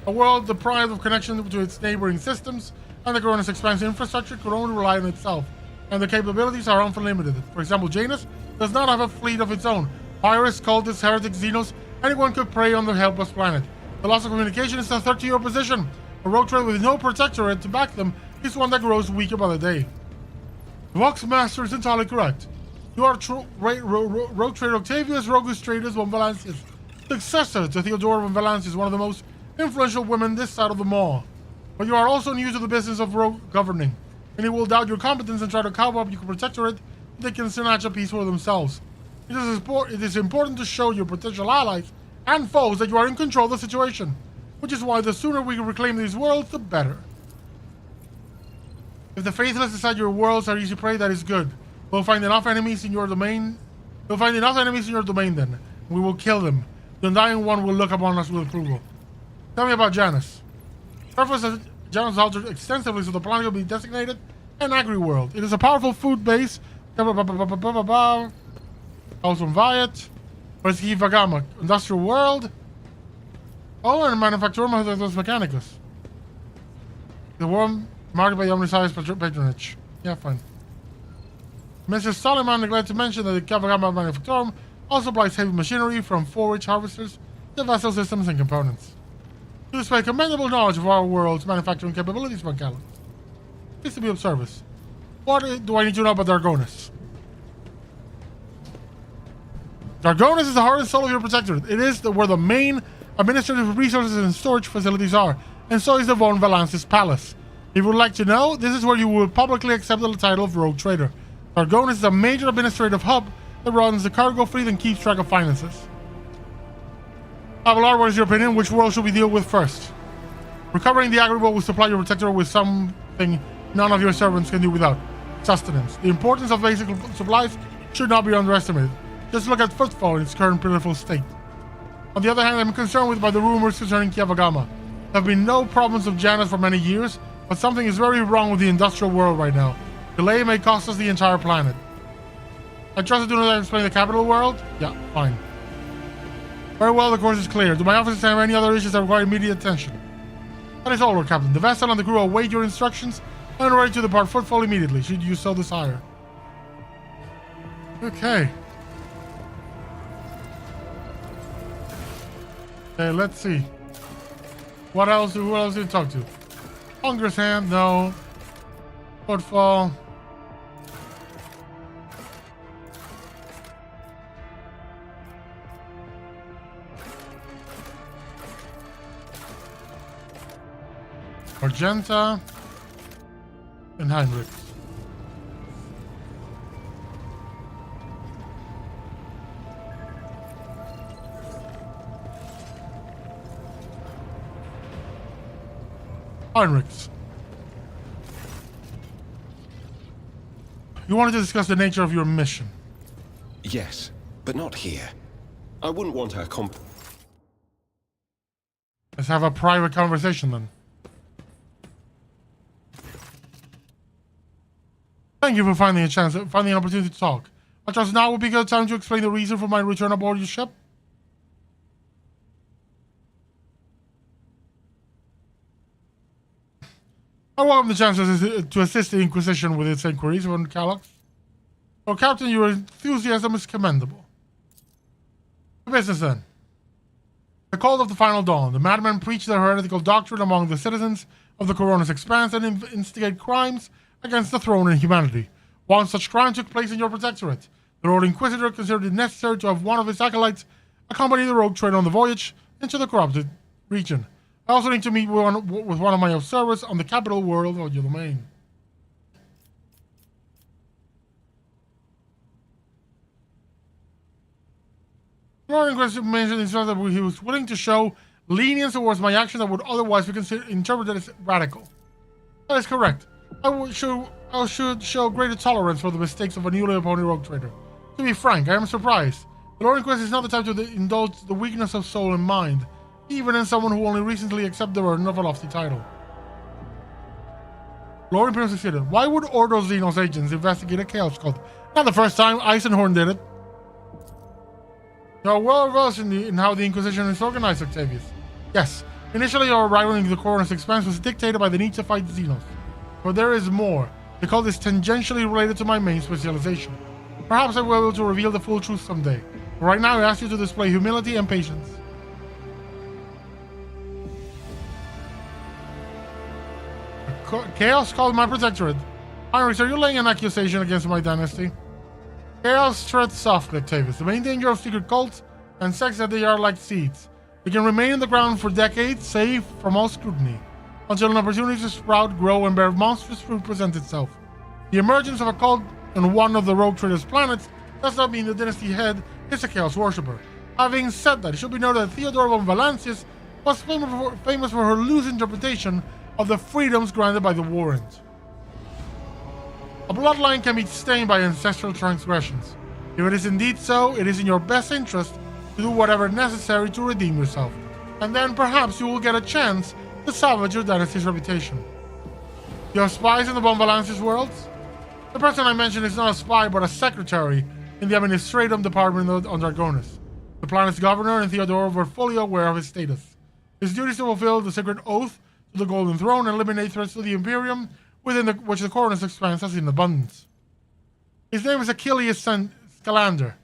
A world deprived of connection to its neighboring systems and the Corona's expansive infrastructure could only rely on itself, and the capabilities are unlimited. For example, Janus does not have a fleet of its own. Pirates, cultists, heretics, Xenos, anyone could prey on the helpless planet. The loss of communication is a threat to your position. A rogue trader with no protectorate to back them is one that grows weaker by the day. The Vox Master is entirely correct. You are rogue trader Octavius Rogus Traders von Valancius, successor to Theodora von Valancius, one of the most influential women this side of the Maw. But you are also new to the business of rogue governing. Many will doubt your competence and try to cover up your protectorate so they can snatch a piece for themselves. It is important to show your potential allies and foes that you are in control of the situation, which is why the sooner we reclaim these worlds, the better. If the faithless decide your worlds are easy prey, that is good. We'll find enough enemies in your domain. We'll find enough enemies in your domain then. We will kill them. The Undying One will look upon us with approval. Tell me about Janus. Surface of Janus is altered extensively so the planet will be designated an agri-world. It is a powerful food base. Also Viet. Rescue Vagama. Industrial world. Oh, and Manufacturer Manufacturers Mechanicus. The world marked by the Omniscience patronage. Yeah, fine. Mrs. Solomon neglected to mention that the Kavagama Manufactorum also supplies heavy machinery from forage harvesters to vessel systems and components. You display commendable knowledge of our world's manufacturing capabilities, Von Callan. Pleased to be of service. What do I need to know about Dargonus? Dargonus is the heart and soul of your protectorate. It is where the main administrative resources and storage facilities are, and so is the Von Valancius Palace. If you would like to know, this is where you will publicly accept the title of Rogue Trader. Dargonus is a major administrative hub that runs the cargo fleet and keeps track of finances. Abelard, what is your opinion? Which world should we deal with first? Recovering the agri-world will supply your protector with something none of your servants can do without. Sustenance. The importance of basic supplies should not be underestimated. Just look at Footfall in its current pitiful state. On the other hand, I'm concerned by the rumors concerning Kiavagama. There have been no problems of Janus for many years, but something is very wrong with the industrial world right now. Delay may cost us the entire planet. I trust I do not explain the capital world? Yeah, fine. Very well, the course is clear. Do my officers have any other issues that require immediate attention? That is all, Lord Captain. The vessel and the crew await your instructions and are ready to depart Footfall immediately, should you so desire. Okay. Okay, let's see. What else? Who else did you talk to? Hunger's Hand, no. Footfall. Argenta. And Heinrich. Heinrichs. You wanted to discuss the nature of your mission. Yes, but not here. I wouldn't want our Let's have a private conversation then. Thank you for finding an opportunity to talk. I trust now would be a good time to explain the reason for my return aboard your ship. I welcome the chance to assist the Inquisition with its inquiries on Calox. So, Captain, your enthusiasm is commendable. The business then. The call of the final dawn. The madmen preach their heretical doctrine among the citizens of the Coronis Expanse and instigate crimes against the throne and humanity. One such crime took place in your protectorate. The Lord Inquisitor considered it necessary to have one of his acolytes accompany the rogue trader on the voyage into the corrupted region. I also need to meet with one of my observers on the capital world of your domain. Lord Inquisitor mentioned himself that he was willing to show lenience towards my action that would otherwise be interpreted as radical. That is correct. I should show greater tolerance for the mistakes of a newly appointed rogue trader. To be frank, I am surprised. The Lord Inquisitor is not the type to indulge the weakness of soul and mind, even in someone who only recently accepted the burden of a lofty title. Lord Imperium succeeded. Why would Ordo Xenos agents investigate a chaos cult? Not the first time. Eisenhorn did it. You are well versed in how the Inquisition is organized, Octavius. Yes. Initially, your arrival in the Coronis Expanse was dictated by the need to fight Xenos. But there is more. The cult is tangentially related to my main specialization. Perhaps I will be able to reveal the full truth someday. But right now, I ask you to display humility and patience. Chaos called my protectorate. Heinrich, are you laying an accusation against my dynasty? Chaos treads softly, Octavius. The main danger of secret cults and sects that they are like seeds. They can remain in the ground for decades, safe from all scrutiny, until an opportunity to sprout, grow, and bear monstrous fruit presents itself. The emergence of a cult on one of the rogue traders' planets does not mean the dynasty head is a chaos worshipper. Having said that, it should be noted that Theodora von Valancius was famous for her loose interpretation of the freedoms granted by the warrant. A bloodline can be stained by ancestral transgressions. If it is indeed so, it is in your best interest to do whatever necessary to redeem yourself, and then perhaps you will get a chance to salvage your dynasty's reputation. You have spies in the von Valancius worlds? The person I mentioned is not a spy, but a secretary in the administrative department on Dragonis. The planet's governor and Theodora were fully aware of his status. His duty is to fulfill the sacred oath to the Golden Throne and eliminate threats to the Imperium, within which the Coronis Expanse has in abundance. His name is Achilles Scalander.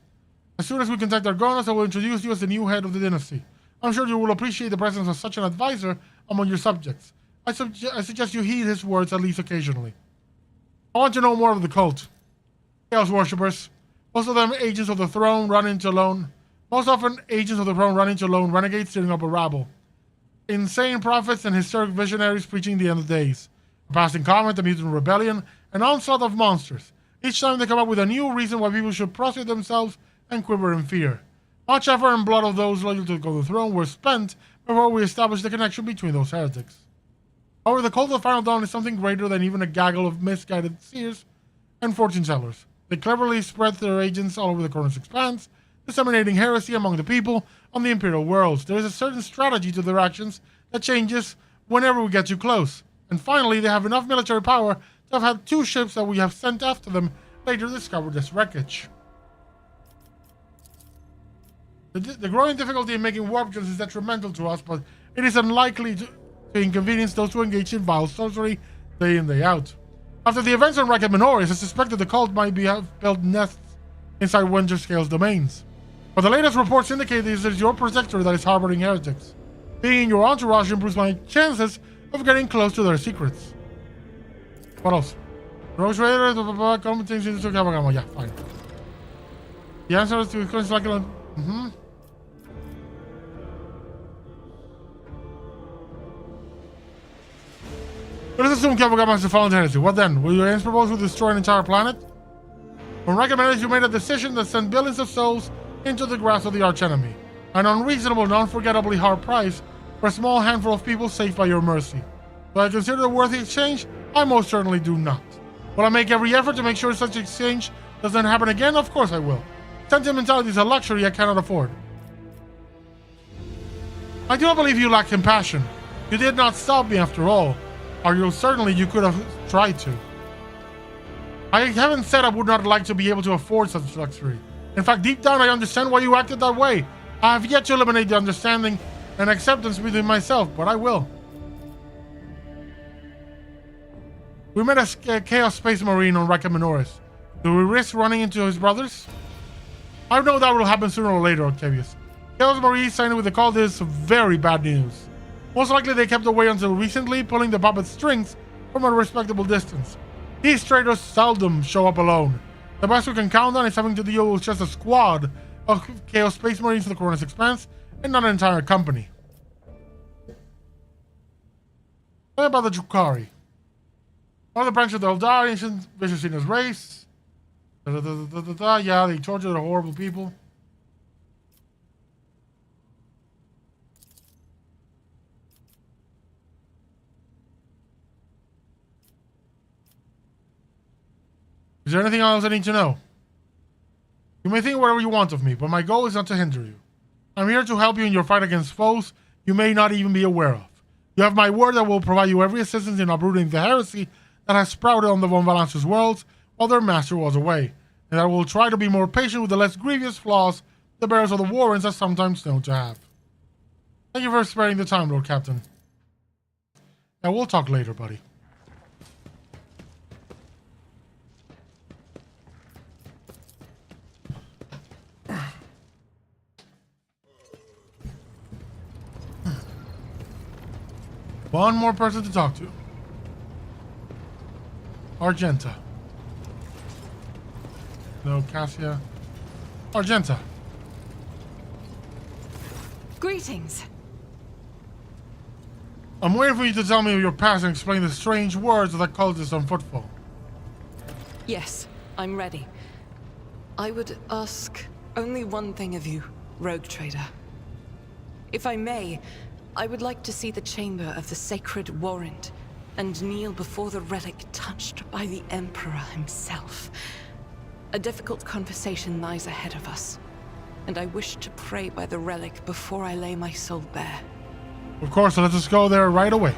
As soon as we contact Dragonis, I will introduce you as the new head of the dynasty. I'm sure you will appreciate the presence of such an advisor among your subjects. I suggest you heed his words at least occasionally. I want to know more of the cult. Chaos worshippers. Most of them agents of the throne run into lone. Most often, agents of the throne run into lone renegades stirring up a rabble. Insane prophets and hysteric visionaries preaching the end of days. A passing comment, a mutant rebellion, an onslaught of monsters. Each time they come up with a new reason why people should prostrate themselves and quiver in fear. Much effort and blood of those loyal to the Golden Throne were spent before we established the connection between those heretics. However, the cult of the Final Dawn is something greater than even a gaggle of misguided seers and fortune tellers. They cleverly spread their agents all over the Coronis Expanse, disseminating heresy among the people on the Imperial worlds. There is a certain strategy to their actions that changes whenever we get too close. And finally, they have enough military power to have had 2 ships that we have sent after them later discovered this wreckage. The growing difficulty in making warp drives is detrimental to us, but it is unlikely to inconvenience those who engage in vile sorcery day in, day out. After the events on Racket Minoris, I suspect that the cult might have built nests inside Winterscale's domains. But the latest reports indicate it is your protector that is harboring heretics. Being in your entourage improves my chances of getting close to their secrets. What else? Rogue Trader, things into Kabagama. Yeah, fine. The answer is to questions like Let us assume Kabagama has fallen heresy. What then? Will your aims propose to destroy an entire planet? When recommended, you made a decision that sent billions of souls into the grasp of the archenemy. An unreasonable and unforgettably hard price for a small handful of people saved by your mercy. Do I consider it a worthy exchange? I most certainly do not. Will I make every effort to make sure such exchange doesn't happen again? Of course I will. Sentimentality is a luxury I cannot afford. I do not believe you lack compassion. You did not stop me after all. Or certainly you could have tried to. I haven't said I would not like to be able to afford such luxury. In fact, deep down I understand why you acted that way. I have yet to eliminate the understanding and acceptance within myself, but I will. We met a Chaos Space Marine on Raka Minoris. Do we risk running into his brothers? I know that will happen sooner or later, Octavius. Chaos Marines signing with the call is very bad news. Most likely they kept away until recently, pulling the puppet strings from a respectable distance. These traitors seldom show up alone. The best we can count on is having to deal with just a squad of Chaos Space Marines in the Coronis Expanse, and not an entire company. What about the Drukhari? One of the branches of the Eldar, ancient vicious in his race. Yeah, they torture the horrible people. Is there anything else I need to know? You may think whatever you want of me, but my goal is not to hinder you. I'm here to help you in your fight against foes you may not even be aware of. You have my word that will provide you every assistance in uprooting the heresy that has sprouted on the Von Valance's worlds while their master was away, and I will try to be more patient with the less grievous flaws the bearers of the warrants are sometimes known to have. Thank you for sparing the time, Lord Captain. Now we'll talk later, buddy. One more person to talk to. Argenta. No, Cassia. Argenta. Greetings. I'm waiting for you to tell me of your past and explain the strange words of that cultist on Footfall. Yes, I'm ready. I would ask only one thing of you, Rogue Trader. If I may, I would like to see the chamber of the Sacred Warrant and kneel before the relic touched by the Emperor himself. A difficult conversation lies ahead of us, and I wish to pray by the relic before I lay my soul bare. Of course, so let us go there right away.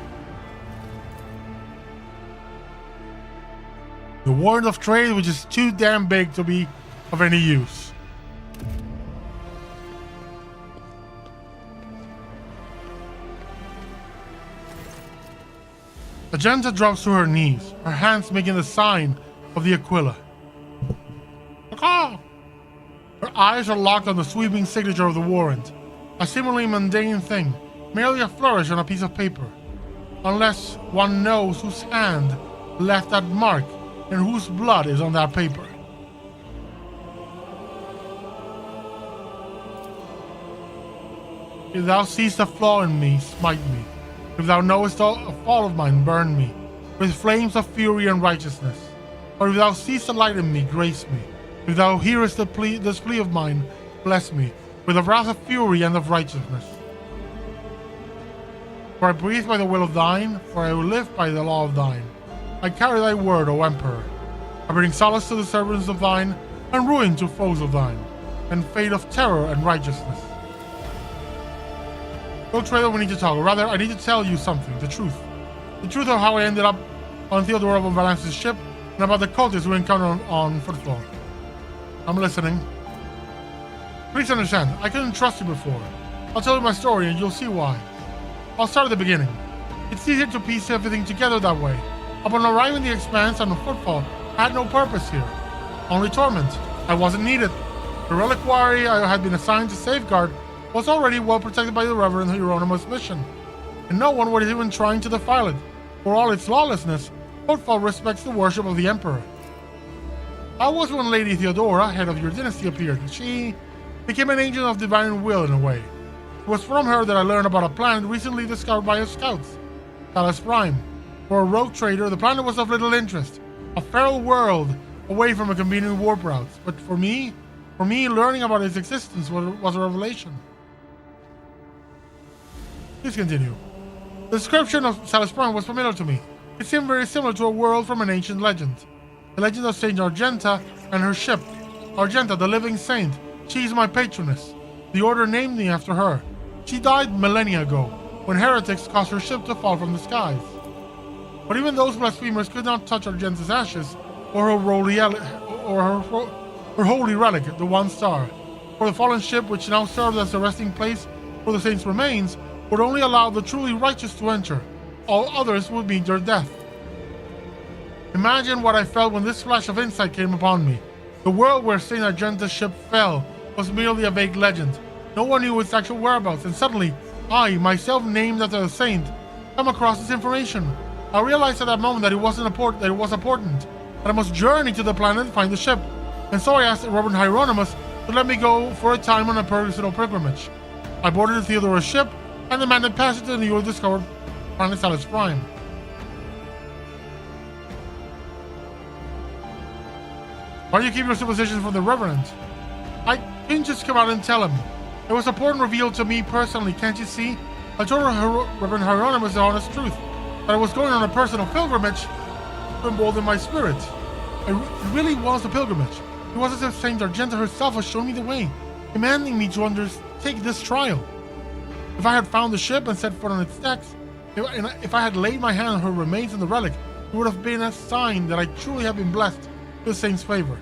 The Warrant of Trade, which is too damn big to be of any use. Argenta drops to her knees, her hands making the sign of the Aquila. Her eyes are locked on the sweeping signature of the warrant, a seemingly mundane thing, merely a flourish on a piece of paper. Unless one knows whose hand left that mark and whose blood is on that paper. If thou seest a flaw in me, smite me. If thou knowest a fault of mine, burn me with flames of fury and righteousness. Or if thou seest a light in me, grace me. If thou hearest this plea of mine, bless me with the wrath of fury and of righteousness. For I breathe by the will of thine, for I will live by the law of thine. I carry thy word, O Emperor. I bring solace to the servants of thine, and ruin to foes of thine, and fate of terror and righteousness. Go, Trader, we need to talk. Or rather, I need to tell you something, the truth. The truth of how I ended up on Theodora von Valance's ship, and about the cultists we encountered on Footfall. I'm listening. Please understand, I couldn't trust you before. I'll tell you my story and you'll see why. I'll start at the beginning. It's easier to piece everything together that way. Upon arriving in the Expanse and on Footfall, I had no purpose here. Only torment. I wasn't needed. The reliquary I had been assigned to safeguard was already well protected by the Reverend Hieronymus' mission, and no one was even trying to defile it. For all its lawlessness, Footfall respects the worship of the Emperor. I was when Lady Theodora, head of your dynasty, appeared. She became an agent of divine will in a way. It was from her that I learned about a planet recently discovered by her scouts, Talos Prime. For a rogue trader, the planet was of little interest, a feral world away from a convenient warp routes. But for me, learning about its existence was a revelation. Please continue. The description of Talos Prime was familiar to me. It seemed very similar to a world from an ancient legend. The legend of Saint Argenta and her ship. Argenta, the living saint. She is my patroness. The order named me after her. She died millennia ago, when heretics caused her ship to fall from the skies. But even those blasphemers could not touch Argenta's ashes, or her holy relic, the One Star. For the fallen ship, which now served as a resting place for the saint's remains, would only allow the truly righteous to enter. All others would meet their death. Imagine what I felt when this flash of insight came upon me. The world where Saint Argenta's ship fell was merely a vague legend. No one knew its actual whereabouts, and suddenly, I, myself named after the saint, come across this information. I realized at that moment that it was important, that I must journey to the planet and find the ship. And so I asked Reverend Hieronymus to let me go for a time on a personal pilgrimage. I boarded the Theodora's ship and demanded passage to the newly discovered planet Talos Prime. Why do you keep your suppositions from the Reverend? I didn't just come out and tell him. It was important revealed to me personally, can't you see? I told Reverend Hieronymus the honest truth, that I was going on a personal pilgrimage to embolden my spirit. It really was a pilgrimage. It was as if Saint Argenta herself was showing me the way, commanding me to undertake this trial. If I had found the ship and set foot on its decks, if I had laid my hand on her remains and the relic, it would have been a sign that I truly have been blessed with the saint's favor.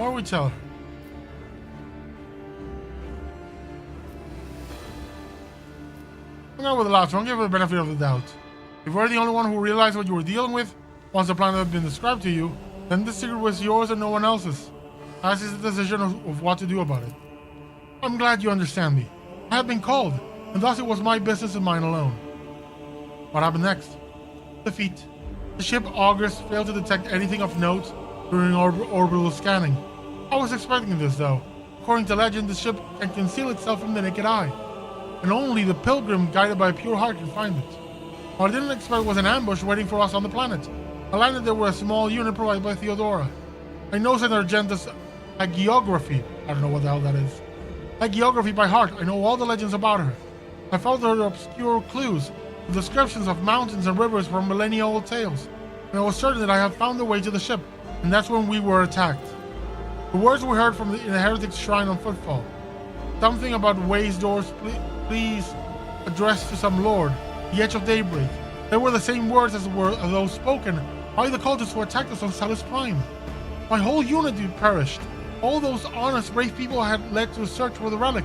Or we tell her. I'll go with the last one, give her the benefit of the doubt. If we're the only one who realized what you were dealing with, once the plan had been described to you, then this secret was yours and no one else's. As is the decision of what to do about it. I'm glad you understand me. I have been called, and thus it was my business and mine alone. What happened next? Defeat. The ship August failed to detect anything of note during orbital scanning. I was expecting this, though. According to legend, the ship can conceal itself from the naked eye, and only the pilgrim guided by a pure heart can find it. What I didn't expect was an ambush waiting for us on the planet. I landed there with a small unit provided by Theodora. I know Saint Argenta's hagiography. I don't know what the hell that is. Hagiography by heart. I know all the legends about her. I followed her obscure clues, the descriptions of mountains and rivers from millennia-old tales, and I was certain that I had found the way to the ship, and that's when we were attacked. The words we heard from in the Heretics' shrine on Footfall. Something about ways doors, please, addressed to some lord, the edge of daybreak. They were the same words as those spoken by the cultists who attacked us on Talos Prime. My whole unity perished. All those honest, brave people had led to a search for the relic.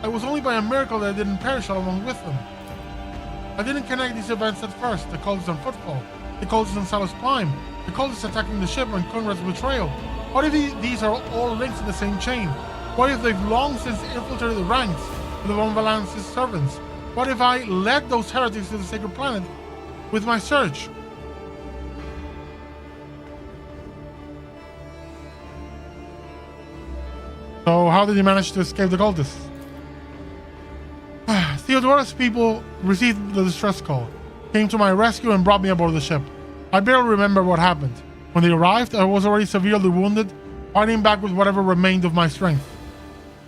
It was only by a miracle that I didn't perish along with them. I didn't connect these events at first. The cultists on Footfall, the cultists on Talos Prime, the cultists attacking the ship, and Conrad's betrayal. What if these are all links in the same chain? What if they've long since infiltrated the ranks of the Von Valance's servants? What if I led those heretics to the sacred planet with my search? So how did he manage to escape the cultists? Theodora's people received the distress call, came to my rescue and brought me aboard the ship. I barely remember what happened. When they arrived, I was already severely wounded, fighting back with whatever remained of my strength.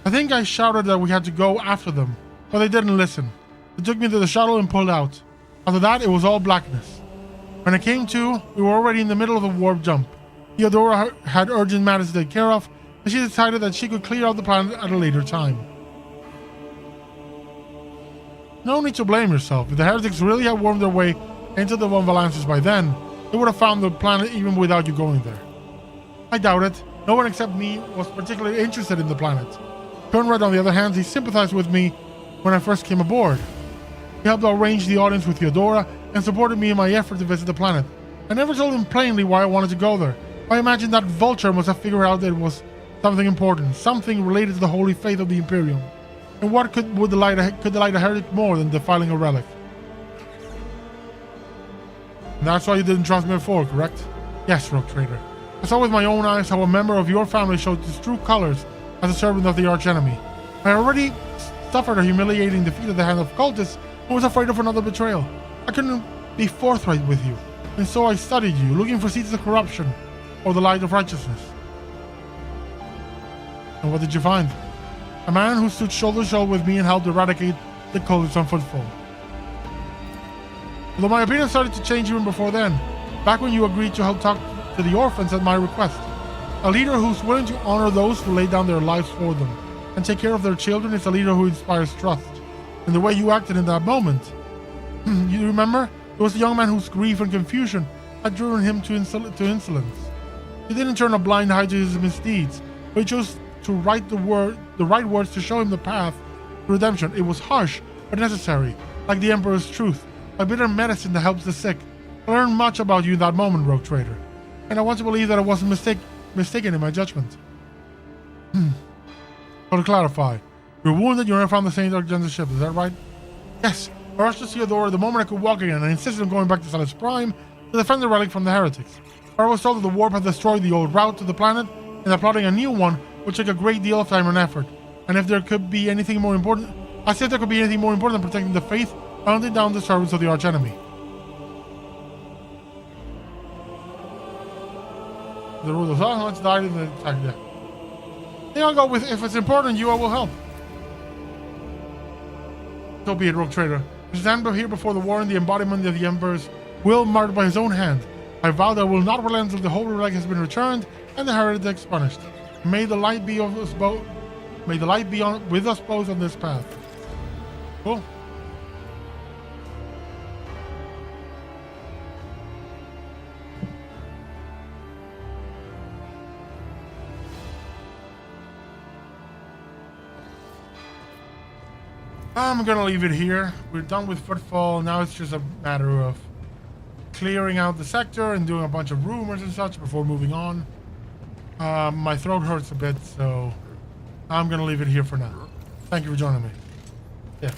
I think I shouted that we had to go after them, but they didn't listen. They took me to the shuttle and pulled out. After that, it was all blackness. When I came to, we were already in the middle of a warp jump. Theodora had urgent matters to take care of, and she decided that she could clear out the planet at a later time. No need to blame yourself. If the heretics really had wormed their way into the Von Valances by then, they would have found the planet even without you going there. I doubt it. No one except me was particularly interested in the planet. Conrad, on the other hand, he sympathized with me when I first came aboard. He helped arrange the audience with Theodora and supported me in my effort to visit the planet. I never told him plainly why I wanted to go there. I imagined that Vulture must have figured out that it was something important, something related to the holy faith of the Imperium. And what could delight a heretic more than defiling a relic? And that's why you didn't trust me before, correct? Yes, Rogue Trader. I saw with my own eyes how a member of your family showed his true colors as a servant of the archenemy. I already suffered a humiliating defeat at the hand of cultists and was afraid of another betrayal. I couldn't be forthright with you, and so I studied you, looking for seeds of corruption or the light of righteousness. And what did you find? A man who stood shoulder to shoulder with me and helped eradicate the cultists on footfall. Although my opinion started to change even before then, back when you agreed to help talk to the orphans at my request. A leader who's willing to honor those who lay down their lives for them and take care of their children is a leader who inspires trust. And the way you acted in that moment. You remember? It was the young man whose grief and confusion had driven him to insolence. He didn't turn a blind eye to his misdeeds, but he chose to write the right words to show him the path to redemption. It was harsh, but necessary, like the Emperor's truth, a bitter medicine that helps the sick. I learned much about you in that moment, Rogue Trader, and I want to believe that I wasn't mistaken in my judgment. So to clarify, you're wounded, you never found the St. Argen's ship, is that right? Yes. I rushed to Theodora the moment I could walk again and insisted on going back to Salus Prime to defend the relic from the heretics. I was told that the warp had destroyed the old route to the planet and that plotting a new one would take a great deal of time and effort. And if there could be anything more important, I said there could be anything more important than protecting the faith, hunting down the servants of the archenemy. The rule of silence died in the attack there. I think I'll go with, if it's important you, I will help. So be it, Rogue Trader. I stand here before the war in the embodiment of the Emperor's will marked by his own hand. I vow that I will not relent until the holy relic has been returned and the heretics punished. May the light be of us both. May the light be with us both on this path. Cool. I'm gonna leave it here. We're done with Footfall. Now it's just a matter of clearing out the sector and doing a bunch of rumors and such before moving on. My throat hurts a bit, so I'm gonna leave it here for now. Thank you for joining me. Yeah.